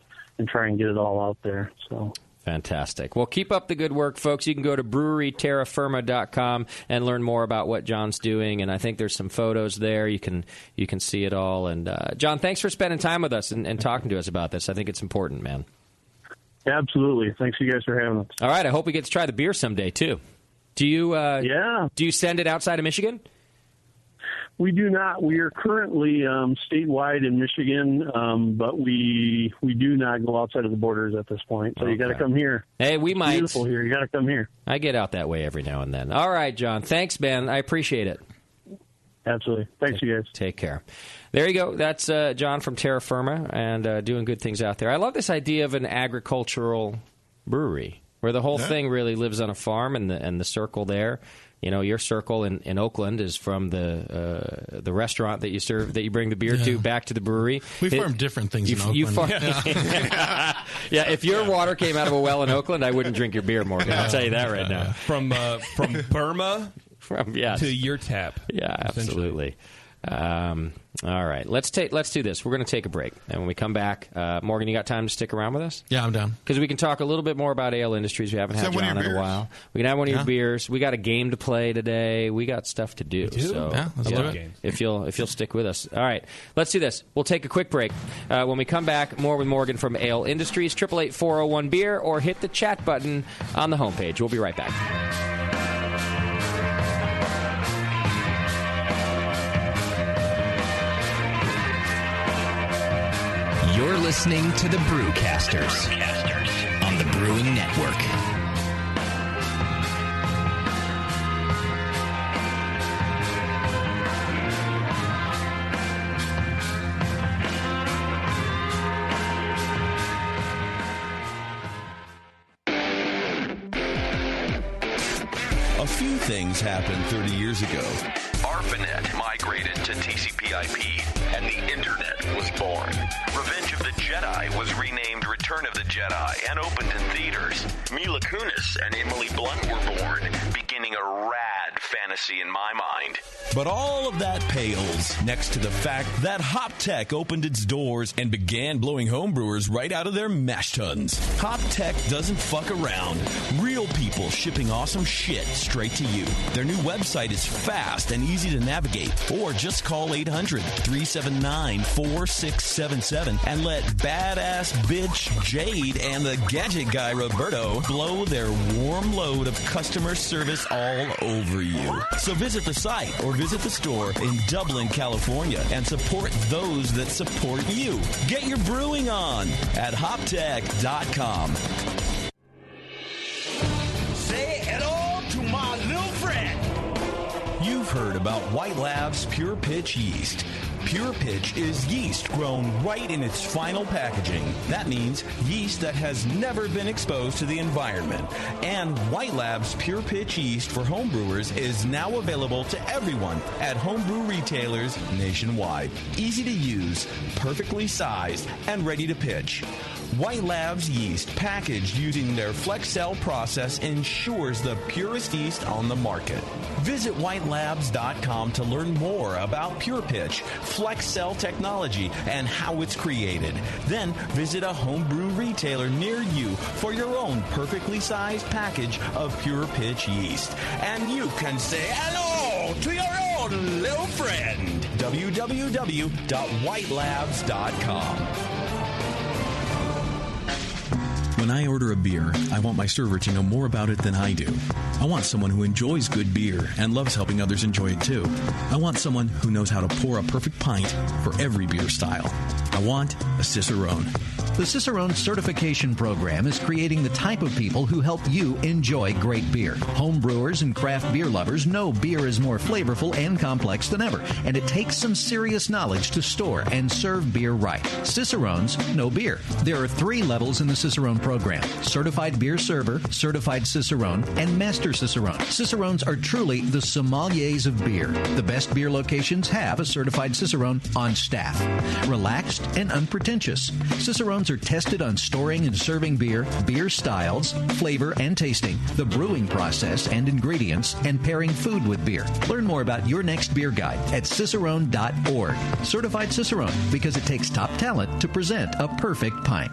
try and get it all out there. So. Fantastic. Well, keep up the good work, folks. You can go to breweryterrafirma.com and learn more about what John's doing, and I think there's some photos there. You can see it all. And John, thanks for spending time with us and talking to us about this. I think it's important, man. Absolutely. Thanks you guys for having us. All right. I hope we get to try the beer someday, too. Do you send it outside of Michigan? We do not. We are currently statewide in Michigan, but we do not go outside of the borders at this point. So you got to come here. Hey, we might. It's beautiful here. You got to come here. I get out that way every now and then. All right, John. Thanks, man. I appreciate it. Absolutely. Thanks, you guys. Take care. There you go. That's John from Terra Firma and doing good things out there. I love this idea of an agricultural brewery where the whole thing really lives on a farm and the circle there. You know, your circle in Oakland is from the restaurant that you serve, that you bring the beer to, back to the brewery. We farm different things in Oakland. Yeah, if your water came out of a well in Oakland, I wouldn't drink your beer, Morgan. I'll tell you that right now. From Burma to your tap. Yeah, absolutely. All right, let's do this. We're going to take a break, and when we come back, Morgan, you got time to stick around with us? Yeah, I'm down. Because we can talk a little bit more about ale industries. We haven't had John in a while. We can have one of your beers. We got a game to play today. We got stuff to do. So let's do it. If you'll stick with us. All right, let's do this. We'll take a quick break. When we come back, more with Morgan from Ale Industries. 888-401-BEER, or hit the chat button on the homepage. We'll be right back. You're listening to the Brewcasters on the Brewing Network. A few things happened 30 years ago. ARPANET migrated to TCP/IP, and the Internet was born. Revenge of the Jedi was renamed Return of the Jedi and opened in theaters. Mila Kunis and Emily Blunt were born, beginning a rad fantasy in my mind. But all of that pales next to the fact that HopTech opened its doors and began blowing homebrewers right out of their mash tuns. HopTech doesn't fuck around. Real people shipping awesome shit straight to you. Their new website is fast and easy to navigate. Or just call 800-379-4677 and let badass bitch Jade and the gadget guy Roberto blow their warm load of customer service all over you. So visit the site or visit the store in Dublin, California, and support those that support you. Get your brewing on at hoptech.com. Say hello to my little friend. You've heard about White Labs Pure Pitch yeast. Pure Pitch is yeast grown right in its final packaging. That means yeast that has never been exposed to the environment. And White Labs Pure Pitch yeast for homebrewers is now available to everyone at homebrew retailers nationwide. Easy to use, perfectly sized, and ready to pitch. White Labs yeast packaged using their FlexCell process ensures the purest yeast on the market. Visit whitelabs.com to learn more about Pure Pitch, FlexCell technology, and how it's created. Then visit a homebrew retailer near you for your own perfectly sized package of Pure Pitch yeast. And you can say hello to your own little friend. www.whitelabs.com. When I order a beer, I want my server to know more about it than I do. I want someone who enjoys good beer and loves helping others enjoy it too. I want someone who knows how to pour a perfect pint for every beer style. I want a Cicerone. The Cicerone Certification Program is creating the type of people who help you enjoy great beer. Home brewers and craft beer lovers know beer is more flavorful and complex than ever, and it takes some serious knowledge to store and serve beer right. Cicerones know beer. There are 3 levels in the Cicerone program: Certified Beer Server, Certified Cicerone, and Master Cicerone. Cicerones are truly the sommeliers of beer. The best beer locations have a certified Cicerone on staff. Relaxed and unpretentious. Cicerones are tested on storing and serving beer, beer styles, flavor and tasting, the brewing process and ingredients, and pairing food with beer. Learn more about your next beer guide at cicerone.org. Certified Cicerone, because it takes top talent to present a perfect pint.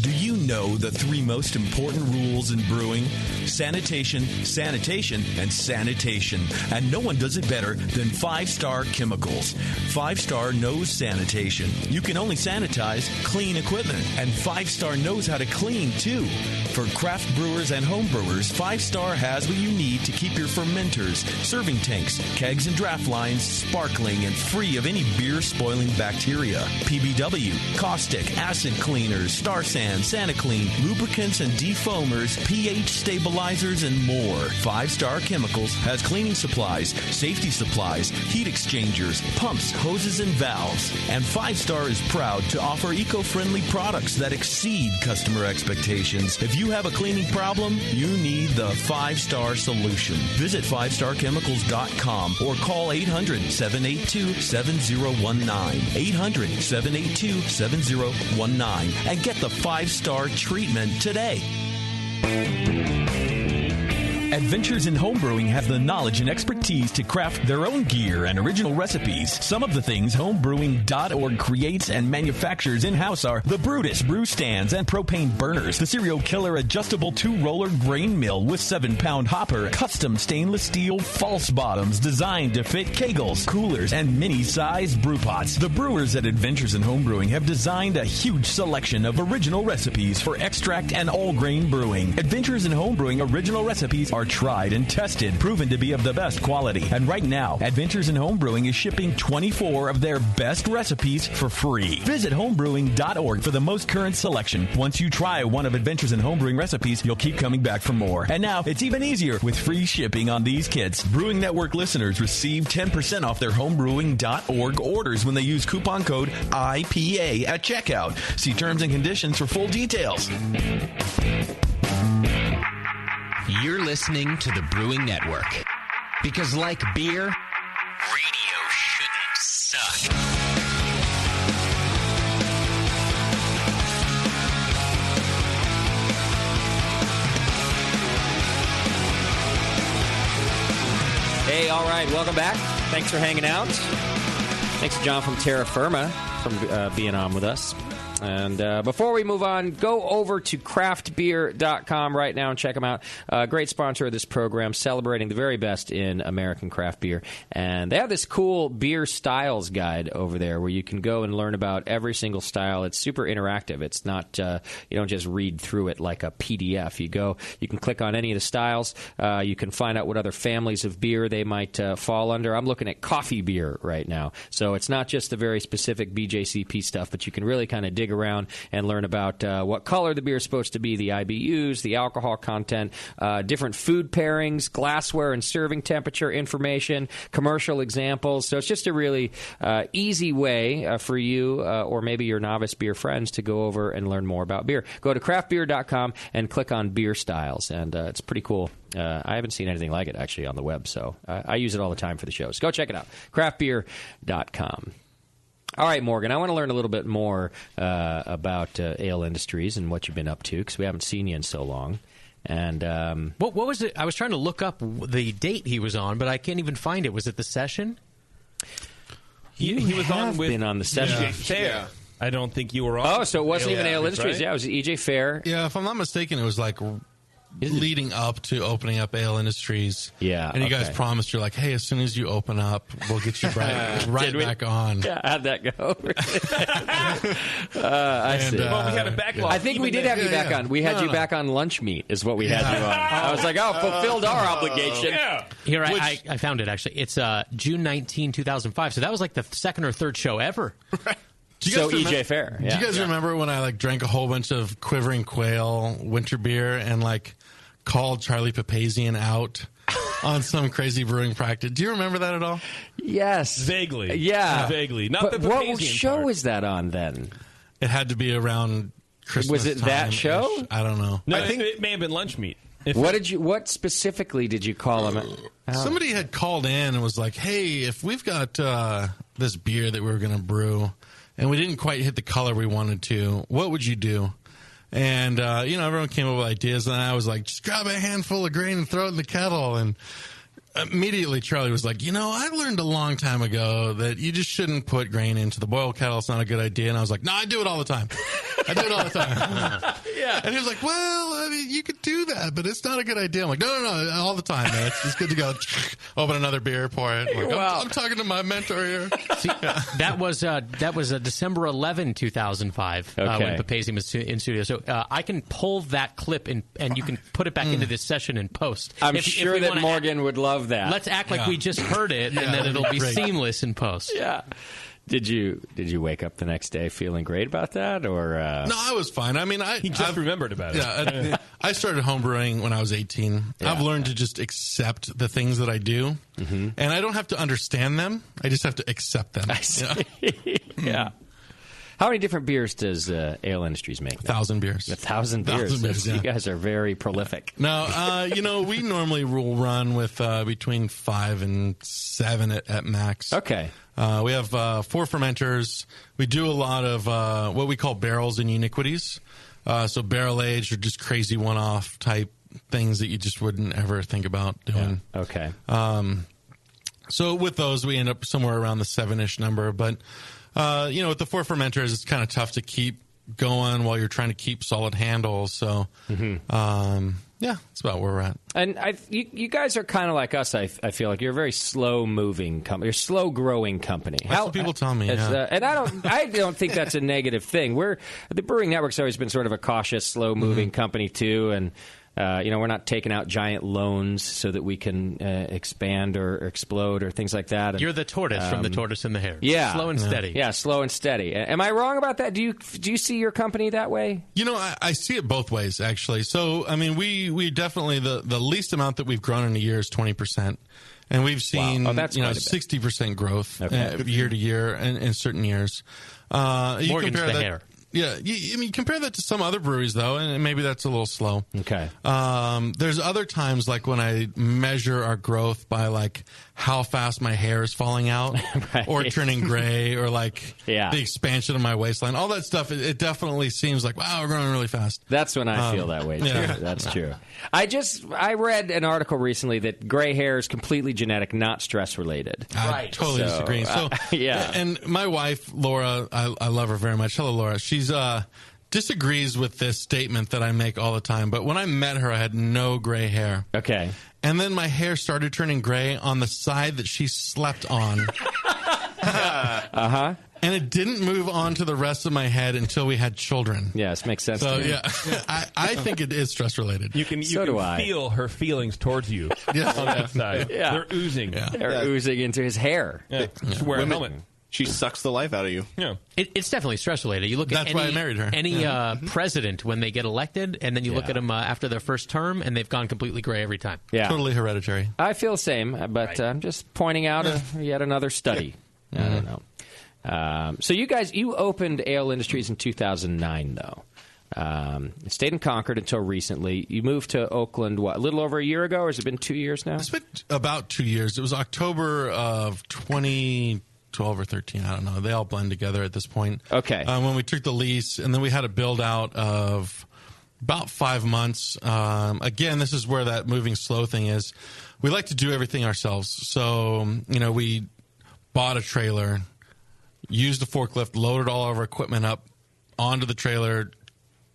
Do you know the 3 most important rules in brewing? Sanitation, sanitation, and sanitation. And no one does it better than 5-Star Chemicals. 5-Star knows sanitation. You can only sanitize clean equipment. And 5-Star knows how to clean, too. For craft brewers and home brewers, 5-Star has what you need to keep your fermenters, serving tanks, kegs, and draft lines sparkling and free of any beer-spoiling bacteria. PBW, caustic, acid cleaners, Star Sand, SaniClean, lubricants and defoamers, pH stabilizers, and more. 5-Star Chemicals has cleaning supplies, safety supplies, heat exchangers, pumps, hoses, and valves. And 5-Star is proud to offer eco-friendly products that exceed customer expectations. If you have a cleaning problem, you need the 5-Star solution. Visit 5starchemicals.com or call 800-782-7019. 800-782-7019 and get the 5-Star treatment today. Adventures in Homebrewing have the knowledge and expertise to craft their own gear and original recipes. Some of the things homebrewing.org creates and manufactures in-house are the Brutus brew stands and propane burners, the Serial Killer adjustable 2-roller grain mill with 7-pound hopper, custom stainless steel false bottoms designed to fit kegels, coolers, and mini-sized brew pots. The brewers at Adventures in Homebrewing have designed a huge selection of original recipes for extract and all-grain brewing. Adventures in Homebrewing original recipes are tried and tested, proven to be of the best quality. And right now, Adventures in Homebrewing is shipping 24 of their best recipes for free. Visit homebrewing.org for the most current selection. Once you try one of Adventures in Homebrewing recipes, you'll keep coming back for more. And now, it's even easier with free shipping on these kits. Brewing Network listeners receive 10% off their homebrewing.org orders when they use coupon code IPA at checkout. See terms and conditions for full details. You're listening to the Brewing Network. Because like beer, radio shouldn't suck. Hey, all right, welcome back. Thanks for hanging out. Thanks to John from Terra Firma for being on with us. And before we move on, go over to craftbeer.com right now and check them out. Great sponsor of this program, celebrating the very best in American craft beer. And they have this cool beer styles guide over there where you can go and learn about every single style. It's super interactive. It's not, you don't just read through it like a PDF. You can click on any of the styles. You can find out what other families of beer they might fall under. I'm looking at coffee beer right now. So it's not just the very specific BJCP stuff, but you can really kind of dig around and learn about what color the beer is supposed to be, the IBUs, the alcohol content, different food pairings, glassware and serving temperature information, commercial examples. So it's just a really easy way for you or maybe your novice beer friends to go over and learn more about beer. Go to craftbeer.com and click on beer styles, and it's pretty cool. I haven't seen anything like it actually on the web, so I use it all the time for the shows. Go check it out, craftbeer.com. All right, Morgan, I want to learn a little bit more about Ale Industries and what you've been up to, because we haven't seen you in so long. And what was it? I was trying to look up the date he was on, but I can't even find it. Was it the session? He was on with been on the session. EJ Fair. I don't think you were on. Oh, so it wasn't even Ale Industries. Right? Yeah, it was EJ Fair. Yeah, if I'm not mistaken, it was like leading up to opening up Ale Industries. Yeah. And you guys promised, you're like, hey, as soon as you open up, we'll get you right back on. Yeah, how'd that go? I see. Well, we had a backlog. I think we did have you back on. We had you back on Lunch Meat is what we had you on. I was like, fulfilled our obligation. Yeah. Here, I found it, actually. It's June 19, 2005. So that was like the second or third show ever. So EJ Fair. Do you guys remember when I drank a whole bunch of Quivering Quail winter beer and called Charlie Papazian out on some crazy brewing practice? Do you remember that at all? Yes. Vaguely. Yeah. Vaguely. Not but the what Papazian show part. was that on then? It had to be around Christmas. Was it that time-ish. show? I don't know. No, I think it may have been Lunch Meat. What specifically did you call him? Somebody had called in and was like, hey, if we've got this beer that we were going to brew and we didn't quite hit the color we wanted to, what would you do? And, everyone came up with ideas, and I was like, just grab a handful of grain and throw it in the kettle. And immediately Charlie was like, I learned a long time ago that you just shouldn't put grain into the boil kettle. It's not a good idea. And I was like, no, I do it all the time. Yeah. And he was like, well, you could do that, but it's not a good idea. I'm like, no, all the time, man. It's good to go. Open another beer, pour it. I'm talking to my mentor here. See, that was December 11, 2005, when Papazian was in studio. So I can pull that clip and you can put it back into this session in post. I'm sure that Morgan would love that. Let's act like we just heard it, and then it'll be seamless in post. Yeah. Did you wake up the next day feeling great about that, or No, I was fine. I mean, he just remembered about it. Yeah, I started homebrewing when I was 18. Yeah. I've learned to just accept the things that I do, and I don't have to understand them. I just have to accept them. I see. Yeah. How many different beers does Ale Industries make? 1,000 beers. 1,000 beers. You guys are very prolific. No, we normally will run with between 5 and 7 at max. Okay. We have 4 fermenters. We do a lot of what we call barrels and uniquities. So barrel aged or just crazy one-off type things that you just wouldn't ever think about doing. Yeah. Okay. So with those, we end up somewhere around the 7-ish number. But, with the 4 fermenters, it's kind of tough to keep going while you're trying to keep solid handles. So, that's about where we're at. And you guys are kind of like us, I feel like. You're a very slow-moving company. You're a slow-growing company. That's what people tell me, and I don't think that's a negative thing. The Brewing Network's always been sort of a cautious, slow-moving company, too, and we're not taking out giant loans so that we can expand or explode or things like that. And, you're the tortoise from The Tortoise and the Hare. Yeah. Slow and steady. Yeah, slow and steady. Am I wrong about that? Do you see your company that way? I see it both ways, actually. So, I mean, we definitely, the least amount that we've grown in a year is 20%. And we've seen 60% growth year to year in certain years. Morgan's the Hare. Yeah, you compare that to some other breweries, though, and maybe that's a little slow. Okay. There's other times, like when I measure our growth by, how fast my hair is falling out or turning gray or, the expansion of my waistline. All that stuff, it definitely seems like, wow, we're growing really fast. That's when I feel that way, too. Yeah. That's true. I read an article recently that gray hair is completely genetic, not stress-related. I totally disagree. So, and my wife, Laura, I love her very much. Hello, Laura. She's disagrees with this statement that I make all the time. But when I met her, I had no gray hair. Okay. And then my hair started turning gray on the side that she slept on. Uh-huh. And it didn't move on to the rest of my head until we had children. Yes, makes sense to me. Yeah, I think it is stress-related. You can feel her feelings towards you on that side. Yeah. They're oozing. Yeah. They're oozing into his hair. Yeah. Just wear a helmet. She sucks the life out of you. Yeah, it's definitely stress-related. You look at why I married her. Any president when they get elected, and then you look at them after their first term, and they've gone completely gray every time. Yeah. Totally hereditary. I feel the same, but I'm just pointing out yet another study. I don't know. So you opened Ale Industries in 2009, though. Stayed in Concord until recently. You moved to Oakland, a little over a year ago, or has it been 2 years now? It's been about 2 years. It was October of 2012 or 13. I don't know. They all blend together at this point. Okay. When we took the lease, and then we had a build-out of about 5 months. Again, this is where that moving slow thing is. We like to do everything ourselves. So, we bought a trailer, used a forklift, loaded all of our equipment up onto the trailer,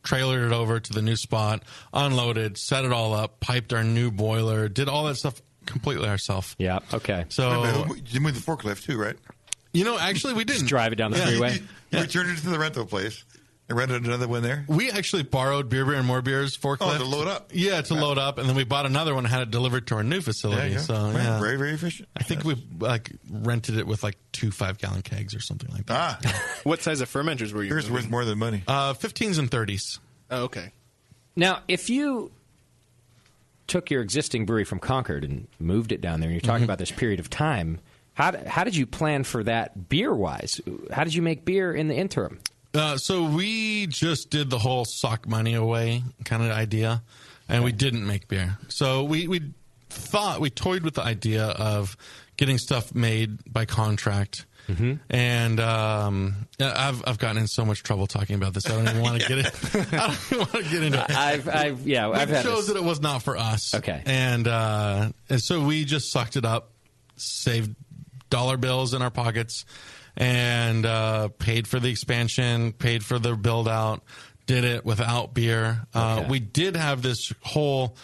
trailered it over to the new spot, unloaded, set it all up, piped our new boiler, did all that stuff completely ourselves. Yeah. Okay. So you moved the forklift too, right? Actually, we didn't. Just drive it down the freeway. You returned it to the rental place. And rented another one there? We actually borrowed Beer and More Beer's forklift. To load up. Yeah, to load up. And then we bought another one and had it delivered to our new facility. Yeah. So, Very, very efficient. I think we rented it with 2 5-gallon kegs or something like that. What size of fermenters were you? Yours worth more than money. 15s and 30s. Oh, okay. Now, if you took your existing brewery from Concord and moved it down there, and you're talking about this period of time, how did you plan for that beer-wise? How did you make beer in the interim? So we just did the whole sock money away kind of idea, and we didn't make beer. So we toyed with the idea of getting stuff made by contract. Mm-hmm. And I've gotten in so much trouble talking about this. I don't even want to get it. I don't even want to get into it. I've had shows that it was not for us. Okay. And so we just sucked it up, saved dollar bills in our pockets, and paid for the expansion, paid for the build out, did it without beer. We did have this whole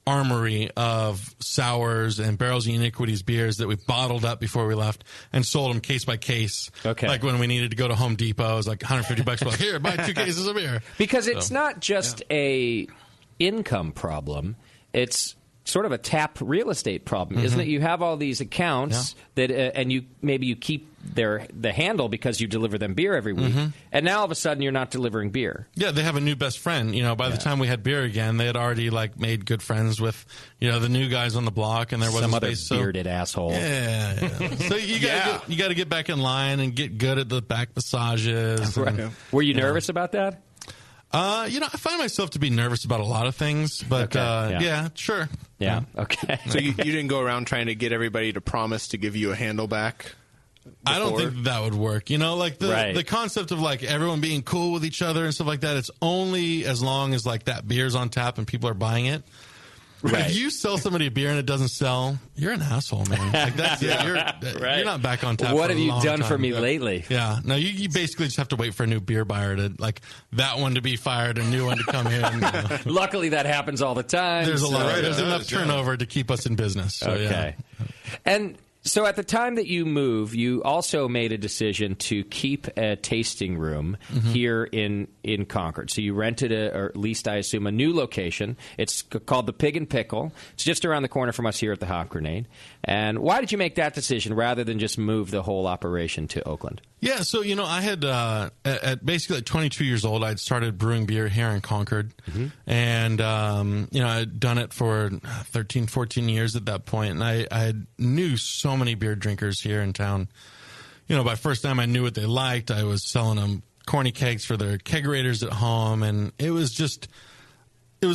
armory of sours and barrels of iniquities beers that we bottled up before we left and sold them case by case. Okay. Like when we needed to go to Home Depot, it was like $150. We're like, here, buy 2 cases of beer. Because it's not just a income problem. It's sort of a tap real estate problem, isn't it? You have all these accounts that, and you keep the handle because you deliver them beer every week, and now all of a sudden you're not delivering beer. Yeah, they have a new best friend. By the time we had beer again, they had already made good friends with the new guys on the block, and there wasn't some other space, bearded asshole. Yeah. So you got to get back in line and get good at the back massages. Right. Were you nervous about that? I find myself to be nervous about a lot of things, but yeah, sure. Yeah, okay. So you didn't go around trying to get everybody to promise to give you a handle back? I don't think that would work. The concept of everyone being cool with each other and stuff like that, it's only as long as that beer's on tap and people are buying it. Right. If you sell somebody a beer and it doesn't sell, you're an asshole, man. That's it. You're not back on tap. What for have a you long done time. for me lately? Yeah. No, you basically just have to wait for a new beer buyer to that one to be fired, a new one to come in. Luckily, that happens all the time. There's there's enough turnover to keep us in business. So, okay. Yeah. And so at the time that you move, you also made a decision to keep a tasting room here in Concord. So you rented or at least I assume, a new location. It's called the Pig and Pickle. It's just around the corner from us here at the Hop Grenade. And why did you make that decision rather than just move the whole operation to Oakland? Yeah, so, I had, at basically at 22 years old, I'd started brewing beer here in Concord. And, I'd done it for 13, 14 years at that point. And I knew so many beer drinkers here in town. By first time I knew what they liked. I was selling them corny kegs for their kegerators at home. And it was just... It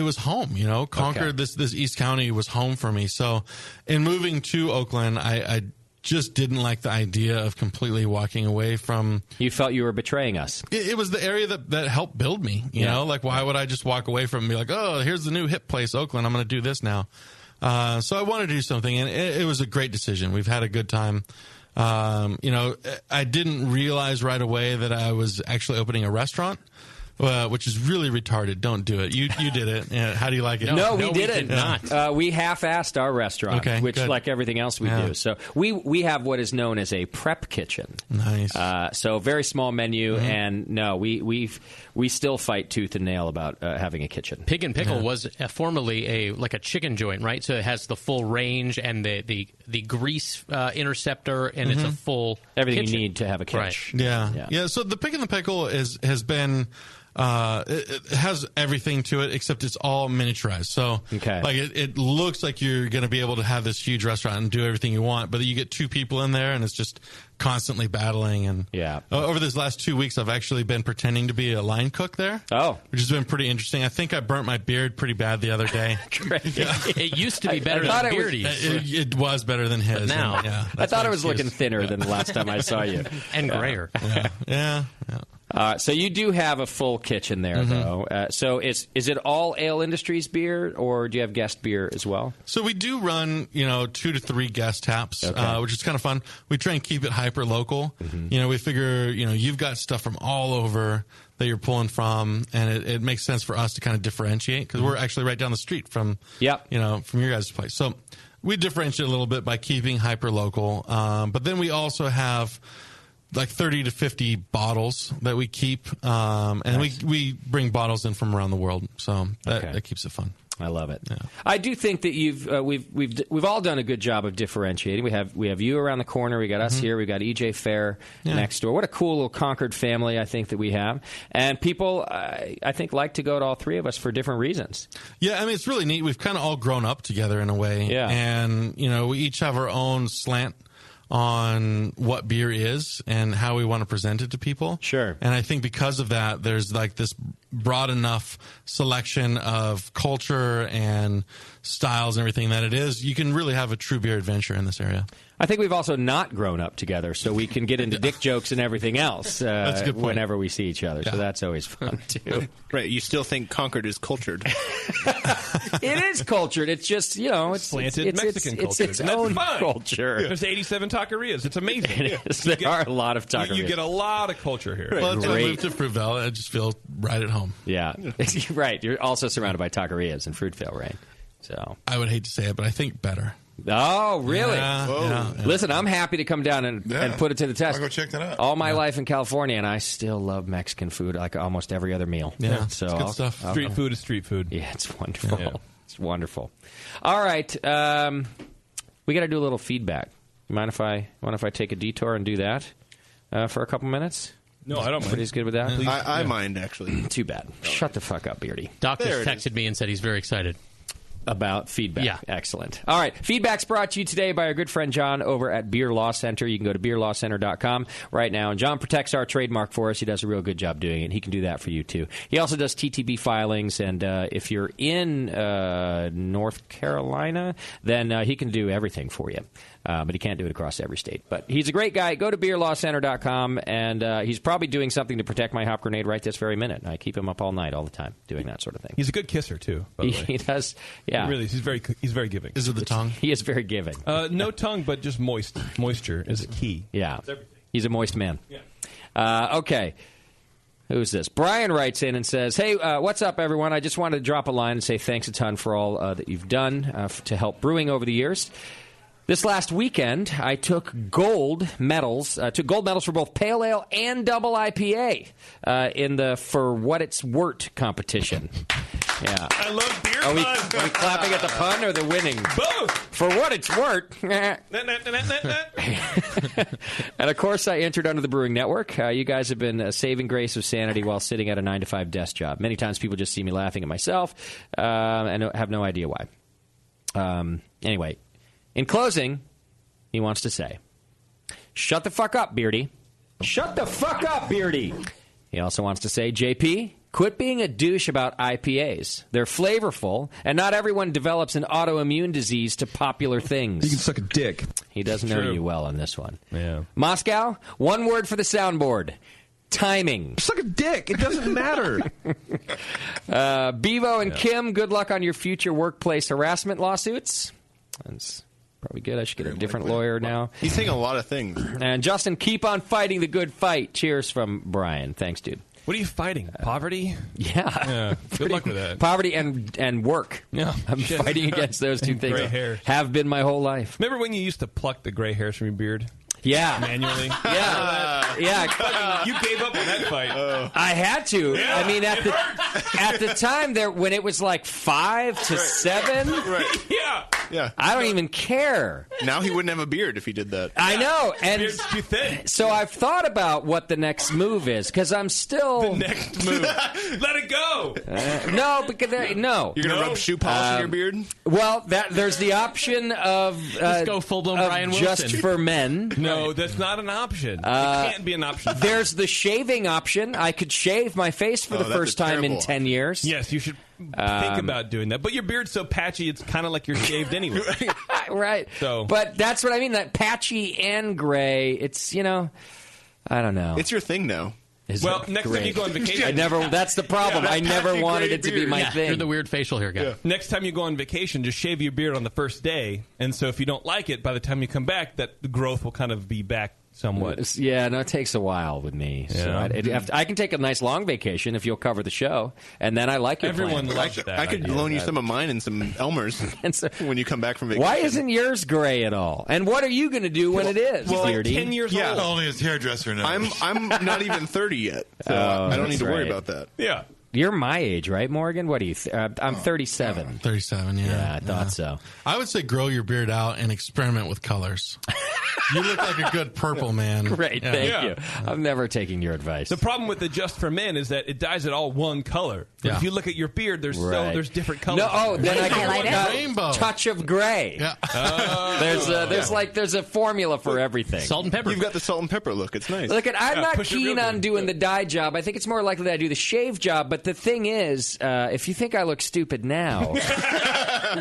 was home, Concord, this East County was home for me. So in moving to Oakland, I just didn't like the idea of completely walking away from... You felt you were betraying us. It was the area that helped build me, you know? Why would I just walk away from it and be oh, here's the new hip place, Oakland, I'm going to do this now. So I wanted to do something, and it was a great decision. We've had a good time. I didn't realize right away that I was actually opening a restaurant. Which is really retarded. Don't do it. You did it. How do you like it? No, we didn't. We half-assed our restaurant, which, good. like everything else we do. So we have what is known as a prep kitchen. Nice. So very small menu, and no, we still fight tooth and nail about having a kitchen. Pig and Pickle was formerly a chicken joint, right? So it has the full range and the grease interceptor, and it's a full everything kitchen. you need to have a kitchen. Right. Yeah. So the Pig and the Pickle has been. It has everything to it except it's all miniaturized. So it looks like you're going to be able to have this huge restaurant and do everything you want, but you get 2 people in there and it's just constantly battling. And over this last 2 weeks, I've actually been pretending to be a line cook there. Which has been pretty interesting. I think I burnt my beard pretty bad the other day. It used to be better than Beardy's. It was better than his. But now, I thought it was looking thinner than the last time I saw you. And grayer. Yeah. So you do have a full kitchen there, though. So is it all Ale Industries beer, or do you have guest beer as well? So we do run, 2 to 3 guest taps, which is kind of fun. We try and keep it hyper local. We figure, you've got stuff from all over that you're pulling from, and it makes sense for us to kind of differentiate because we're actually right down the street from, from your guys' place. So we differentiate a little bit by keeping hyper local, but then we also have like 30 to 50 bottles that we keep, and we bring bottles in from around the world, so that keeps it fun. I love it. Yeah. I do think that we've all done a good job of differentiating. We have you around the corner. We got us here. We got EJ Fair next door. What a cool little Concord family I think that we have. And people, I think, like to go to all three of us for different reasons. Yeah, I mean, it's really neat. We've kind of all grown up together in a way. Yeah. And, we each have our own slant on what beer is and how we want to present it to people. Sure. And I think because of that, there's like this broad enough selection of culture and styles and everything that it is, you can really have a true beer adventure in this area. I think we've also not grown up together, so we can get into dick jokes and everything else That's a good point. Whenever we see each other. So that's always fun, too. Right. You still think Concord is cultured. It is cultured. It's just, it's slanted Mexican culture. It's its own culture. There's 87 taquerias. It's amazing. It is. There are a lot of taquerias. You get a lot of culture here. Well, until I moved to Fruitvale, I just feel right at home. Yeah. Right. You're also surrounded by taquerias in Fruitvale, right? So I would hate to say it, but I think better. Oh, really? Yeah. Listen, I'm happy to come down and put it to the test. I'll go check that out. All my life in California, and I still love Mexican food like almost every other meal. Yeah, so it's good stuff. Street food is street food. Yeah, it's wonderful. Yeah. It's wonderful. All right, we got to do a little feedback. You mind if I take a detour and do that for a couple minutes? No, I don't mind. Everybody's good with that? I mind, actually. Too bad. Shut the fuck up, Beardy. Doc just texted me and said he's very excited. About feedback. Yeah. Excellent. All right. Feedback's brought to you today by our good friend John over at Beer Law Center. You can go to beerlawcenter.com right now. And John protects our trademark for us. He does a real good job doing it. He can do that for you, too. He also does TTB filings. And if you're in North Carolina, then he can do everything for you. But he can't do it across every state. But he's a great guy. Go to beerlawcenter.com, and he's probably doing something to protect my hop grenade right this very minute. I keep him up all night, all the time, doing that sort of thing. He's a good kisser, too, by the way. He does, yeah. Really, he's very giving. Is it the tongue? He is very giving. No tongue, but just moist. Moisture is key. Yeah. He's a moist man. Yeah. Okay. Who's this? Brian writes in and says, hey, what's up, everyone? I just wanted to drop a line and say thanks a ton for all that you've done to help brewing over the years. This last weekend, I took gold medals for both Pale Ale and Double IPA in the For What It's Wort competition. Yeah. I love beer Are we puns. clapping at the pun or the winning? Both. For what it's wort. And, of course, I entered under the Brewing Network. You guys have been a saving grace of sanity while sitting at a 9-to-5 desk job. Many times people just see me laughing at myself and have no idea why. Anyway, in closing, he wants to say, shut the fuck up, Beardy. Shut the fuck up, Beardy. He also wants to say, JP, quit being a douche about IPAs. They're flavorful, and not everyone develops an autoimmune disease to popular things. You can suck a dick. He does know you well on this one. Yeah. Moscow, one word for the soundboard. Timing. Suck a dick. It doesn't matter. Bevo and Kim, good luck on your future workplace harassment lawsuits. That's probably good. I should get a different lawyer now. He's saying a lot of things. And Justin, keep on fighting the good fight. Cheers from Brian. Thanks, dude. What are you fighting? Poverty? Yeah. Good luck with that. Poverty and work. Yeah. I'm fighting against those two things. Gray hairs. Have been my whole life. Remember when you used to pluck the gray hairs from your beard? Yeah. Manually? Yeah. You gave up on that fight. I had to. Yeah, I mean, at the time there, when it was like 5 to 7. Right. Yeah. I don't even care. Now he wouldn't have a beard if he did that. I know. And Beard's too thin. so I've thought about what the next move is, because I'm still... The next move. Let it go. No, because no. You're going to rub shoe polish in your beard? Well, there's the option of... Let's go full-blown Brian Wilson. Just for men. No, that's not an option. It can't be an option. There's the shaving option. I could shave my face for the first time in 10 years. Yes, you should think about doing that. But your beard's so patchy, it's kind of like you're shaved anyway. Right. So, but that's what I mean, that patchy and gray, it's, I don't know. It's your thing now. Well, next time you go on vacation, That's the problem. I never wanted it to be my thing. You're the weird facial hair guy. Yeah. Next time you go on vacation, just shave your beard on the first day, and so if you don't like it, by the time you come back, that the growth will kind of be back somewhat. Yeah, no, it takes a while with me. So I can take a nice long vacation if you'll cover the show, and then I like your Everyone plan. likes that. I could loan you some of mine and some Elmer's when you come back from vacation. Why isn't yours gray at all? And what are you going to do when it is? Well, Beardy? 10 years Yeah, old. only his hairdresser knows. I'm not even 30 yet, so I don't need to worry about that. Yeah. You're my age, right, Morgan? What are you? I'm 37. 37, yeah. Yeah, I thought so. I would say grow your beard out and experiment with colors. You look like a good purple man. Great, thank you. I'm never taking your advice. The problem with the Just for Men is that it dyes it all one color. But if you look at your beard, there's there's different colors. No, then I Highlight can it. Rainbow. touch of gray. Yeah. There's a formula for everything. Salt and pepper. You've got the salt and pepper look. It's nice. Look, I'm not push it real keen on good. doing the dye job. I think it's more likely that I do the shave job. But the thing is, if you think I look stupid now,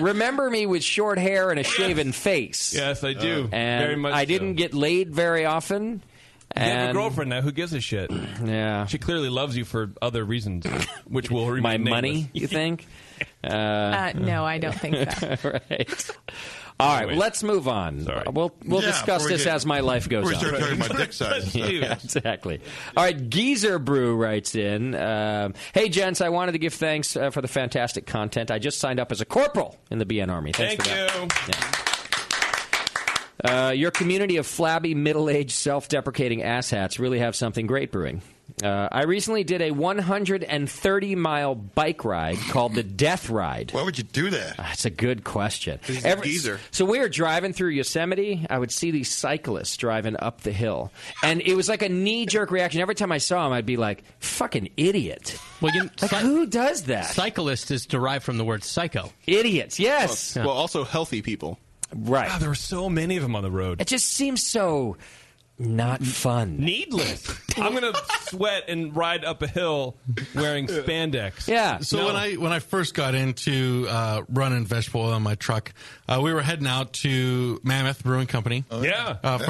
remember me with short hair and a shaven face. Yes, I do. And very much I didn't get laid very often. You have a And girlfriend now. Who gives a shit? yeah, She clearly loves you for other reasons, which will remain my nameless. money. You think? No, I don't think so. Right. All right, let's move on. Sorry. We'll discuss before we this get- as my life goes We on. start talking about dick size. Yeah, exactly. All right, Geezer Brew writes in, hey, gents, I wanted to give thanks for the fantastic content. I just signed up as a corporal in the BN Army. Thanks Thank for that. you. Yeah. Your community of flabby, middle-aged, self-deprecating asshats really have something great brewing. I recently did a 130-mile bike ride called the Death Ride. Why would you do that? That's a good question. He's a geezer. So we were driving through Yosemite. I would see these cyclists driving up the hill. And it was like a knee-jerk reaction. Every time I saw them, I'd be like, fucking idiot. Well, who does that? Cyclist is derived from the word psycho. Idiots, yes. Well, also healthy people. Right. Wow, there were so many of them on the road. It just seems so not fun. Needless. I'm going to sweat and ride up a hill wearing spandex. Yeah. So when I first got into running vegetable oil in my truck, we were heading out to Mammoth Brewing Company. For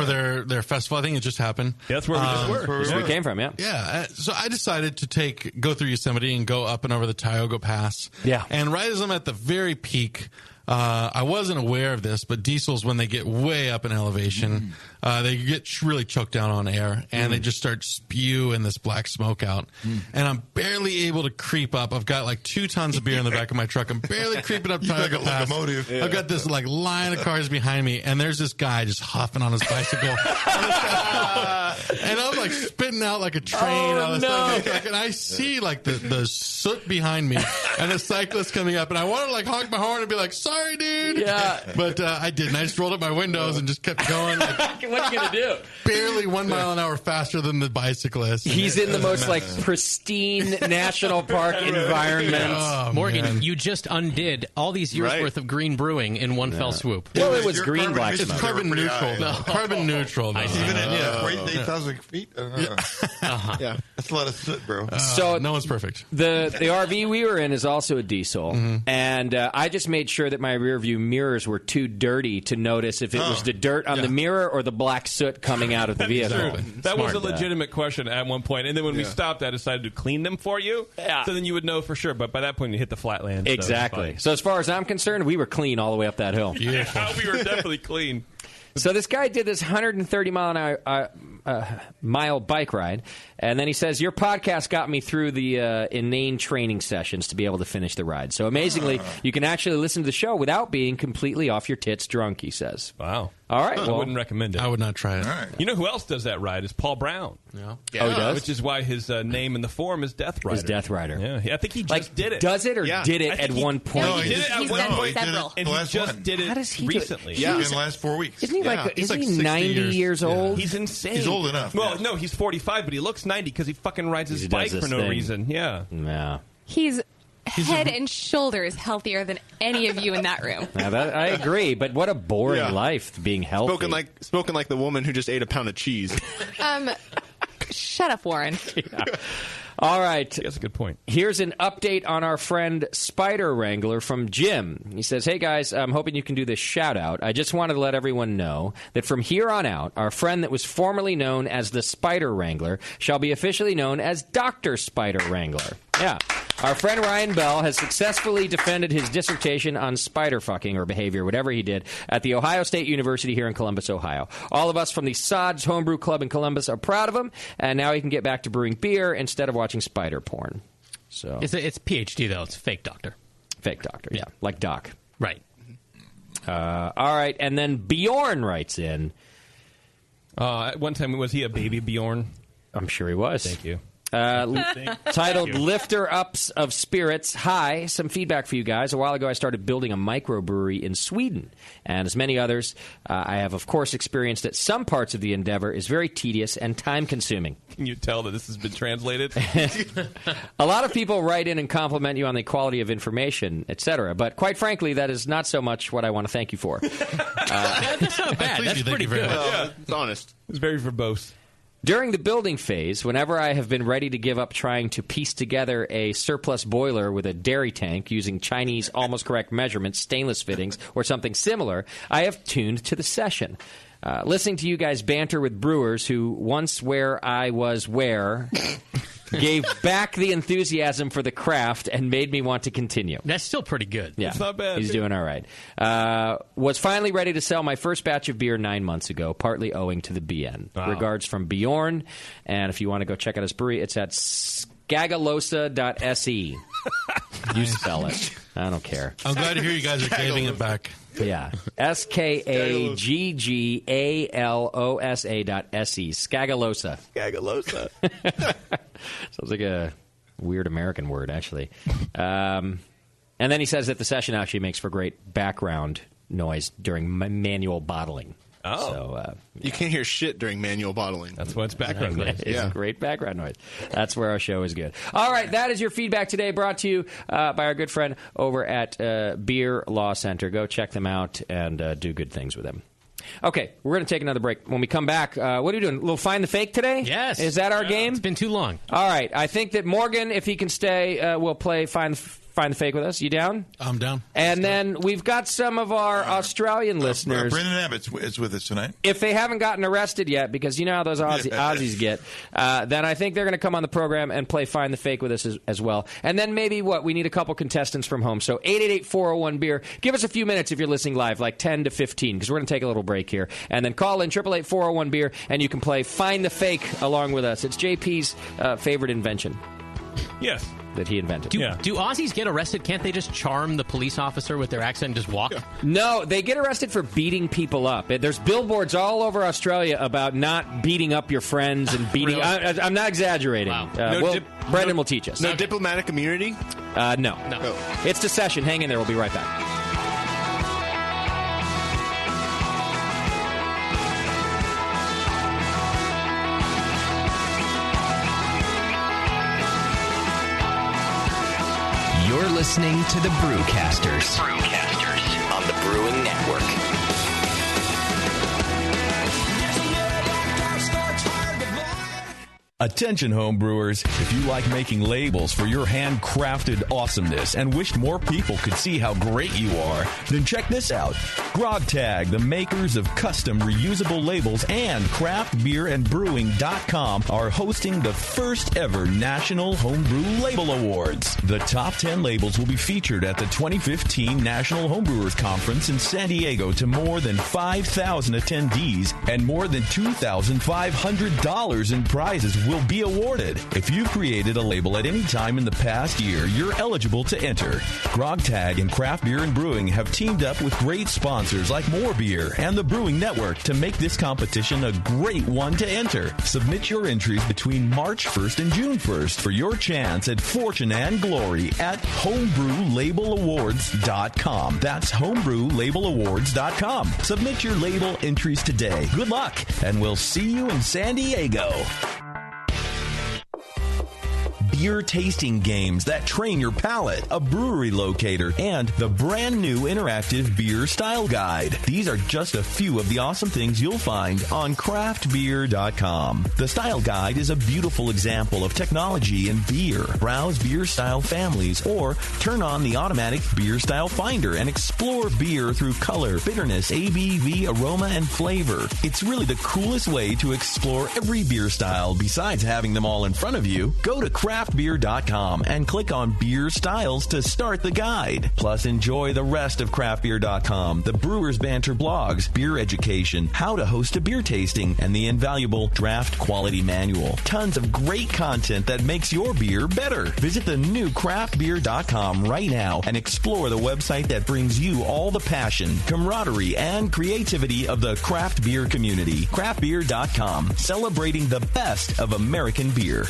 their festival. I think it just happened. Yeah, that's where we just were. That's where we came from, yeah. Yeah. So I decided to go through Yosemite and go up and over the Tioga Pass. Yeah. And right as I'm at the very peak, I wasn't aware of this, but diesels, when they get way up in elevation, they get really choked down on air, and they just start spewing this black smoke out. And I'm barely able to creep up. I've got like 2 tons of beer in the back of my truck. I'm barely creeping up Tioga like a Pass. locomotive. I've got this like line of cars behind me, and there's this guy just huffing on his bicycle. And I'm like spitting out like a train out of the side of my truck, and I see like the soot behind me and the cyclist coming up, and I want to like honk my horn and be like, sorry, dude. Yeah. But I didn't. I just rolled up my windows and just kept going. Like, What are you going to do? barely 1 mile an hour faster than the bicyclist. He's in the most like pristine national park environment. Oh, Morgan, man. you just undid all these years Right. worth of green brewing in one fell swoop. Well, it was Your green carbon black emissions It's smoke. carbon pretty neutral. high. Carbon neutral. Though. Even at Yeah. 8,000 feet? I don't know. Yeah. That's a lot of soot, bro. So no one's perfect. The RV we were in is also a diesel, and I just made sure that my rear view mirrors were too dirty to notice if it was the dirt on the mirror or the black soot coming out of the vehicle. That was a Smart, legitimate question at one point. And then when we stopped, I decided to clean them for you. Yeah. So then you would know for sure. But by that point, you hit the flat land. so it's Exactly. fine. So as far as I'm concerned, we were clean all the way up that hill. Yeah, we were definitely clean. So this guy did this 130 mile bike ride, and then he says, your podcast got me through the inane training sessions to be able to finish the ride. So amazingly, you can actually listen to the show without being completely off your tits drunk, he says. Wow. All right. I Well, wouldn't recommend it. I would not try it. All right. You know who else does that ride is Paul Brown. Yeah. Oh, he does? Which is why his name in the form is Death Rider. Is Death Rider. Yeah, I think he just did it. Does it or did I it think at he- one point? No, he did it at He's one done point. several. And The he last just one. did it How does he do it? recently. Yeah, in the last 4 weeks. Isn't he like, He's isn't like he 60 90 years years. old? He's insane. He's old enough, Well, yeah. no, he's 45, but he looks 90 because he fucking rides his He bike does this for no thing. reason. Yeah. Yeah. He's head and shoulders healthier than any of you in that room. Now I agree, but what a boring Yeah. life being healthy. Spoken like the woman who just ate a pound of cheese. Shut up, Warren. All right. That's a good point. Here's an update on our friend Spider Wrangler from Jim. He says, hey, guys, I'm hoping you can do this shout-out. I just wanted to let everyone know that from here on out, our friend that was formerly known as the Spider Wrangler shall be officially known as Dr. Spider Wrangler. Yeah. Our friend Ryan Bell has successfully defended his dissertation on spider fucking or behavior, whatever he did, at the Ohio State University here in Columbus, Ohio. All of us from the Sods Homebrew Club in Columbus are proud of him, and now he can get back to brewing beer instead of watching spider porn. So It's PhD, though. It's fake doctor. Fake doctor, yeah. Like Doc. Right. All right, and then Bjorn writes in. At one time, was he a baby Bjorn? I'm sure he was. Thank you. Titled Lifter Ups of Spirits. Hi, some feedback for you guys. A while ago, I started building a microbrewery in Sweden. And as many others, I have, of course, experienced that some parts of the endeavor is very tedious and time-consuming. Can you tell that this has been translated? A lot of people write in and compliment you on the quality of information, etc. But quite frankly, that is not so much what I want to thank you for. That's not bad. That's pretty good. Well, it's honest. It's very verbose. During the building phase, whenever I have been ready to give up trying to piece together a surplus boiler with a dairy tank using Chinese almost correct measurements, stainless fittings, or something similar, I have tuned to the session. Listening to you guys banter with brewers who once where I was where gave back the enthusiasm for the craft and made me want to continue. That's still pretty good. Yeah, it's not bad. He's doing all right. Was finally ready to sell my first batch of beer 9 months ago, partly owing to the BN. Wow. Regards from Bjorn. And if you want to go check out his brewery, it's at scagalosa.se. You spell it. I don't care. I'm glad to hear you guys are giving it back. Yeah. SKAGGALOSA.SE. Scagalosa. Scagalosa. Sounds like a weird American word, actually. And then he says that the session actually makes for great background noise during manual bottling. Oh. So, You can't hear shit during manual bottling. That's why it's background noise. It's great background noise. That's where our show is good. All right, that is your feedback today, brought to you by our good friend over at Beer Law Center. Go check them out and do good things with them. Okay, we're going to take another break. When we come back, what are we doing? A little Find the Fake today? Yes. Is that our game? It's been too long. All right, I think that Morgan, if he can stay, will play Find the Fake with us. You down? I'm down. And then we've got some of our Australian listeners. Brendan Abbott is with us tonight. If they haven't gotten arrested yet, because you know how those Aussies get, then I think they're going to come on the program and play Find the Fake with us as well. And then maybe, we need a couple contestants from home. So 888-401-BEER. Give us a few minutes if you're listening live, like 10 to 15, because we're going to take a little break here. And then call in 888-401-BEER, and you can play Find the Fake along with us. It's JP's favorite invention. Yes. That he invented. Do Aussies get arrested? Can't they just charm the police officer with their accent and just walk? Yeah. No, they get arrested for beating people up. There's billboards all over Australia about not beating up your friends and beating... Really? I'm not exaggerating. Wow. Brendan will teach us. No diplomatic immunity? No. Oh. It's the session. Hang in there. We'll be right back. You're listening to the Brewcasters. Brewcasters on the Brewing Network. Attention homebrewers, if you like making labels for your handcrafted awesomeness and wished more people could see how great you are, then check this out. Grog Tag, the makers of custom reusable labels, and craftbeerandbrewing.com are hosting the first ever National Homebrew Label Awards. The top 10 labels will be featured at the 2015 National Homebrewers Conference in San Diego to more than 5,000 attendees, and more than $2,500 in prizes will be awarded. If you've created a label at any time in the past year, you're eligible to enter. Grog Tag and Craft Beer and Brewing have teamed up with great sponsors like More Beer and the Brewing Network to make this competition a great one to enter. Submit your entries between March 1st and June 1st for your chance at fortune and glory at homebrewlabelawards.com. That's homebrewlabelawards.com. Submit your label entries today. Good luck, and we'll see you in San Diego. beer tasting games that train your palate, a brewery locator, and the brand new interactive beer style guide. These are just a few of the awesome things you'll find on craftbeer.com. The style guide is a beautiful example of technology in beer. Browse beer style families or turn on the automatic beer style finder and explore beer through color, bitterness, ABV, aroma, and flavor. It's really the coolest way to explore every beer style besides having them all in front of you. Go to craftbeer.com and click on beer styles to start the guide. Plus, enjoy the rest of craftbeer.com, the Brewers Banter blogs, beer education, how to host a beer tasting, and the invaluable draft quality manual. Tons of great content that makes your beer better. Visit the new craftbeer.com right now and explore the website that brings you all the passion, camaraderie, and creativity of the craft beer community. Craftbeer.com, celebrating the best of American beer.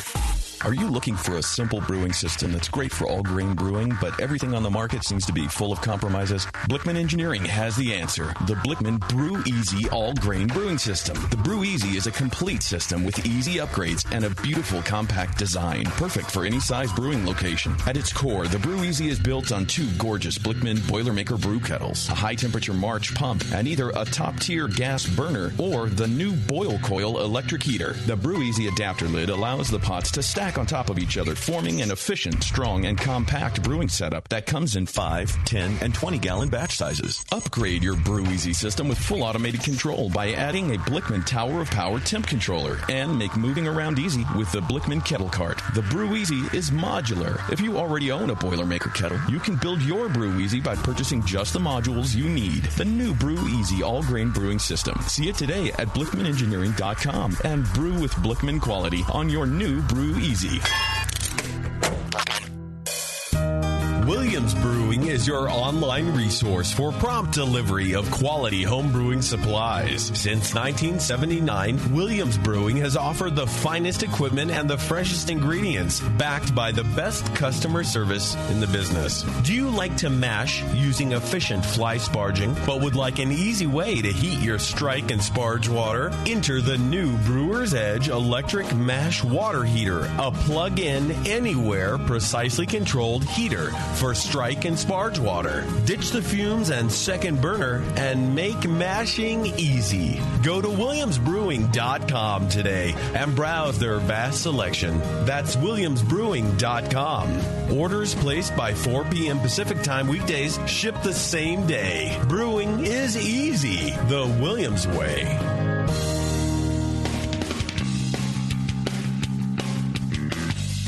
Are you looking for a simple brewing system that's great for all grain brewing, but everything on the market seems to be full of compromises? Blickman Engineering has the answer. The Blickman Brew Easy All Grain Brewing System. The Brew Easy is a complete system with easy upgrades and a beautiful compact design, perfect for any size brewing location. At its core, the Brew Easy is built on two gorgeous Blickman Boilermaker brew kettles, a high-temperature March pump, and either a top-tier gas burner or the new Boil Coil electric heater. The Brew Easy adapter lid allows the pots to stack on top of each other, forming an efficient, strong, and compact brewing setup that comes in 5, 10, and 20-gallon batch sizes. Upgrade your Brew Easy system with full automated control by adding a Blickman Tower of Power temp controller and make moving around easy with the Blickman Kettle Cart. The Brew Easy is modular. If you already own a Boilermaker kettle, you can build your Brew Easy by purchasing just the modules you need. The new Brew Easy all-grain brewing system. See it today at BlickmanEngineering.com and brew with Blickman quality on your new Brew Easy. Williams Brewing is your online resource for prompt delivery of quality home brewing supplies. Since 1979, Williams Brewing has offered the finest equipment and the freshest ingredients, backed by the best customer service in the business. Do you like to mash using efficient fly sparging, but would like an easy way to heat your strike and sparge water? Enter the new Brewer's Edge electric mash water heater, a plug-in, anywhere, precisely controlled heater for strike and sparge water. Ditch the fumes and second burner and make mashing easy. Go to williamsbrewing.com today and browse their vast selection. That's williamsbrewing.com. Orders placed by 4 p.m. Pacific Time weekdays ship the same day. Brewing is easy the Williams way.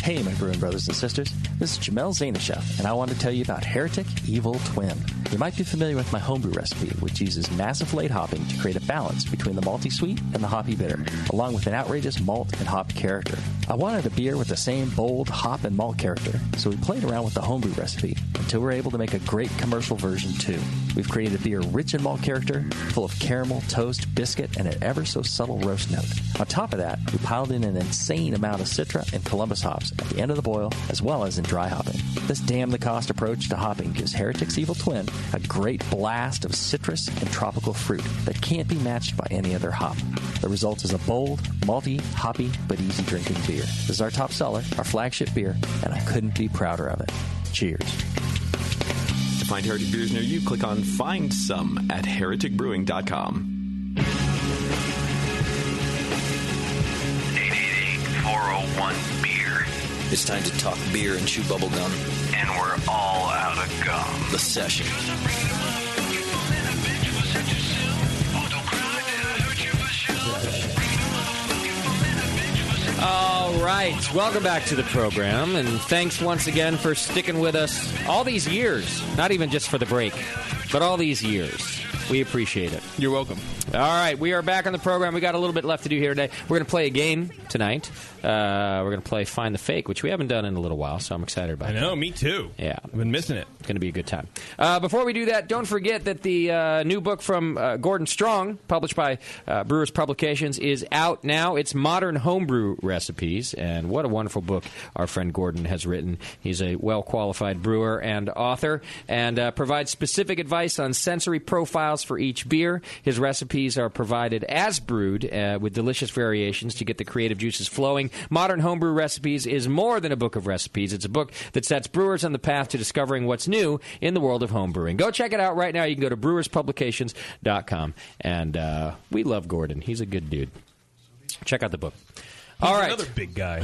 Hey, my brewing brothers and sisters. This is Jamel Zainashev, and I want to tell you about Heretic Evil Twin. You might be familiar with my homebrew recipe, which uses massive late hopping to create a balance between the malty sweet and the hoppy bitter, along with an outrageous malt and hop character. I wanted a beer with the same bold hop and malt character, so we played around with the homebrew recipe until we were able to make a great commercial version too. We've created a beer rich in malt character, full of caramel, toast, biscuit, and an ever so subtle roast note. On top of that, we piled in an insane amount of Citra and Columbus hops at the end of the boil, as well as in dry hopping. This damn-the-cost approach to hopping gives Heretic's Evil Twin a great blast of citrus and tropical fruit that can't be matched by any other hop. The result is a bold, malty, hoppy, but easy-drinking beer. This is our top seller, our flagship beer, and I couldn't be prouder of it. Cheers. To find Heretic beers near you, click on Find Some at hereticbrewing.com. 888-401-BEER. It's time to talk beer and chew bubble gum. And we're all out of gum. The Session. All right. Welcome back to the program, and thanks once again for sticking with us all these years. Not even just for the break, but all these years. We appreciate it. You're welcome. All right, we are back on the program. We got a little bit left to do here today. We're going to play a game tonight. We're going to play Find the Fake, which we haven't done in a little while, so I'm excited about it. I know, me too. Yeah. I've been missing it. It's going to be a good time. Before we do that, don't forget that the new book from Gordon Strong, published by Brewers Publications, is out now. It's Modern Homebrew Recipes, and what a wonderful book our friend Gordon has written. He's a well-qualified brewer and author, and provides specific advice on sensory profiles for each beer. His recipes are provided as brewed with delicious variations to get the creative juices flowing. Modern Homebrew Recipes is more than a book of recipes. It's a book that sets brewers on the path to discovering what's new in the world of homebrewing. Go check it out right now. You can go to brewerspublications.com. And we love Gordon. He's a good dude. Check out the book. All right. Another big guy.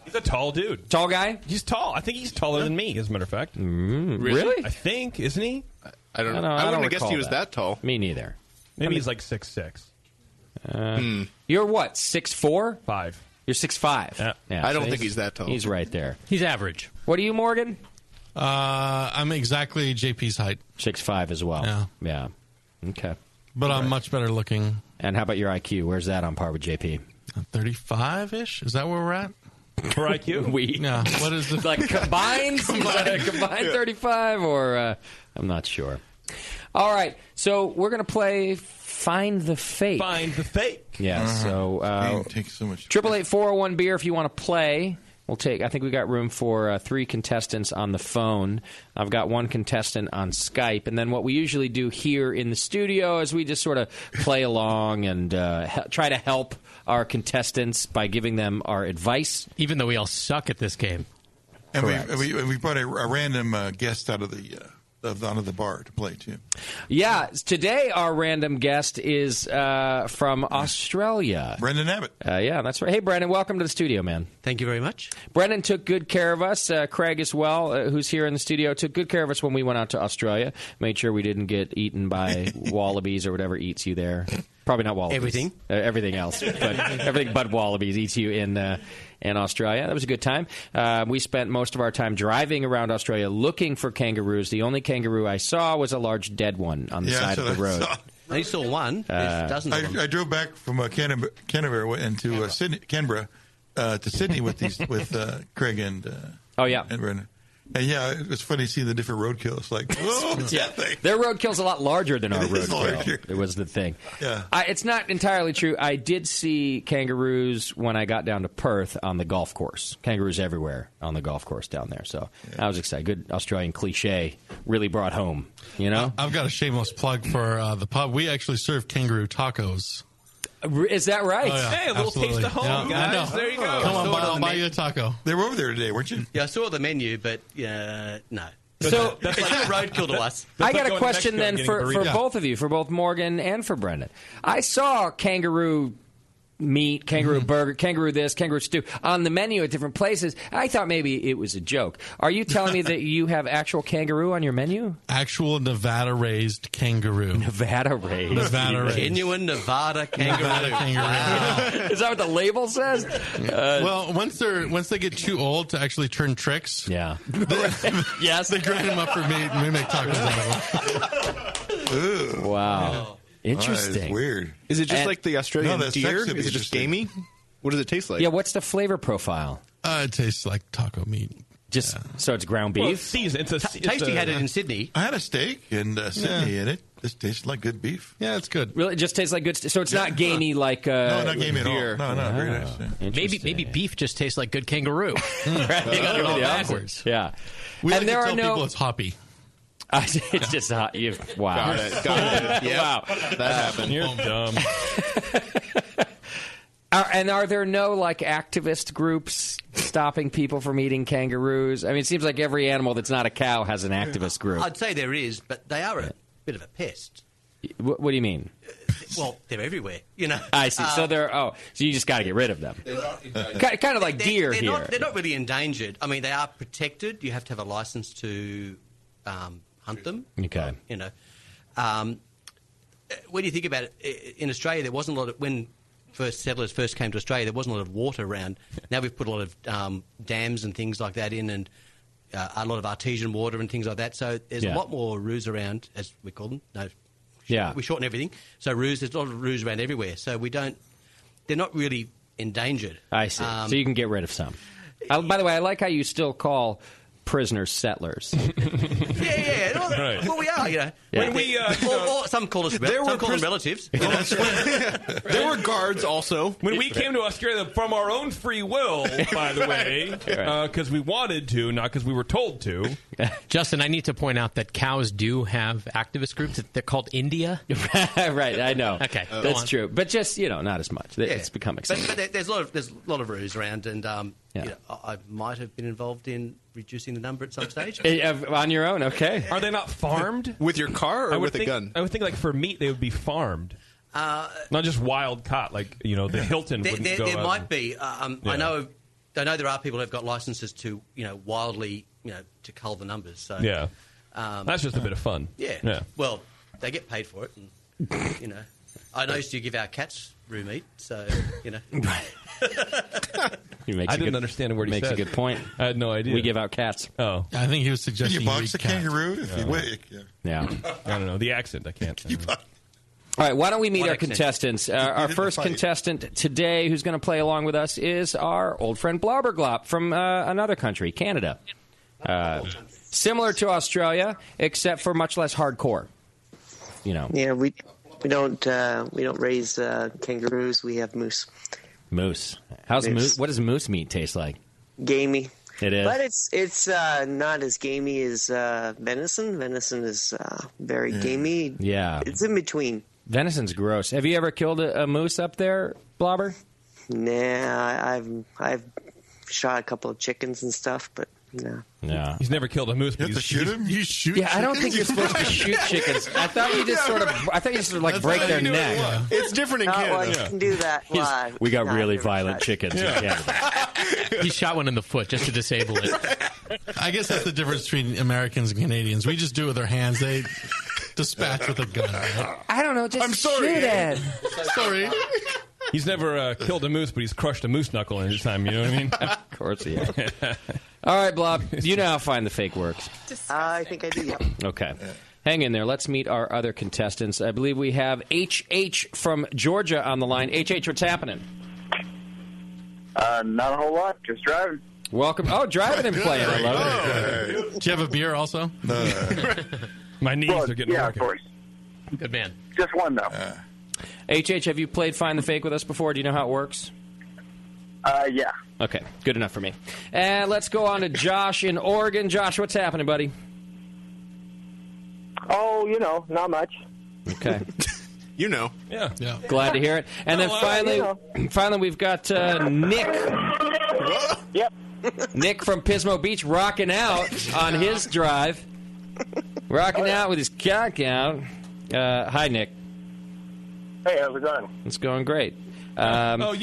He's a tall dude. Tall guy? He's tall. I think he's taller than me, as a matter of fact. Really? I think, isn't he? I don't know. I wouldn't have guessed he was that tall. Me neither. Maybe he's like 6'6". You're what, 6'4"? 5. You're 6'5". Yeah. I don't think he's that tall. He's right there. He's average. What are you, Morgan? I'm exactly JP's height. 6'5" as well. Yeah. Okay. But I'm much better looking. And how about your IQ? Where's that on par with JP? 35-ish? Is that where we're at? For IQ? Yeah. What is it? Like combined? Combined 35 or I'm not sure. All right. So we're going to play Find the Fake. Find the Fake. Yeah. So takes so much. 888-401-BEER if you want to play. I think we got room for 3 contestants on the phone. I've got 1 contestant on Skype. And then what we usually do here in the studio is we just sort of play along and try to help our contestants by giving them our advice. Even though we all suck at this game. And we brought a random guest out of the bar to play, too. Yeah. Today our random guest is from Australia. Brendan Abbott. Yeah, that's right. Hey, Brendan, welcome to the studio, man. Thank you very much. Brendan took good care of us. Craig as well, who's here in the studio, took good care of us when we went out to Australia. Made sure we didn't get eaten by wallabies or whatever eats you there. Probably not wallabies. Everything. Everything else. But everything but wallabies eats you in Australia. That was a good time. We spent most of our time driving around Australia looking for kangaroos. The only kangaroo I saw was a large dead one on the side of the road. I saw one. There's dozens of them. I drove back from Canberra into Canberra to Sydney with Craig and Brendan. And it was funny seeing the different roadkills. Like, whoa, their roadkill's a lot larger than our roadkill. It was the thing. Yeah, it's not entirely true. I did see kangaroos when I got down to Perth on the golf course. Kangaroos everywhere on the golf course down there. So I was excited. Good Australian cliche really brought home. You know, I've got a shameless plug for the pub. We actually serve kangaroo tacos. Is that right? Oh, yeah, hey, a little taste of home, guys. There you go. Come on, I'll buy you a taco. They were over there today, weren't you? Yeah, I saw the menu, but no. So that's like roadkill to us. I got a question then for both of you, for both Morgan and for Brendan. I saw kangaroo meat, kangaroo burger, kangaroo this, kangaroo stew on the menu at different places. I thought maybe it was a joke. Are you telling me that you have actual kangaroo on your menu? Actual Nevada-raised kangaroo. Nevada-raised. Genuine Nevada kangaroo. Is that what the label says? Well, once they get too old to actually turn tricks, yes, they grind them up for meat and we make tacos out of them. Wow. Interesting. It's weird. Is it just like the Australian deer? Is it just gamey? What does it taste like? Yeah, what's the flavor profile? It tastes like taco meat. So it's ground beef? Well, it's seasoned. Tasty had it in Sydney. I had a steak in Sydney, and it just tasted like good beef. Yeah, it's good. Really? It just tastes like good so it's not gamey like no, not gamey at all. No, very nice. Yeah. Maybe beef just tastes like good kangaroo. Right? You got it all backwards. Yeah. We like to tell people it's hoppy. It's just hot. Wow. Got it. Yep. Wow. That happened. You're dumb. And are there no activist groups stopping people from eating kangaroos? I mean, it seems like every animal that's not a cow has an activist group. I'd say there is, but they are a bit of a pest. What do you mean? Well, they're everywhere, I see. So so you just got to get rid of them. Kind of like deer here. They're not really endangered. I mean, they are protected. You have to have a license to hunt them. Okay. When you think about it, in Australia, there wasn't a lot of when settlers first came to Australia, there wasn't a lot of water around. Now we've put a lot of dams and things like that in, and a lot of artesian water and things like that. So there's a lot more roos around, as we call them. We shorten everything. So there's a lot of roos around everywhere. So they're not really endangered. I see. So you can get rid of some. By the way, I like how you still call prisoner settlers. Yeah. Well, we are, Yeah. When we, or some call us relatives. There were guards also. When we came to Australia from our own free will, by the way, because we wanted to, not because we were told to. Justin, I need to point out that cows do have activist groups. They're called India. Right, I know. Okay, that's true. But just, not as much. It's become accepted. But there's a lot of rules around, and I might have been involved in reducing the number at some stage. On your own, okay. Are they not farmed? With your car or with a gun? I would think, like, for meat, they would be farmed. Not just wild caught, like, the Hilton wouldn't go There out might be. I know there are people who've got licenses to, wildly, to cull the numbers. So yeah. That's just a bit of fun. Yeah. Well, they get paid for it, and, I noticed you give our cats room meat, so, I didn't understand a word he makes said. a good point. I had no idea. We give out cats. Oh. I think he was suggesting Can you box a kangaroo if you wait? Yeah. I don't know. The accent, I can't. All right, why don't we meet our contestants? Our first contestant today who's going to play along with us is our old friend Blobberglop from another country, Canada. Similar to Australia, except for much less hardcore. Yeah, we don't raise kangaroos. We have moose. Moose. How's moose? What does moose meat taste like? Gamey. It is. But it's not as gamey as venison. Venison is very gamey. Yeah. It's in between. Venison's gross. Have you ever killed a moose up there, Blobber? Nah, I've shot a couple of chickens and stuff, but no. Yeah. He's never killed a moose. But You have to shoot him? You shoot Yeah, I don't think you're supposed to shoot chickens. I thought you just break their neck. It's different in Well, Canada. you can do that live. We got Not really every violent time. chickens in Canada. He shot one in the foot just to disable it. I guess that's the difference between Americans and Canadians. We just do it with our hands. They dispatch with a gun. Right? I don't know. Just I'm sorry. shoot it. Sorry. He's never killed a moose, but he's crushed a moose knuckle in his time. You know what I mean? Of course he has. All right, Blob. You know how Find the Fake works. I think I do, yeah. Okay. Hang in there. Let's meet our other contestants. I believe we have HH from Georgia on the line. HH, what's happening? Not a whole lot. Just driving. Welcome. Oh, driving and playing. I love it. Do you have a beer also? My knees are getting yeah, working. of course. Good man. Just one, though. HH, have you played Find the Fake with us before? Do you know how it works? Yeah. Okay, good enough for me. And let's go on to Josh in Oregon. Josh, what's happening, buddy? Oh, not much. Okay. Yeah. Glad to hear it. And then finally, we've got Nick. Yep. Nick from Pismo Beach rocking out on his drive. Rocking out with his cock out. Hi, Nick. Hey, how's it going? It's going great. All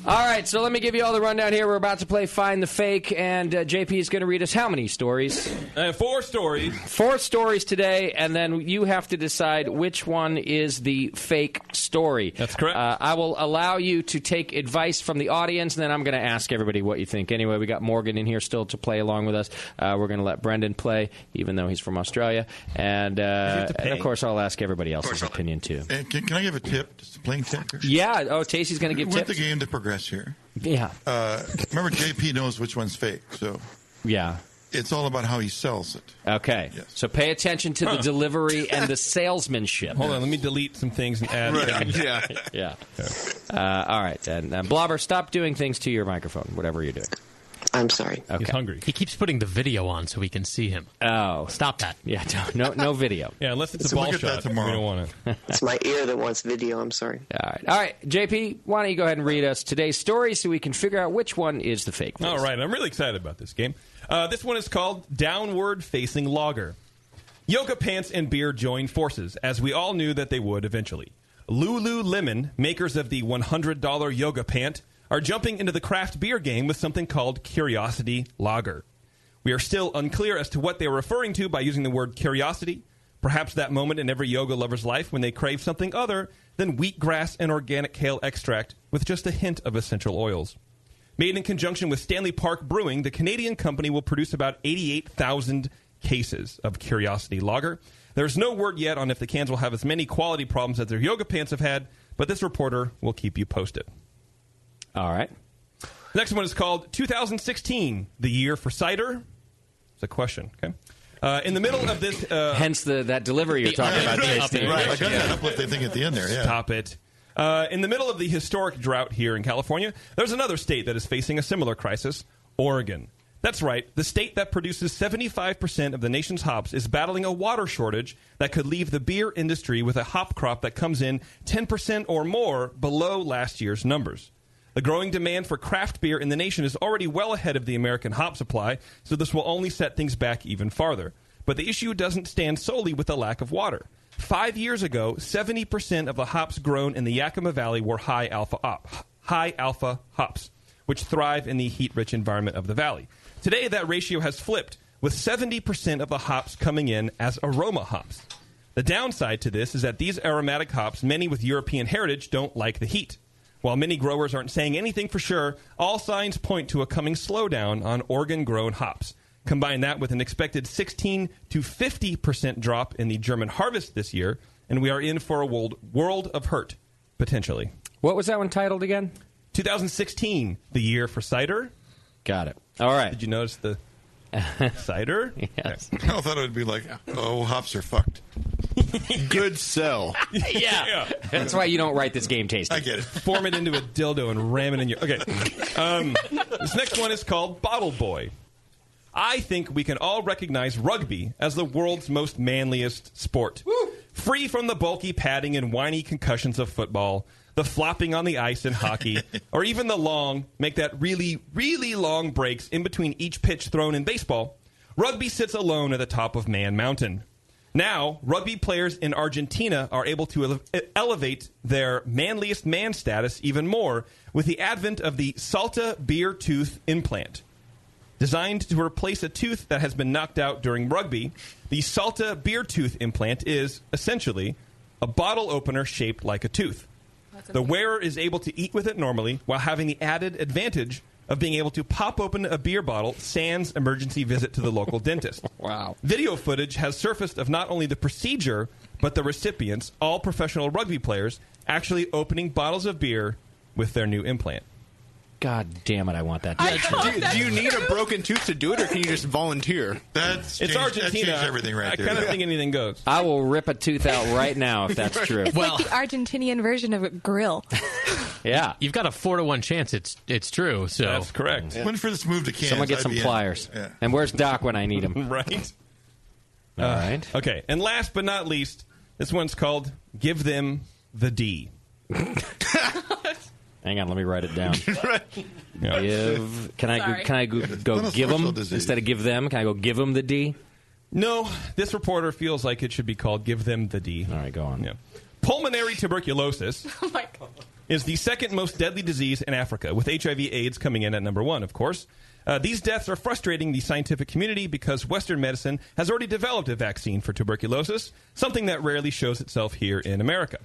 right, so let me give you all the rundown here. We're about to play Find the Fake, and JP is going to read us how many stories? 4 stories. 4 stories today, and then you have to decide which one is the fake story. That's correct. I will allow you to take advice from the audience, and then I'm going to ask everybody what you think. Anyway, we got Morgan in here still to play along with us. We're going to let Brendan play, even though he's from Australia. And of course, I'll ask everybody else's opinion, too. Can I give a tip? Just a playing tip? Yeah. Oh, Tacey's going to give We want tips. the game to progress here. Yeah. Remember, JP knows which one's fake, so yeah, it's all about how he sells it. Okay. Yes. So pay attention to the delivery and the salesmanship. Hold on, let me delete some things and add. Yeah. All right. And Blobber, stop doing things to your microphone, whatever you're doing. I'm sorry. Okay. He's hungry. He keeps putting the video on so we can see him. Oh. Stop that. Yeah, no video. Yeah, unless it's a We'll ball get that shot. tomorrow. We don't want it. It's my ear that wants video. I'm sorry. All right, JP, why don't you go ahead and read us today's story so we can figure out which one is the fake one. All right, I'm really excited about this game. This one is called Downward Facing Lager. Yoga pants and beer joined forces, as we all knew that they would eventually. Lululemon, makers of the $100 yoga pant, are jumping into the craft beer game with something called Curiosity Lager. We are still unclear as to what they are referring to by using the word curiosity. Perhaps that moment in every yoga lover's life when they crave something other than wheatgrass and organic kale extract with just a hint of essential oils. Made in conjunction with Stanley Park Brewing, the Canadian company will produce about 88,000 cases of Curiosity Lager. There's no word yet on if the cans will have as many quality problems as their yoga pants have had, but this reporter will keep you posted. All right. The next one is called 2016, the year for cider. It's a question. Okay. In the middle of this... hence that delivery you're talking about. Right, I got that uplifting thing at the end there. Yeah. Stop it. In the middle of the historic drought here in California, there's another state that is facing a similar crisis, Oregon. That's right. The state that produces 75% of the nation's hops is battling a water shortage that could leave the beer industry with a hop crop that comes in 10% or more below last year's numbers. The growing demand for craft beer in the nation is already well ahead of the American hop supply, so this will only set things back even farther. But the issue doesn't stand solely with the lack of water. 5 years ago, 70% of the hops grown in the Yakima Valley were high alpha hops, which thrive in the heat-rich environment of the valley. Today, that ratio has flipped, with 70% of the hops coming in as aroma hops. The downside to this is that these aromatic hops, many with European heritage, don't like the heat. While many growers aren't saying anything for sure, all signs point to a coming slowdown on Oregon-grown hops. Combine that with an expected 16 to 50% drop in the German harvest this year, and we are in for a world of hurt, potentially. What was that one titled again? 2016, the year for cider. Got it. All right. Did you notice the cider? Yes. I thought it would be like, hops are fucked. Good sell. Yeah. That's why you don't write this game tasting. I get it. Form it into a dildo and ram it in your... Okay. This next one is called Bottle Boy. I think we can all recognize rugby as the world's most manliest sport. Woo! Free from the bulky padding and whiny concussions of football, the flopping on the ice in hockey, or even the really, really long breaks in between each pitch thrown in baseball, rugby sits alone at the top of Man Mountain. Now, rugby players in Argentina are able to elevate their manliest man status even more with the advent of the Salta beer tooth implant. Designed to replace a tooth that has been knocked out during rugby, the Salta beer tooth implant is, essentially, a bottle opener shaped like a tooth. The wearer is able to eat with it normally while having the added advantage of being able to pop open a beer bottle sans emergency visit to the local dentist. Wow. Video footage has surfaced of not only the procedure, but the recipients, all professional rugby players, actually opening bottles of beer with their new implant. God damn it, I want that. Do you need a broken tooth to do it, or can you just volunteer? It's Argentina. That changed everything right there. I kind of think anything goes. I will rip a tooth out right now if that's true. It's like the Argentinian version of a grill. Yeah. You've got a 4-to-1 chance it's true. So that's correct. When for this move to Kansas? Someone get some pliers. Yeah. And where's Doc when I need him? Right. All right. Okay, and last but not least, this one's called Give Them the D. Hang on, let me write it down. Give. Can I go give them instead of give them? Can I go give them the D? No, this reporter feels like it should be called Give Them the D. All right, go on. Yeah. Pulmonary tuberculosis is the second most deadly disease in Africa, with HIV/AIDS coming in at number 1, of course. These deaths are frustrating the scientific community because Western medicine has already developed a vaccine for tuberculosis, something that rarely shows itself here in America.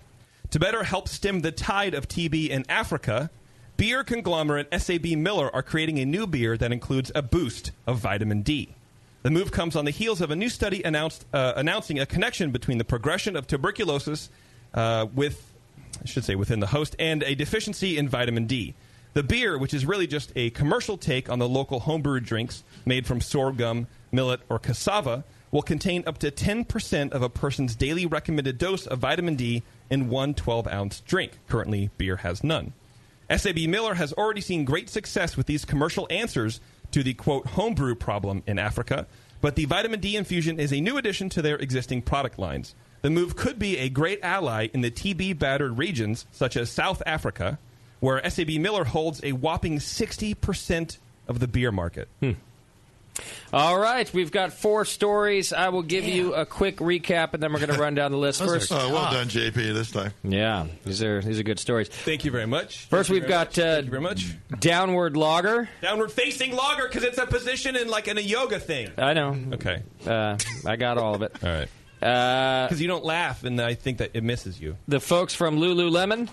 To better help stem the tide of TB in Africa, beer conglomerate SAB Miller are creating a new beer that includes a boost of vitamin D. The move comes on the heels of a new study announcing a connection between the progression of tuberculosis within the host and a deficiency in vitamin D. The beer, which is really just a commercial take on the local homebrewed drinks made from sorghum, millet, or cassava, will contain up to 10% of a person's daily recommended dose of vitamin D in one 12-ounce drink. Currently, beer has none. SAB Miller has already seen great success with these commercial answers to the, quote, homebrew problem in Africa, but the vitamin D infusion is a new addition to their existing product lines. The move could be a great ally in the TB-battered regions, such as South Africa, where SAB Miller holds a whopping 60% of the beer market. All right, we've got 4 stories. I will give you a quick recap, and then we're going to run down the list first. Well done, JP, this time. Yeah, these are good stories. Thank you very much. First, we've got Thank you very much. Downward lager. Downward facing lager, because it's a position in a yoga thing. I know. Okay. I got all of it. All right. Because you don't laugh, and I think that it misses you. The folks from Lululemon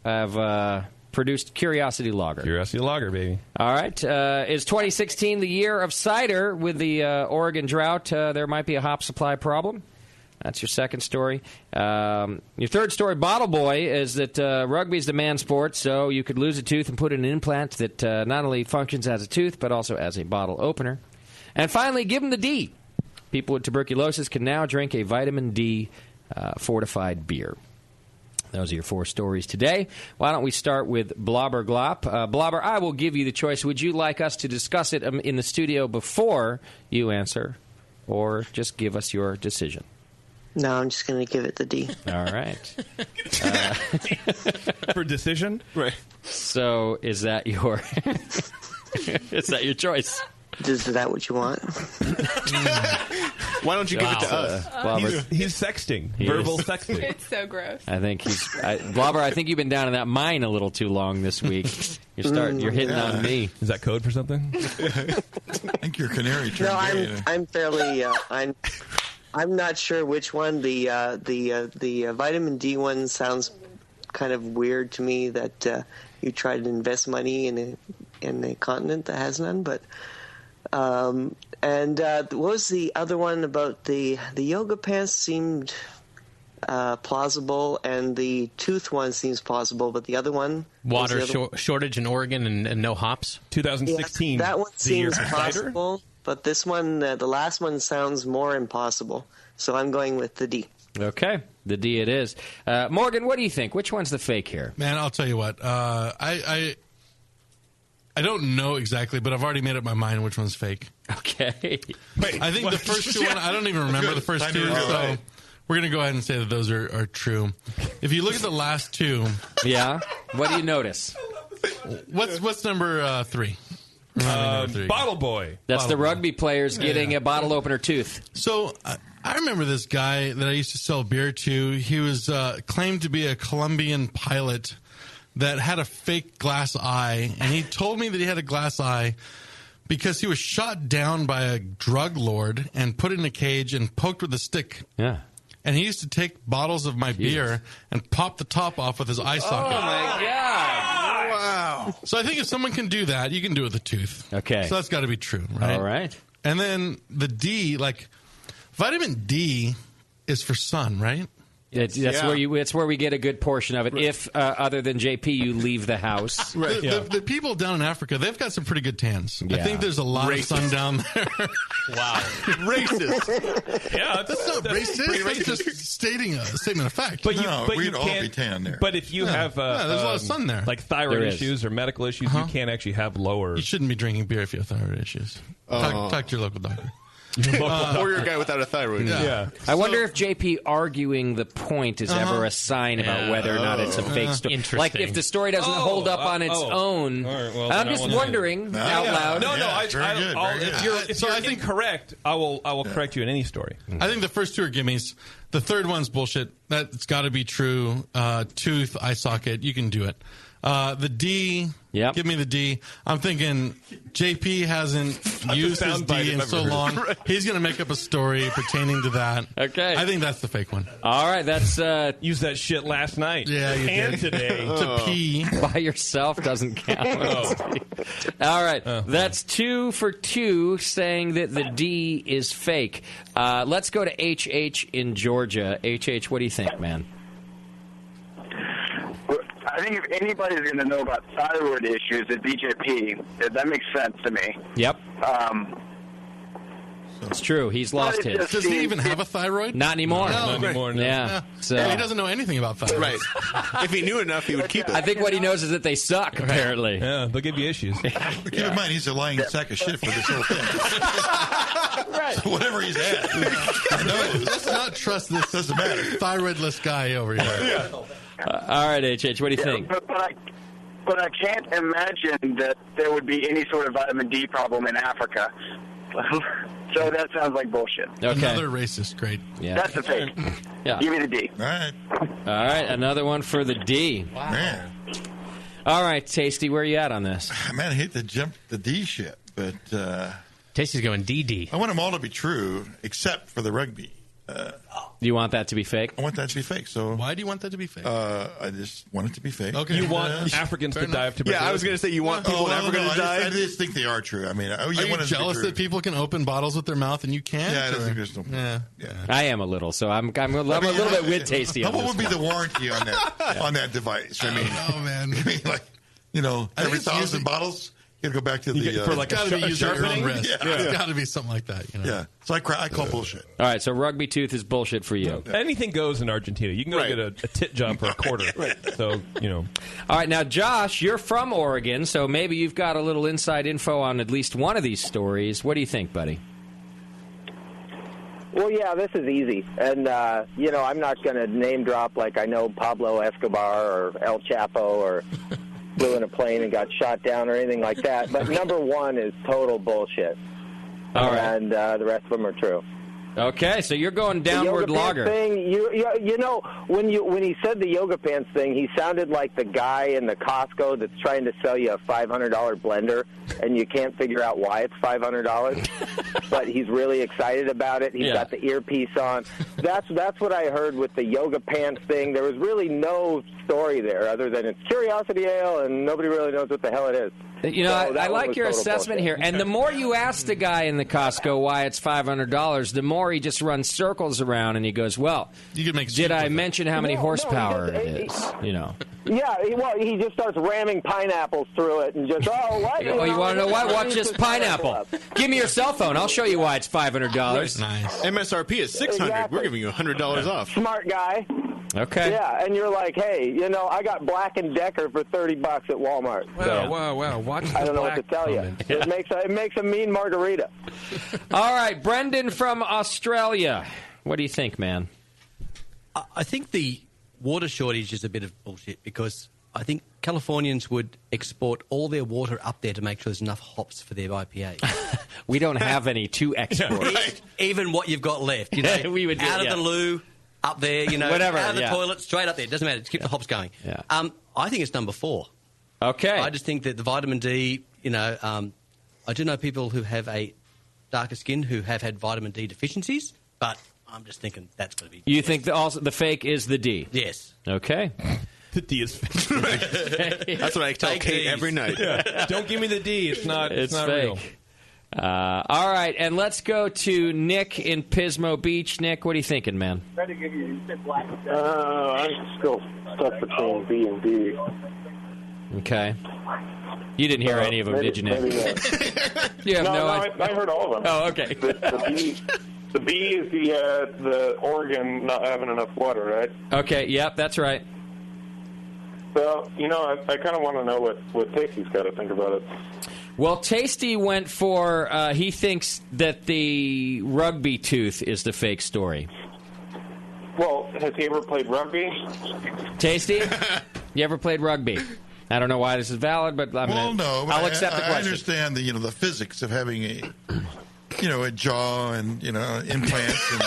have produced Curiosity Lager. Curiosity Lager, baby. All right. Is 2016 the year of cider? With the Oregon drought, there might be a hop supply problem. That's your second story. Your third story, Bottle Boy, is that rugby is the man sport, so you could lose a tooth and put in an implant that not only functions as a tooth, but also as a bottle opener. And finally, give them the D. People with tuberculosis can now drink a vitamin D fortified beer. Those are your 4 stories today. Why don't we start with Blobber Glop? Blobber, I will give you the choice. Would you like us to discuss it in the studio before you answer, or just give us your decision? No, I'm just going to give it the D. All right. For decision? Right. So is that your choice? Is that what you want? Why don't you give it to us? He's sexting. Verbal sexting. It's so gross. I think Blobber, I think you've been down in that mine a little too long this week. You're hitting on me. Is that code for something? I think you're canary. No, I'm fairly. I'm not sure which one. The vitamin D one sounds kind of weird to me. That you try to invest money in a continent that has none, but. What was the other one about the yoga pants seemed plausible, and the tooth one seems plausible, but the other one... Water shortage in Oregon and no hops? 2016. Yeah, that one seems possible, but this one, the last one sounds more impossible. So I'm going with the D. Okay, the D it is. Morgan, what do you think? Which one's the fake here? Man, I'll tell you what. I don't know exactly, but I've already made up my mind which one's fake. Okay. Wait, I think the first two, I don't even remember the first two, so we're going to go ahead and say that those are true. If you look at the last two... Yeah? What do you notice? What's number 3? Bottle Boy. That's Bottle the rugby players getting Yeah. a bottle opener tooth. So I remember this guy that I used to sell beer to. He was claimed to be a Colombian pilot that had a fake glass eye, and he told me that he had a glass eye because he was shot down by a drug lord and put in a cage and poked with a stick. Yeah. And he used to take bottles of my beer and pop the top off with his eye socket. Oh, my God. Wow. So I think if someone can do that, you can do it with a tooth. Okay. So that's got to be true, right? All right. And then the D, like, vitamin D is for sun, right? That's where we get a good portion of it. Right. If other than JP, you leave the house. Right. The people down in Africa, they've got some pretty good tans. Yeah. I think there's a lot of sun down there. Wow, racist. Yeah, that's not racist. It's just stating a statement of fact. But we'd all be tan there. But if you have there's a lot of sun there, like thyroid issues or medical issues, you can't actually have lower. You shouldn't be drinking beer if you have thyroid issues. Talk to your local doctor. Or you're a guy without a thyroid. Yeah. I wonder if JP arguing the point is ever a sign about whether or not it's a fake story. Interesting. Like if the story doesn't hold up on its own. Right, well, I'm just wondering out loud. No. If you're incorrect, I will correct you in any story. I think the first two are gimmies. The third one's bullshit. That's got to be true. Tooth, eye socket, you can do it. The D, give me the D. I'm thinking JP hasn't used his D in so long. Right. He's going to make up a story pertaining to that. Okay. I think that's the fake one. All right, that's... Used that shit last night. Yeah, you and did. today. To pee. By yourself doesn't count. All right, that's 2 for 2 saying that the D is fake. Let's go to HH in Georgia. HH, what do you think, man? I think if anybody's going to know about thyroid issues at BJP, that makes sense to me. Yep. It's true. He's lost his. Does he even have a thyroid? Not anymore. No, not anymore. No. Yeah. So he doesn't know anything about thyroid. Right. If he knew enough, he would keep it. I think what he knows is that they suck, apparently. Yeah, they'll give you issues. Keep in mind, he's a lying sack of shit for this whole thing. Right. So whatever he's at, let's not trust this. Doesn't matter. Thyroidless guy over here. Yeah. All right, HH, what do you think? But I can't imagine that there would be any sort of vitamin D problem in Africa. So that sounds like bullshit. Okay. Another racist. Great. Yeah. That's the fake. Yeah. Give me the D. All right. All right, another one for the D. Wow. Man. All right, Tasty, where are you at on this? Man, I hate to jump the D shit, but... Tasty's going DD. I want them all to be true, except for the rugby. Do you want that to be fake? I want that to be fake. So why do you want that to be fake? I just want it to be fake. Okay. You want Africans to die of tuberculosis? Yeah, I was going to say you want people in Africa to die. I just think they are true. I mean, are you jealous that people can open bottles with their mouth and you can't? Yeah, I don't think there's no. Yeah. I am a little, so I'm a little bit with Tasty. What would be the warranty on that on that device? I mean, oh man, I mean, like every 1,000 bottles. You got to go back to the for like got to be using your own risk. Yeah. It's got to be something like that. You know? Yeah. So I call bullshit. All right, so rugby tooth is bullshit for you. Anything goes in Argentina. You can go get a tit job for a quarter. So, All right, now, Josh, you're from Oregon, so maybe you've got a little inside info on at least one of these stories. What do you think, buddy? Well, yeah, this is easy. And, I'm not going to name drop like I know Pablo Escobar or El Chapo or flew in a plane and got shot down or anything like that. But number one is total bullshit. All right. And the rest of them are true. Okay, so you're going downward the yoga logger. Pants thing, when he said the yoga pants thing, he sounded like the guy in the Costco that's trying to sell you a $500 blender, and you can't figure out why it's $500, but he's really excited about it. He's got the earpiece on. That's what I heard with the yoga pants thing. There was really no story there other than it's Curiosity Ale, and nobody really knows what the hell it is. I like your assessment here. And the more you ask the guy in the Costco why it's $500, the more he just runs circles around and he goes, well, did I mention how many horsepower it is? Yeah, he just starts ramming pineapples through it and just, what? You want to know what? Watch this pineapple. Give me your cell phone. I'll show you why it's $500. Nice. MSRP is $600. Exactly. We're giving you $100 off. Smart guy. Okay. Yeah, and you're like, hey, I got Black & Decker for $30 at Walmart. Wow. Watch I don't know what to tell you. It makes a mean margarita. All right, Brendan from Australia. What do you think, man? I think the water shortage is a bit of bullshit because I think Californians would export all their water up there to make sure there's enough hops for their IPA. We don't have any to export. Even what you've got left. We would out of the loo, up there, whatever, out of the toilet, straight up there. It doesn't matter. Just keep the hops going. Yeah. I think it's number 4. Okay. I just think that the vitamin D, I do know people who have a darker skin who have had vitamin D deficiencies, but I'm just thinking that's going to be... You think the fake is the D? Yes. Okay. The D is fake. That's what I tell Kate every night. Yeah. Don't give me the D. It's not It's not fake. real. All right, and let's go to Nick in Pismo Beach. Nick, what are you thinking, man? I'm still stuck between B and D. Okay. You didn't hear any of them, did you, Nick? You have no idea. I heard all of them. Oh, okay. The B is the Oregon not having enough water, right? Okay, yep, that's right. So, I kind of want to know what Tasty's got to think about it. Well, Tasty went for, he thinks that the rugby tooth is the fake story. Well, has he ever played rugby? Tasty, you ever played rugby? I don't know why this is valid, but I'll accept the question. I understand the physics of having a jaw and implants and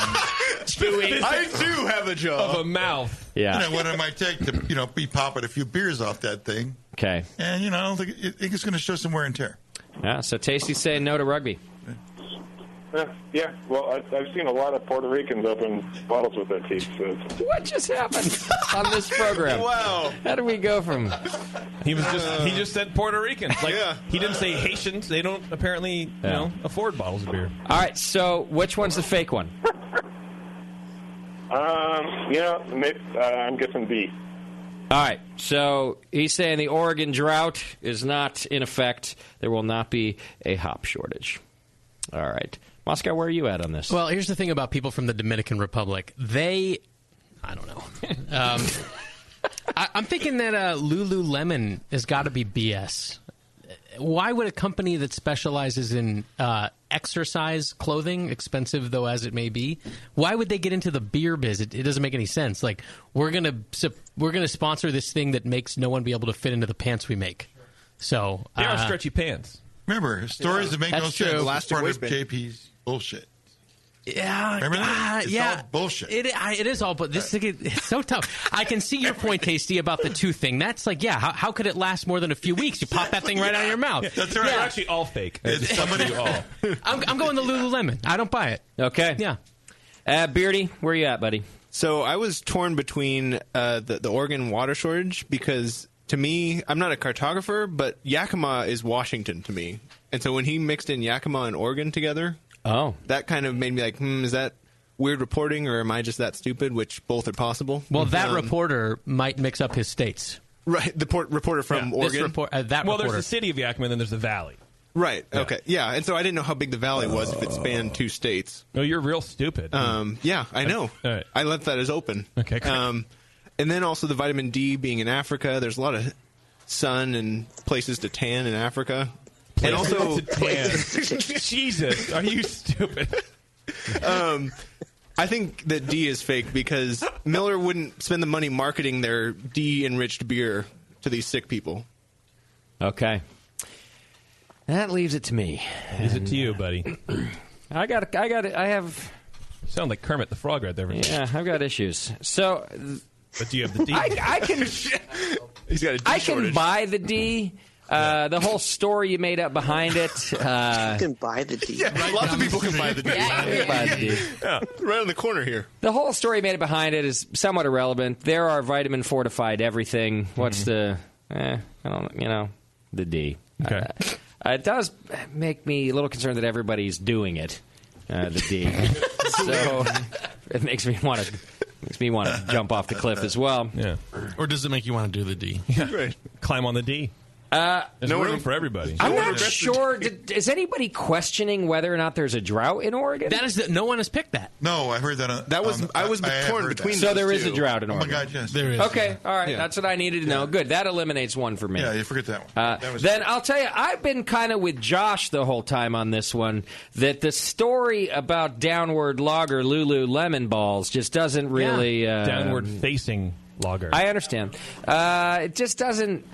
I do have a jaw of a mouth. Yeah. What it might take to be popping a few beers off that thing. Okay. And I don't think it's going to show some wear and tear. Yeah. So Tasty's saying no to rugby. Yeah, well, I've seen a lot of Puerto Ricans open bottles with their teeth. So. What just happened on this program? Wow. How do we go from... He just said Puerto Ricans. He didn't say Haitians. They don't apparently, afford bottles of beer. All right, so which one's the fake one? I'm guessing B. All right, so he's saying the Oregon drought is not in effect. There will not be a hop shortage. All right. Moscow, where are you at on this? Well, here's the thing about people from the Dominican Republic. I don't know. I'm thinking that Lululemon has got to be BS. Why would a company that specializes in exercise clothing, expensive though as it may be, why would they get into the beer biz? It doesn't make any sense. Like, we're gonna sponsor this thing that makes no one be able to fit into the pants we make. So they are stretchy pants. Remember, stories that make no sense. That's part of JP's bullshit. Yeah, remember that? It's all bullshit. It is all, but this it's so tough. I can see your point, Tasty, about the tooth thing. That's like, how could it last more than a few weeks? You pop that thing right out of your mouth. That's right. They're actually all fake. It's somebody all. I'm going the Lululemon. I don't buy it. Okay. Yeah. Beardy, where you at, buddy? So I was torn between the Oregon water shortage because, to me, I'm not a cartographer, but Yakima is Washington to me. And so when he mixed in Yakima and Oregon together, that kind of made me like, is that weird reporting or am I just that stupid, which both are possible? Well, that reporter might mix up his states. Right, the reporter from Oregon. There's the city of Yakima, and then there's the valley. Right. Okay. Yeah. And so I didn't know how big the valley was if it spanned 2 states. No, you're real stupid. Yeah, I know. All right. I left that as open. Okay. Great. And then also the vitamin D being in Africa. There's a lot of sun and places to tan in Africa. And also, Jesus, are you stupid? I think that D is fake because Miller wouldn't spend the money marketing their D-enriched beer to these sick people. Okay. That leaves it to me. Leaves it to you, buddy. I have... You sound like Kermit the Frog right there. Yeah, I've got issues. So... But do you have the D? I can... He's got a D I shortage. can buy the D. The whole story you made up behind it. You can buy the D. Yeah, lots of people can buy the D. Buy the D. Yeah, right on the corner here. The whole story you made it behind it is somewhat irrelevant. There are vitamin fortified everything. What's the... I don't... the D. Okay. It does make me a little concerned that everybody's doing it, the D. So it makes me want to jump off the cliff as well. Yeah. Or does it make you want to do the D? Yeah. Right. Climb on the D. There's room for everybody. I'm not sure. Is anybody questioning whether or not there's a drought in Oregon? No one has picked that. No, I heard that. I was torn between. So there is a drought in Oh Oregon. my God, yes, there is. Okay, all right. Yeah. That's what I needed to know. Good. That eliminates one for me. Yeah, you forget that one. Then I'll tell you, I've been kind of with Josh the whole time on this one. That the story about downward lager Lululemon balls just doesn't really downward facing lager. I understand. It just doesn't.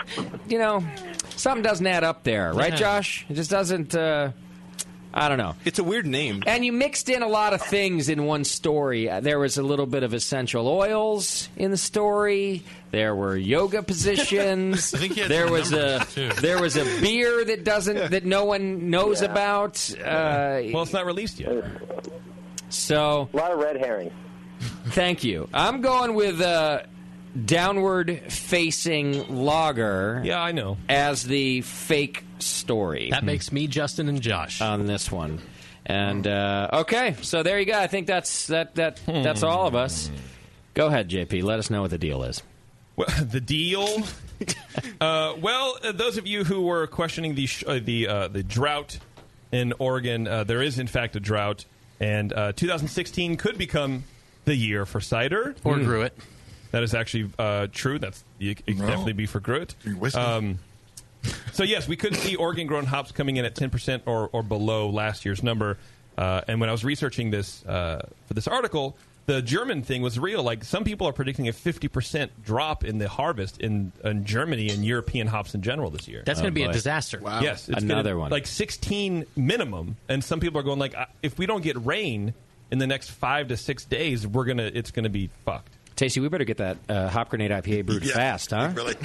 Something doesn't add up there, right, Josh? It just doesn't. I don't know. It's a weird name. And you mixed in a lot of things in one story. There was a little bit of essential oils in the story. There were yoga positions. I think he had there some was numbers, too. There was a beer that no one knows about. Well, it's not released yet. So a lot of red herring. Thank you. I'm going with downward-facing lager. Yeah, I know. As the fake story. That makes me, Justin, and Josh on this one. And okay, so there you go. I think that's all of us. Go ahead, JP. Let us know what the deal is. Well, the deal. Those of you who were questioning the drought in Oregon, there is in fact a drought, and 2016 could become the year for cider or Gruit. That is actually true. It could definitely be for Gruit. So yes, we could see Oregon-grown hops coming in at 10% or below last year's number. And when I was researching this for this article, the German thing was real. Like, some people are predicting a 50% drop in the harvest in Germany and European hops in general this year. That's going to be a disaster. Wow. Yes, it's Another one. Like 16 minimum, and some people are going like, if we don't get rain in the next 5 to 6 days, it's gonna be fucked. Tasty, we better get that Hop Grenade IPA brewed fast, huh? Really?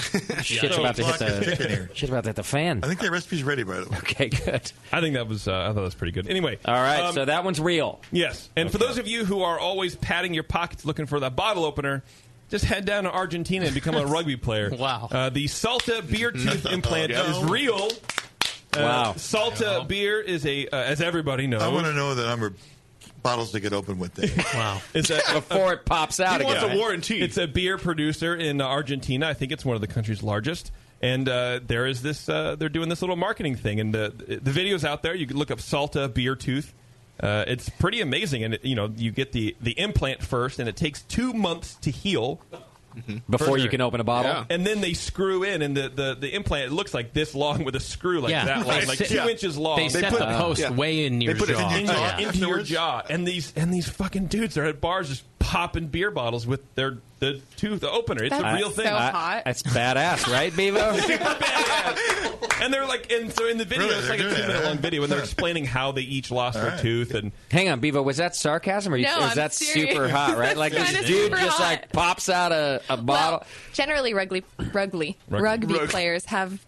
Shit's about to hit the fan. I think that recipe's ready, by the way. Okay, good. I think that was I thought that was pretty good. Anyway, all right, so that one's real. Yes, and for those of you who are always patting your pockets looking for that bottle opener, just head down to Argentina and become a rugby player. Wow. The Salta beer tooth implant is real. Wow. Salta beer is as everybody knows. I want to know the number of bottles to get open with there. Wow. Before it pops out He again. wants a warranty. It's a beer producer in Argentina. I think it's one of the country's largest. And there is this. They're doing this little marketing thing, and the video's out there. You can look up Salta beer tooth. It's pretty amazing, and you get the implant first, and it takes 2 months to heal. Before you can open a bottle? Yeah. And then they screw in, and the implant, it looks like this long with a screw that long, like 2 inches long. They set the post way in your jaw. Into your jaw. And these fucking dudes are at bars just popping beer bottles with the tooth opener. It's a real thing. So hot. That's badass, right, Bevo? And they're like, and so in the video, it's like a 2-minute long video, and they're explaining how they each lost their tooth. And hang on, Bevo, was that sarcasm, or No, is I'm that serious. super hot? Right, like this Kinda dude super just hot. like pops out a bottle. Well, generally, rugby players have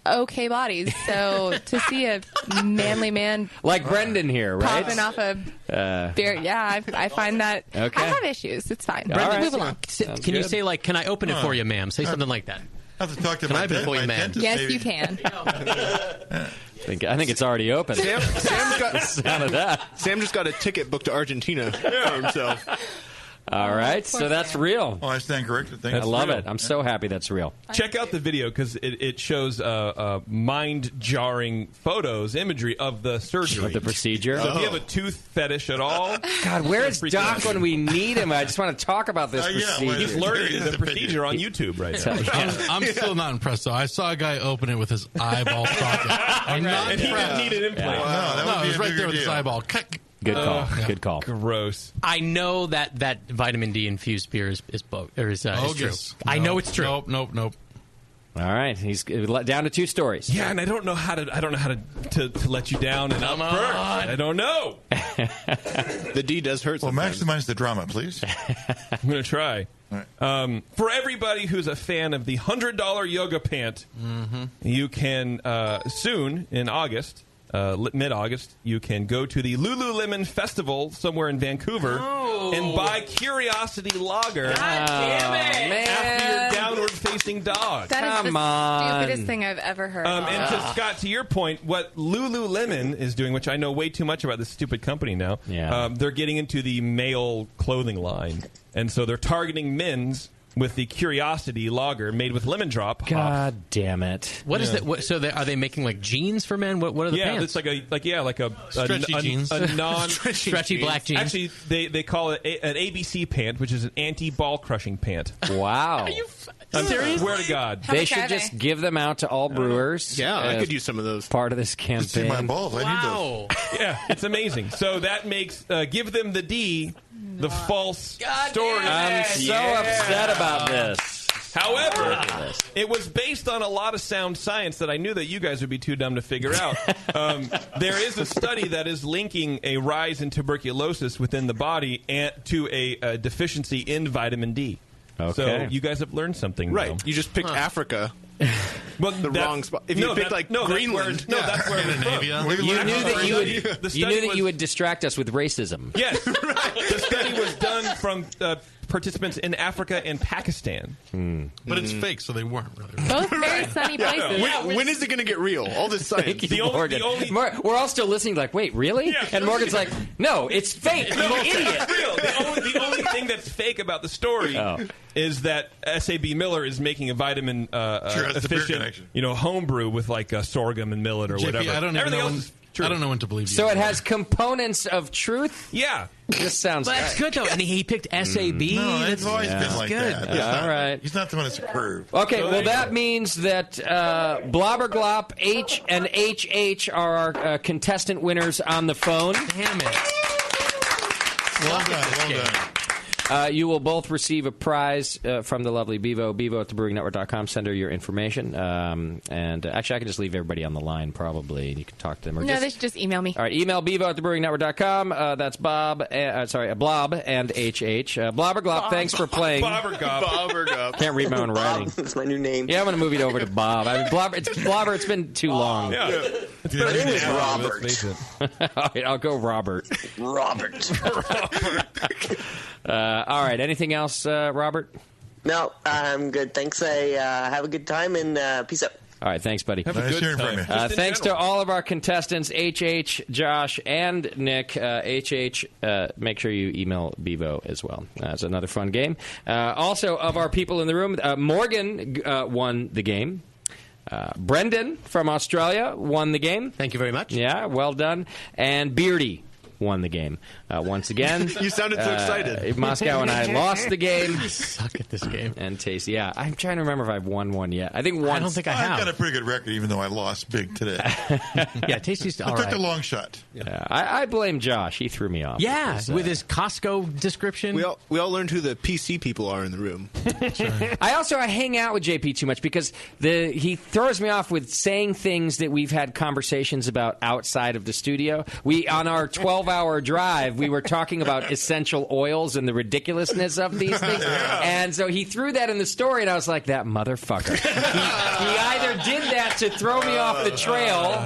okay bodies. So to see a manly man Like Brendan here, right? popping off a beer, I find that Okay. I have issues. It's fine. All right. Move along. Can you say, like, can I open it for you, ma'am? Say something like that. I have to talk to Can my I open it for you, ma'am? dentist, Yes, maybe. you can. I think it's already open. Sam's got Sound of that. Sam just got a ticket booked to Argentina for himself. All right, so that's real. Oh, I stand corrected. I love it. I'm so happy that's real. Check out the video because it shows mind-jarring photos, imagery of the surgery. Of the procedure? So if you have a tooth fetish at all... God, where is Doc when we need him? I just want to talk about this procedure. He's learning the procedure on YouTube right now. I'm still not impressed, though. I saw a guy open it with his eyeball socket. I'm not and he impressed. didn't need an implant. No, it was right there with his eyeball. Good call. Good call. Gross. I know that vitamin D infused beer is true. I know it's true. Nope. All right, he's down to 2 stories. Yeah, and I don't know how to let you down and up first. I don't know. The D does hurt. Well, maximize the drama, please. I'm going to try. Right. For everybody who's a fan of the $100 yoga pant, you can soon in August. Mid-August, you can go to the Lululemon Festival somewhere in Vancouver and buy Curiosity Lager after your downward-facing dog. That is the stupidest thing I've ever heard. And to Scott, to your point, what Lululemon is doing, which I know way too much about this stupid company now, they're getting into the male clothing line. And so they're targeting men's with the Curiosity Lager made with lemon drop. God damn it! What is that? So are they making like jeans for men? What are the pants? It's like a stretchy jeans, a non stretchy black jeans. Actually, they call it an ABC pant, which is an anti-ball crushing pant. Wow! Are you serious? Swear to God, they should just give them out to all brewers. Yeah, I could use some of those. Part of this campaign. See my balls. I need those. Yeah, it's amazing. So that makes give them the D. The false story. I'm so upset about this. However, it was based on a lot of sound science that I knew that you guys would be too dumb to figure out. There is a study that is linking a rise in tuberculosis within the body to a deficiency in vitamin D. Okay. So you guys have learned something. Right. Though. You just picked Africa. Well, the wrong spot. If you picked Greenland, that's where Scandinavia. You knew that you would distract us with racism. Yes, the study was done from participants in Africa and Pakistan. But it's fake, so they weren't really. Both very sunny places. When is it going to get real? All this science. We're all still listening like, wait, really? Yeah. And Morgan's like, no, it's fake, you idiot. It's real. The only thing that's fake about the story is that SAB Miller is making a vitamin efficient, homebrew with like sorghum and millet or JP, whatever. I don't know when to believe you. So it has components of truth? Yeah. This sounds But that's good, though. And he picked SAB. No, it's always been like good. that. All right. He's not the one that's a curve. Okay, well, that means that Blobberglop, H, and HH are our contestant winners on the phone. Damn it. Well done. You will both receive a prize from the lovely Bevo at thebrewingnetwork.com. Send her your information. And actually, I can just leave everybody on the line, probably. You can talk to them. Or they should just email me. All right, email Bevo at thebrewingnetwork.com. That's Blob and HH. Blobberglop, thanks for playing. Blobberglop. Can't read my own writing. That's my new name. Yeah, I'm going to move it over to Bob. I mean, Blobber, it's been too long. Yeah. My name is Robert. All right, I'll go Robert. Robert. All right, anything else, Robert? No, I'm good. Thanks. Have a good time and peace out. All right, thanks, buddy. Have a good time. Thanks to all of our contestants, HH, Josh, and Nick. HH, make sure you email Bevo as well. That's another fun game. Also, of our people in the room, Morgan won the game. Brendan from Australia won the game. Thank you very much. Yeah, well done. And Beardy won the game. Once again, you sounded so excited. Moscow and I lost the game. I suck at this game. And Tasty, yeah. I'm trying to remember if I've won one yet. I think once. I don't think I have. I've got a pretty good record, even though I lost big today. Yeah, Tasty's all I took right. the long shot. Yeah, I blame Josh. He threw me off. Yeah, with his Costco description. We all learned who the PC people are in the room. I hang out with JP too much because he throws me off with saying things that we've had conversations about outside of the studio. On our 12-hour drive, we were talking about essential oils and the ridiculousness of these things. And so he threw that in the story, and I was like, that motherfucker. He either did that to throw me off the trail,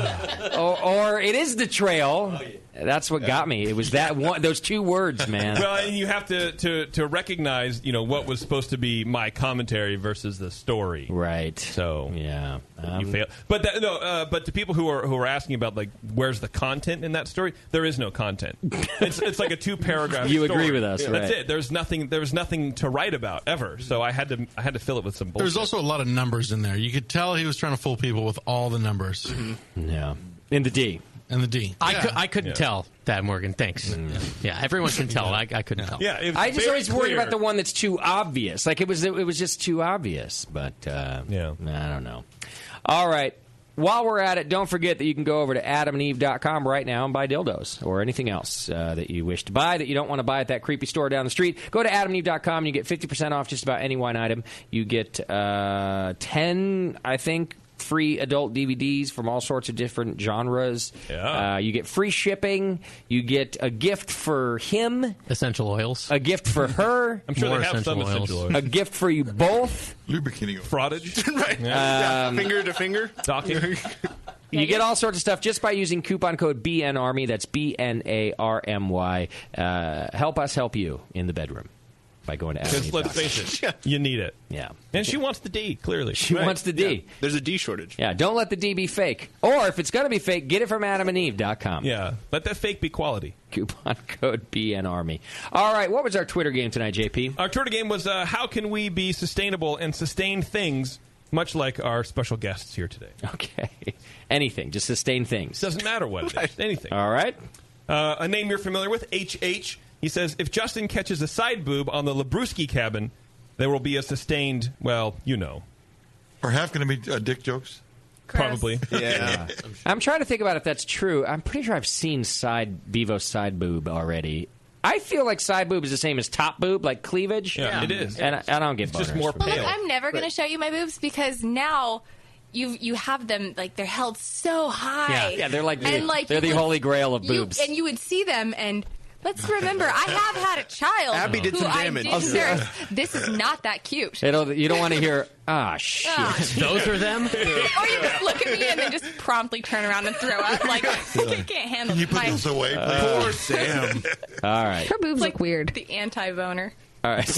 or it is the trail. That's what got me. It was that one, those two words, man. Well, and you have to recognize, what was supposed to be my commentary versus the story. Right. So yeah, you fail. But but to people who are asking about like where's the content in that story, there is no content. It's like a 2-paragraph. You story. agree with us, right? That's it. There was nothing to write about ever. So I had to fill it with some bullshit. There's also a lot of numbers in there. You could tell he was trying to fool people with all the numbers. Mm-hmm. Yeah. In the D. And the D. I couldn't tell that, Morgan. Thanks. Yeah, everyone can tell. I couldn't tell. Yeah, I just always worried about the one that's too obvious. Like it was just too obvious. But I don't know. All right. While we're at it, don't forget that you can go over to adamandeve.com right now and buy dildos or anything else that you wish to buy that you don't want to buy at that creepy store down the street. Go to adamandeve.com and you get 50% off just about any one item. You get 10, I think, free adult DVDs from all sorts of different genres. Yeah. You get free shipping. You get a gift for him. Essential oils. A gift for her. I'm sure More they have some essential oils. A gift for you both. Lubricating Frottage. Right. Yeah. Finger to finger. Docking. You get all sorts of stuff just by using coupon code BNARMY. That's BNARMY. Help us help you in the bedroom by going to Because let's face it, you need it. Yeah. And she wants the D, clearly. She wants the D. Yeah. There's a D shortage. Yeah, don't let the D be fake. Or if it's going to be fake, get it from adamandeve.com. Yeah, let that fake be quality. Coupon code BNARMY. All right, what was our Twitter game tonight, JP? Our Twitter game was how can we be sustainable and sustain things, much like our special guests here today. Okay. Anything. Just sustain things. Doesn't matter what it is. Anything. All right. A name you're familiar with, HH. He says, if Justin catches a side boob on the Labruski cabin, there will be a sustained, well, you know. Are half going to be dick jokes? Probably. Yeah. I'm trying to think about if that's true. I'm pretty sure I've seen Bevo's side boob already. I feel like side boob is the same as top boob, like cleavage. Yeah, it is. And I don't get boners. It's just more Well, pale. look, I'm never going to show you my boobs because now you have them, like, they're held so high. Yeah, they're like And, like, they're the holy grail of boobs. And you would see them, and let's remember, I have had a child. Abby did who some I damage. did embarrass. This is not that cute. You don't want to hear, shit. Those are them? Or you just look at me and then just promptly turn around and throw up. Like, I can't handle Can you put my... those away? Poor Sam. All right. Her boobs look weird. The anti-boner. All right.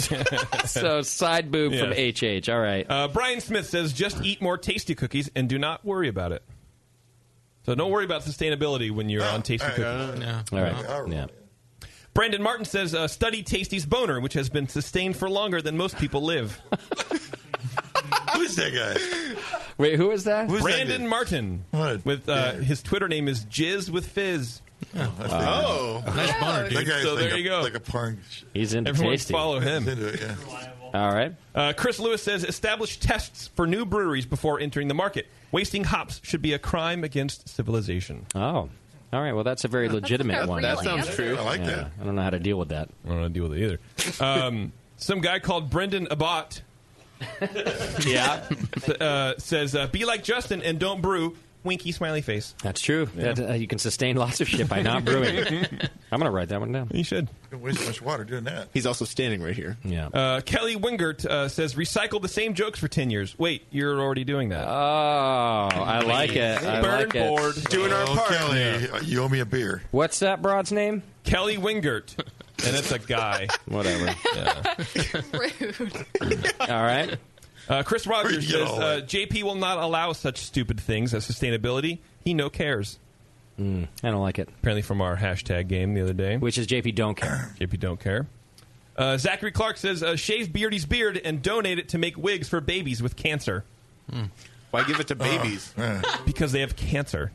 So side boob from HH. All right. Brian Smith says, just eat more tasty cookies and do not worry about it. So don't worry about sustainability when you're on tasty cookies. All right. Yeah. Brandon Martin says, study Tasty's boner, which has been sustained for longer than most people live. Who's that guy? Wait, who is that? Brandon Martin. What? With his Twitter name is Jizz with Fizz. Oh, nice boner, dude. That guy's So like there you go. Like a porn. He's into Everyone tasty. follow him. Into it, yeah. All right. Chris Lewis says, establish tests for new breweries before entering the market. Wasting hops should be a crime against civilization. Oh. All right. Well, that's a very legitimate one. That sounds true. I like that. I don't know how to deal with that. I don't know how to deal with it either. Some guy called Brendan Abbott says, be like Justin and don't brew. Winky smiley face. That's true. Yeah. That, you can sustain lots of shit by not brewing. I'm going to write that one down. You should. Don't waste so much water doing that. He's also standing right here. Yeah. Kelly Wingert says, recycle the same jokes for 10 years. Wait, you're already doing that. Oh, I like it. I Burn like it. board. Doing our part. Kelly, you owe me a beer. What's that broad's name? Kelly Wingert. And it's a guy. Whatever. Rude. All right. Chris Rogers you get says, all that? JP will not allow such stupid things as sustainability. He no cares. I don't like it. Apparently from our hashtag game the other day. Which is JP don't care. JP don't care. Zachary Clark says, shave Beardy's beard and donate it to make wigs for babies with cancer. Why give it to babies? Because they have cancer.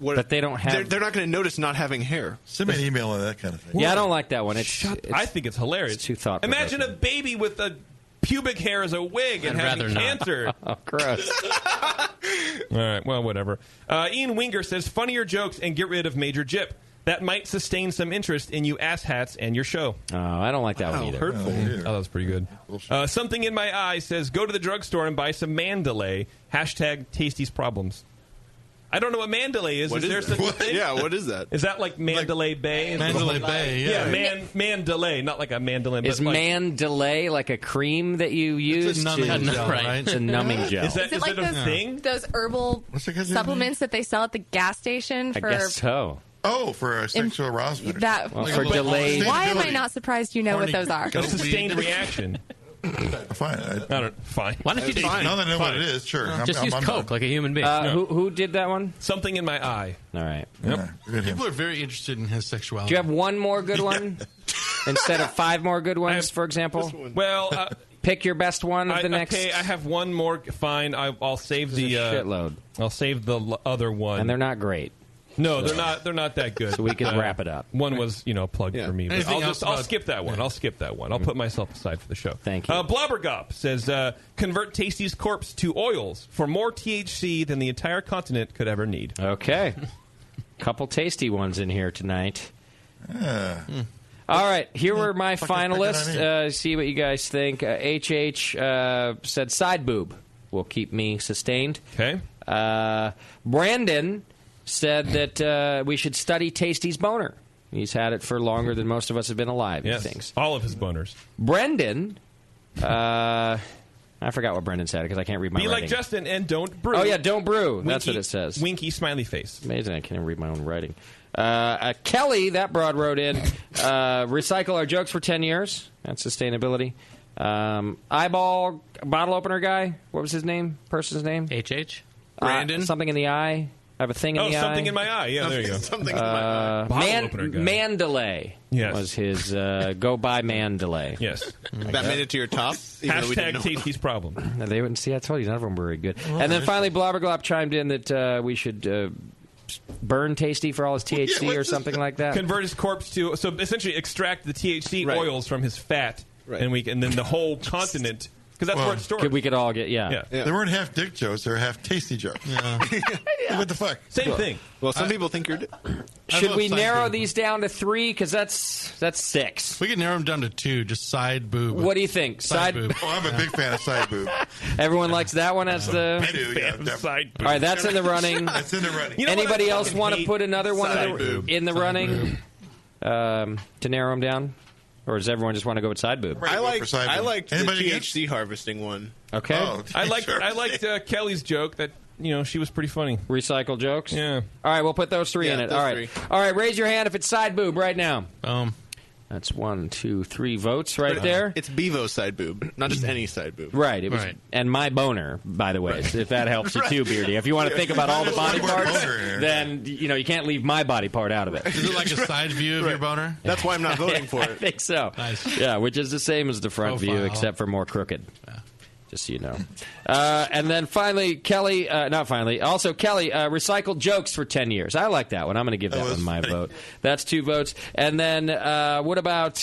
But they don't have... They're not going to notice not having hair. Send me an email on that kind of thing. Yeah, I don't like that one. I think it's hilarious. It's too thoughtful. Imagine a baby with a pubic hair as a wig and I'd having rather not. cancer. Oh, gross. All right, well, whatever. Ian Winger says, funnier jokes and get rid of Major Jip. That might sustain some interest in you asshats and your show. Oh, I don't like that one either. Hurtful. Oh, that was pretty good. Something in my eye says, go to the drugstore and buy some Mandalay. Hashtag Tasty's Problems. I don't know what Mandalay is. What is there such a thing? Yeah, what is that? Is that like Mandalay Bay? Mandalay Bay, yeah. Yeah, Mandalay, not like a mandolin. Is but like, Mandalay like a cream that you use? It's a numbing gel, right? It's a numbing gel. Is Is it like a thing? those herbal What's the guy's name? supplements that they sell at the gas station? I guess so. Oh, for a sexual arousement. For delayed. Why am I not surprised you know what those are? A sustained reaction. Fine. Fine. Why don't you just now that I know what it is, sure. Just use Coke like a human being. Who did that one? Something in my eye. All right. Yep. People are very interested in his sexuality. Do you have one more good one instead of 5 more good ones, for example? Well, pick your best one of the next. Okay, I have one more. Fine, I'll save the shitload. I'll save the other one. And they're not great. No, they're not that good. So we can wrap it up. One was, plugged for me. But I'll skip that one. Yeah. I'll skip that one. I'll put myself aside for the show. Thank you. Blobbergop says, convert Tasty's corpse to oils for more THC than the entire continent could ever need. Okay. Couple tasty ones in here tonight. All right, here were my finalists. See what you guys think. HH said side boob will keep me sustained. Okay. Brandon said that we should study Tasty's boner. He's had it for longer than most of us have been alive. Yes, He thinks. all of his boners. Brendan, I forgot what Brendan said because I can't read my Be writing. like Justin and don't brew. Oh, yeah, don't brew. Winky, That's what it says. Winky smiley face. Amazing, I can't even read my own writing. Kelly, that broad wrote in, recycle our jokes for 10 years. That's sustainability. Eyeball bottle opener guy, what was his name? Person's name? HH? Brandon? Something in the eye. I have a thing in the eye. Something in my eye. Yeah, there you go. Something in my eye. Bottle opener guy. Mandalay was his go by Mandalay. Yes. That made it to your top? Even though we didn't know. Tasty's problem. They wouldn't see. I told you none of them were very good. And then finally, Blobberglop chimed in that we should burn Tasty for all his THC or something like that. Convert his corpse to essentially extract the THC oils from his fat, and then the whole continent. Because that's where it's stored. We could all get, They weren't half dick jokes; they were half tasty jokes. What the fuck? Same thing. Well, some people think you're. Should we narrow these down to 3? Because that's 6. We could narrow them down to 2. Just side boob. What do you think? Side boob. Oh, I'm a big fan of side boob. Everyone likes that one as the. I do. Yeah, side boob. All right, that's in the running. That's in the running. Anybody else want to put another one in the running to narrow them down? Or does everyone just want to go with side boob? I like the Anybody THC harvesting one. Okay. Oh, I liked Kelly's joke that she was pretty funny. Recycle jokes. Yeah. All right, we'll put those 3 in it. All right. All right. Raise your hand if it's side boob right now. That's 1, 2, 3 votes right there. It's Bevo's side boob, not just any side boob. Right. It was, and my boner, by the way, if that helps you too, Beardy. If you want to think about all the body parts, then you can't leave my body part out of it. Is it like a side view of your boner? That's why I'm not voting for it. I think so. Nice. Yeah, which is the same as the front view, except for more crooked. Just so you know. And then finally, Kelly, also Kelly, recycled jokes for 10 years. I like that one. I'm going to give that one my vote. That's 2 votes. And then what about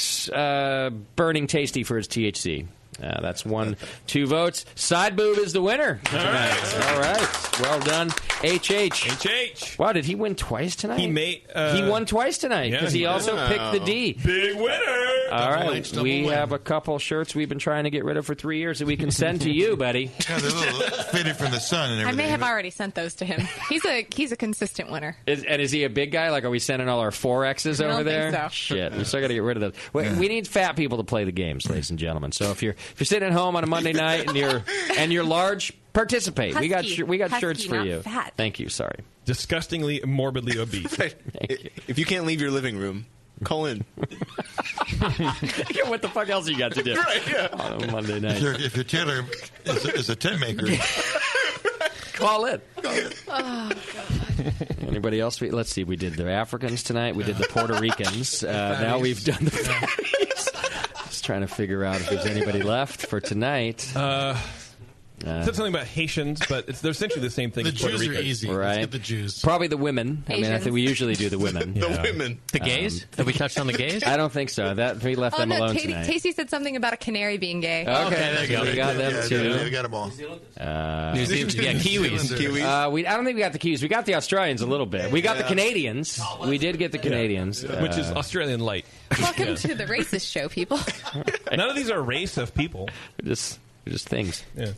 burning Tasty for his THC? That's 1, 2 votes. Side boob is the winner tonight. All right. Well done. HH. Wow, did he win twice tonight? He won twice tonight because he also picked the D. Big winner. All right. We have a couple shirts we've been trying to get rid of for 3 years that we can send to you, buddy. Yeah, they're a little faded from the sun and I everything. may have already sent those to him. He's a consistent winner. Is he a big guy? Like, are we sending all our 4Xs over there? I don't think so. Shit, we still got to get rid of those. We need fat people to play the games, ladies and gentlemen. So if you're sitting at home on a Monday night and you're large, participate. Husky. We got Husky, shirts for not you. fat. Thank you. Sorry. Disgustingly, morbidly obese. If you can't leave your living room, call in. What the fuck else you got to do on a Monday night? If your tailor is a tent maker, call in. Oh, God. Anybody else? Let's see. We did the Africans tonight. We did the Puerto Ricans. Now we've done the fatties. Just trying to figure out if there's anybody left for tonight. Said something about Haitians, but they're essentially the same thing. The as Puerto Jews are Ricans. easy. Right. Let's get the Jews. Probably the women. I think we usually do the women. The women. The gays? Have we touched on the gays? I don't think so. We left them alone tonight. Tasty said something about a canary being gay. Okay, there you go. We got them too. we got them all. New Zealand, Kiwis. I don't think we got the Kiwis. We got the Australians a little bit. We got the Canadians. We did get the Canadians. Which is Australian light. Welcome to the racist show, people. None of these are a race of people. Just things. Yeah.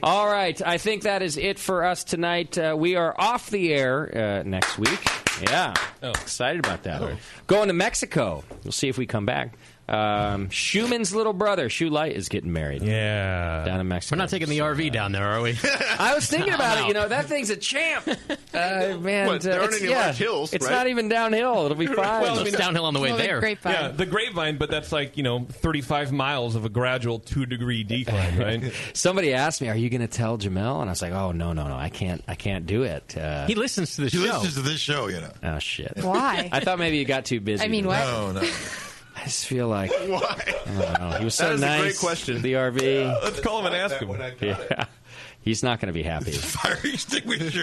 All right. I think that is it for us tonight. We are off the air next week. Yeah. Excited about that. Going to Mexico. We'll see if we come back. Schumann's little brother, Shoe Light, is getting married. Yeah. Down in Mexico. We're not taking the RV down there, are we? I was thinking about it. That thing's a champ. Man, What, there aren't any large hills, It's right? not even downhill. It'll be fine. Well, it's downhill on the way there. Grapevine. Yeah, the Grapevine, but that's like 35 miles of a gradual 2-degree decline, right? Somebody asked me, "Are you going to tell Jamel?" And I was like, "Oh no, I can't do it." He listens to the show. He listens to this show, Oh shit! Why? I thought maybe you got too busy. I mean, what? No. I just feel like Why? I don't know. He was so That is nice. a great question. with the RV. Let's call him and ask him. Yeah, he's not going to be happy. Fire extinguisher.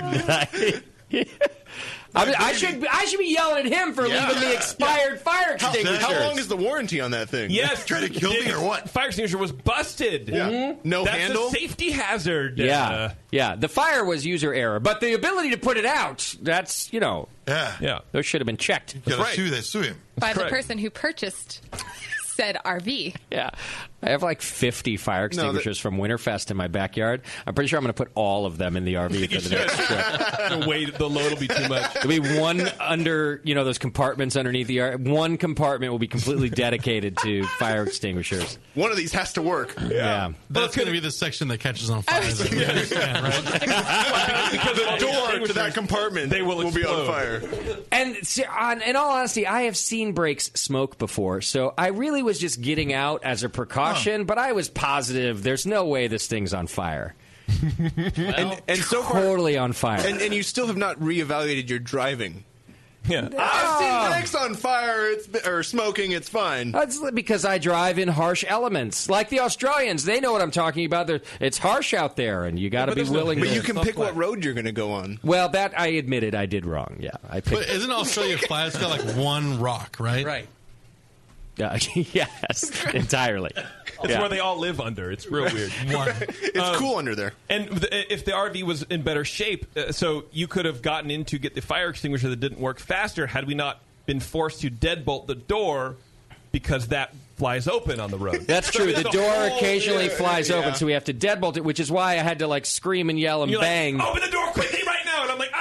I should be yelling at him for leaving the expired fire extinguisher. How long is the warranty on that thing? Yes, Trying to kill me or what? Fire extinguisher was busted. Yeah. No That's handle? a safety hazard. Yeah, yeah. The fire was user error, but the ability to put it out—that's Yeah. those should have been checked. You gotta sue him. By the correct. person who purchased said RV. Yeah. I have like 50 fire extinguishers from Winterfest in my backyard. I'm pretty sure I'm going to put all of them in the RV for the next trip. The load will be too much. There'll be one under, those compartments underneath the RV. One compartment will be completely dedicated to fire extinguishers. One of these has to work. Yeah. That's going to be the section that catches on fire. That we understand, right? Because the door to that compartment they will be on explode. fire. And in all honesty, I have seen brakes smoke before, so I really was just getting out as a precaution, but I was positive there's no way this thing's on fire. And so far, totally on fire. And you still have not reevaluated your driving. Yeah. I've seen brakes on fire or smoking. It's fine. That's because I drive in harsh elements. Like the Australians, they know what I'm talking about. It's harsh out there, and you got to be willing to... But you can pick what road you're going to go on. Well, that I admitted I did wrong. Yeah, I picked... But isn't Australia flat? It's got like one rock, right? Right. Yes, entirely. It's where they all live under. It's real weird. It's cool under there. And if the RV was in better shape, so you could have gotten in to get the fire extinguisher that didn't work faster had we not been forced to deadbolt the door because that flies open on the road. That's true. The door occasionally flies open, so we have to deadbolt it, which is why I had to scream and yell and bang. Like, open the door quickly right now! And I'm like,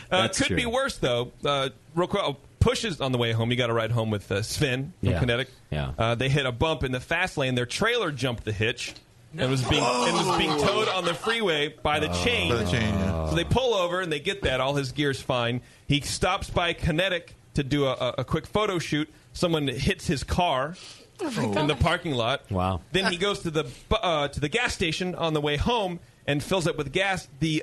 That's could true. be worse though. Real quick. Pushes on the way home. You got to ride home with Sven from Kinetic. Yeah. They hit a bump in the fast lane. Their trailer jumped the hitch and was being towed on the freeway by the chain. So they pull over and they get that. All his gear's fine. He stops by Kinetic to do a quick photo shoot. Someone hits his car in the parking lot. Wow. Then he goes to the gas station on the way home and fills up with gas. The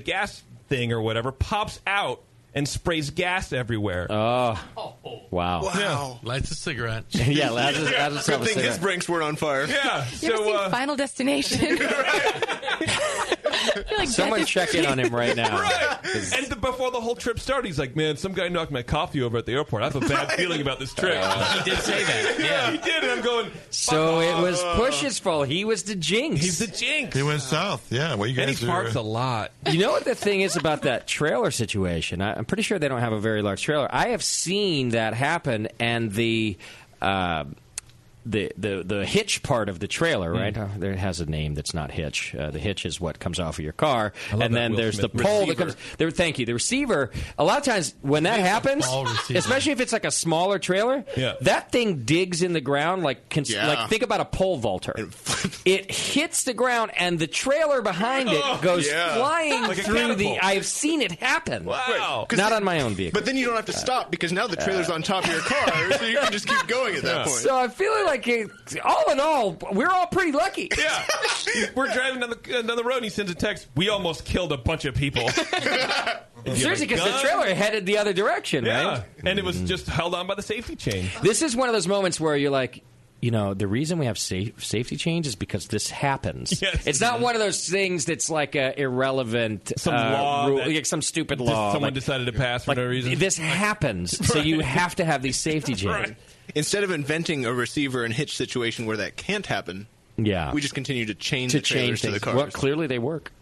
gas thing or whatever, pops out and sprays gas everywhere. Oh, wow. Yeah. Lights a cigarette. Yeah, lights a Good thing his brakes weren't on fire. Yeah. You ever seen Final Destination? I feel like Someone that is check in on him right now. Right. And before the whole trip started, he's like, man, some guy knocked my coffee over at the airport. I have a bad feeling about this trip. He did say that. Yeah, he did. And I'm going, So it was Push's fault. He was the jinx. he's the jinx. He went south. Yeah. Well, you And guys he parks a lot. You know what the thing is about that trailer situation? I'm pretty sure they don't have a very large trailer. I have seen that happen, and the hitch part of the trailer, right? There has a name that's not hitch. The hitch is what comes off of your car, and then there's the pole that comes there. Thank you. The receiver. A lot of times when that happens, especially if it's like a smaller trailer, that thing digs in the ground like think about a pole vaulter. It hits the ground, and the trailer behind it goes flying like through the. I've seen it happen. Wow. Not on my own vehicle. But then you don't have to stop because now the trailer's on top of your car, so you can just keep going at that point. So I'm feeling like, all in all, we're all pretty lucky. Yeah. We're driving down the road, and he sends a text, we almost killed a bunch of people. Seriously, because the trailer headed the other direction, right? And it was just held on by the safety chain. This is one of those moments where you're like, the reason we have safety chains is because this happens. Yes. It's not one of those things that's like a irrelevant some law, rule, like some stupid law. Someone decided to pass for no reason. This happens, so you have to have these safety chains. Right. Instead of inventing a receiver and hitch situation where that can't happen, we just continue to chain the trailers to the cars. Well, clearly they work.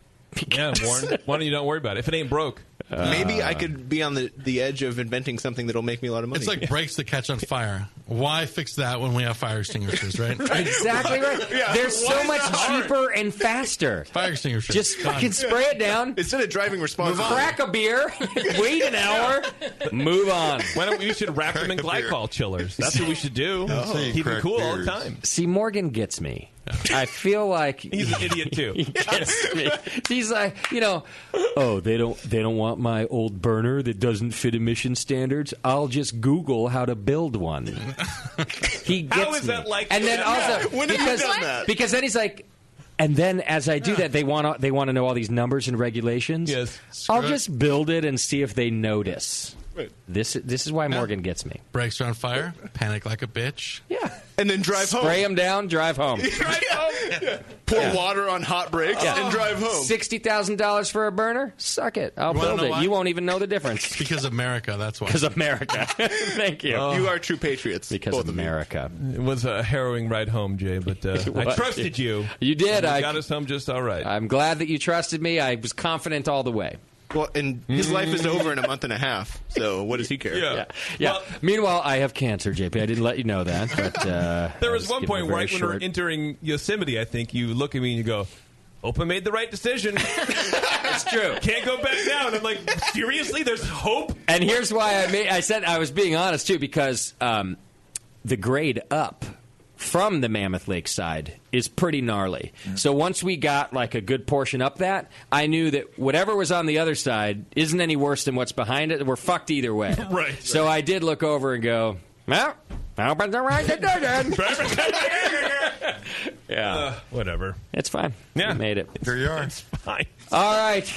Yeah, Warren. Why don't you don't worry about it? If it ain't broke. Maybe I could be on the edge of inventing something that'll make me a lot of money. It's like brakes that catch on fire. Why fix that when we have fire extinguishers, right? Exactly right. Yeah, They're why so is much that hard? cheaper and faster. Fire extinguishers. Just fucking spray it down. Instead of driving responsibly. Crack a beer. Wait an hour. Move on. Why don't we should wrap them in glycol chillers? That's what we should do. Keep it cool all the time. See, Morgan gets me. I feel like he's an idiot too. He gets me. He's like, oh, they don't want my old burner that doesn't fit emission standards. I'll just Google how to build one. He gets How is me. that like? And then also When have you done that? because then he's like. And then, as I do that, they want to know all these numbers and regulations. Yes, I'll just build it and see if they notice. Right. This is why Morgan gets me. Brakes are on fire. Panic like a bitch. Yeah. And then drive home. Spray them down, drive home. Yeah. Pour water on hot brakes and drive home. $60,000 for a burner? Suck it. I'll You wanna build know it. why? You won't even know the difference. It's because of America, that's why. Because America. Thank you. You are true patriots. Because both of America. It was a harrowing ride home, Jay, but I trusted you. You did. You got us home just all right. I'm glad that you trusted me. I was confident all the way. Well, and his life is over in a month and a half, so what does he care? Yeah. Well, meanwhile, I have cancer, JP. I didn't let you know that. But there was one point right when we were entering Yosemite, I think, you look at me and you go, Opa made the right decision. It's true. Can't go back down. I'm like, seriously? There's hope? And here's why I said I was being honest, too, because the grade up from the Mammoth Lake side is pretty gnarly. So once we got like a good portion up that, I knew that whatever was on the other side isn't any worse than what's behind it. We're fucked either way. Right. So I did look over and go, well, I hope it's the right decision. Yeah. Whatever. It's fine. Yeah. We made it. Here you are. It's fine. All right.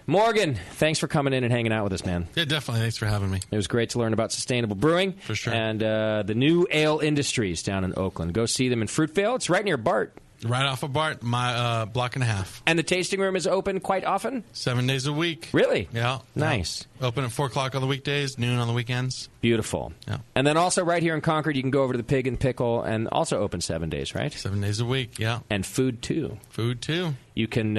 Morgan, thanks for coming in and hanging out with us, man. Yeah, definitely. Thanks for having me. It was great to learn about sustainable brewing. For sure. And the new Ale Industries down in Oakland. Go see them in Fruitvale. It's right near BART. Right off of BART, my block and a half. And the tasting room is open quite often? 7 days a week. Really? Yeah. Nice. Open at 4 o'clock on the weekdays, noon on the weekends. Beautiful. Yeah. And then also right here in Concord, you can go over to the Pig and Pickle and also open 7 days, right? 7 days a week, yeah. And food, too. Food, too. You can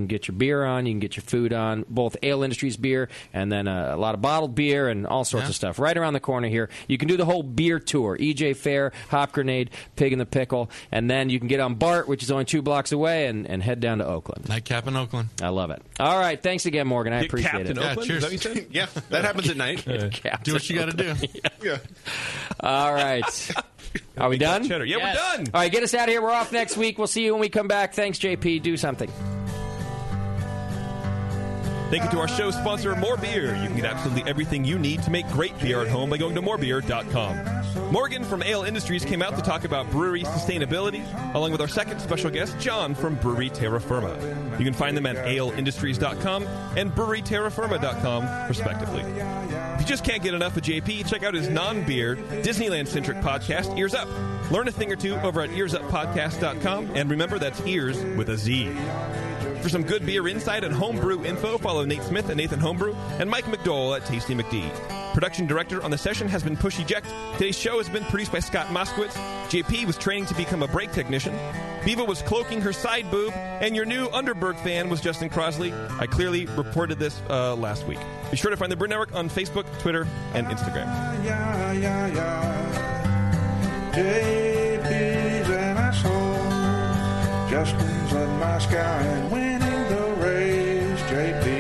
get your beer on, you can get your food on, both Ale Industries beer and then a lot of bottled beer and all sorts of stuff right around the corner here. You can do the whole beer tour, EJ Fair, Hop Grenade, Pig and the Pickle, and then you can get on BART, which is only 2 blocks away, and head down to Oakland. Nightcap in Oakland. I love it. All right, thanks again, Morgan. I appreciate it. Captain Oakland? cheers. Is that what you said? Yeah, that happens at night. Do what you got to do. Yeah. All right. Are we done? Cheddar. Yeah, Yes. we're done. All right, get us out of here. We're off next week. We'll see you when we come back. Thanks, JP. Do something. Thank you to our show sponsor, More Beer. You can get absolutely everything you need to make great beer at home by going to morebeer.com. Morgan from Ale Industries came out to talk about brewery sustainability, along with our second special guest, John from Brewery Terra Firma. You can find them at aleindustries.com and breweryterrafirma.com, respectively. If you just can't get enough of JP, check out his non-beer, Disneyland-centric podcast, Ears Up. Learn a thing or two over at earsuppodcast.com, and remember that's ears with a Z. For some good beer insight and homebrew info, follow Nate Smith at Nathan Homebrew and Mike McDowell at Tasty McD. Production director on the session has been Push Eject. Today's show has been produced by Scott Moskowitz. JP was training to become a brake technician. Viva was cloaking her side boob. And your new Underberg fan was Justin Crosley. I clearly reported this last week. Be sure to find the Brew Network on Facebook, Twitter, and Instagram. JP's an asshole. Justin's a nice guy and winning the race. JP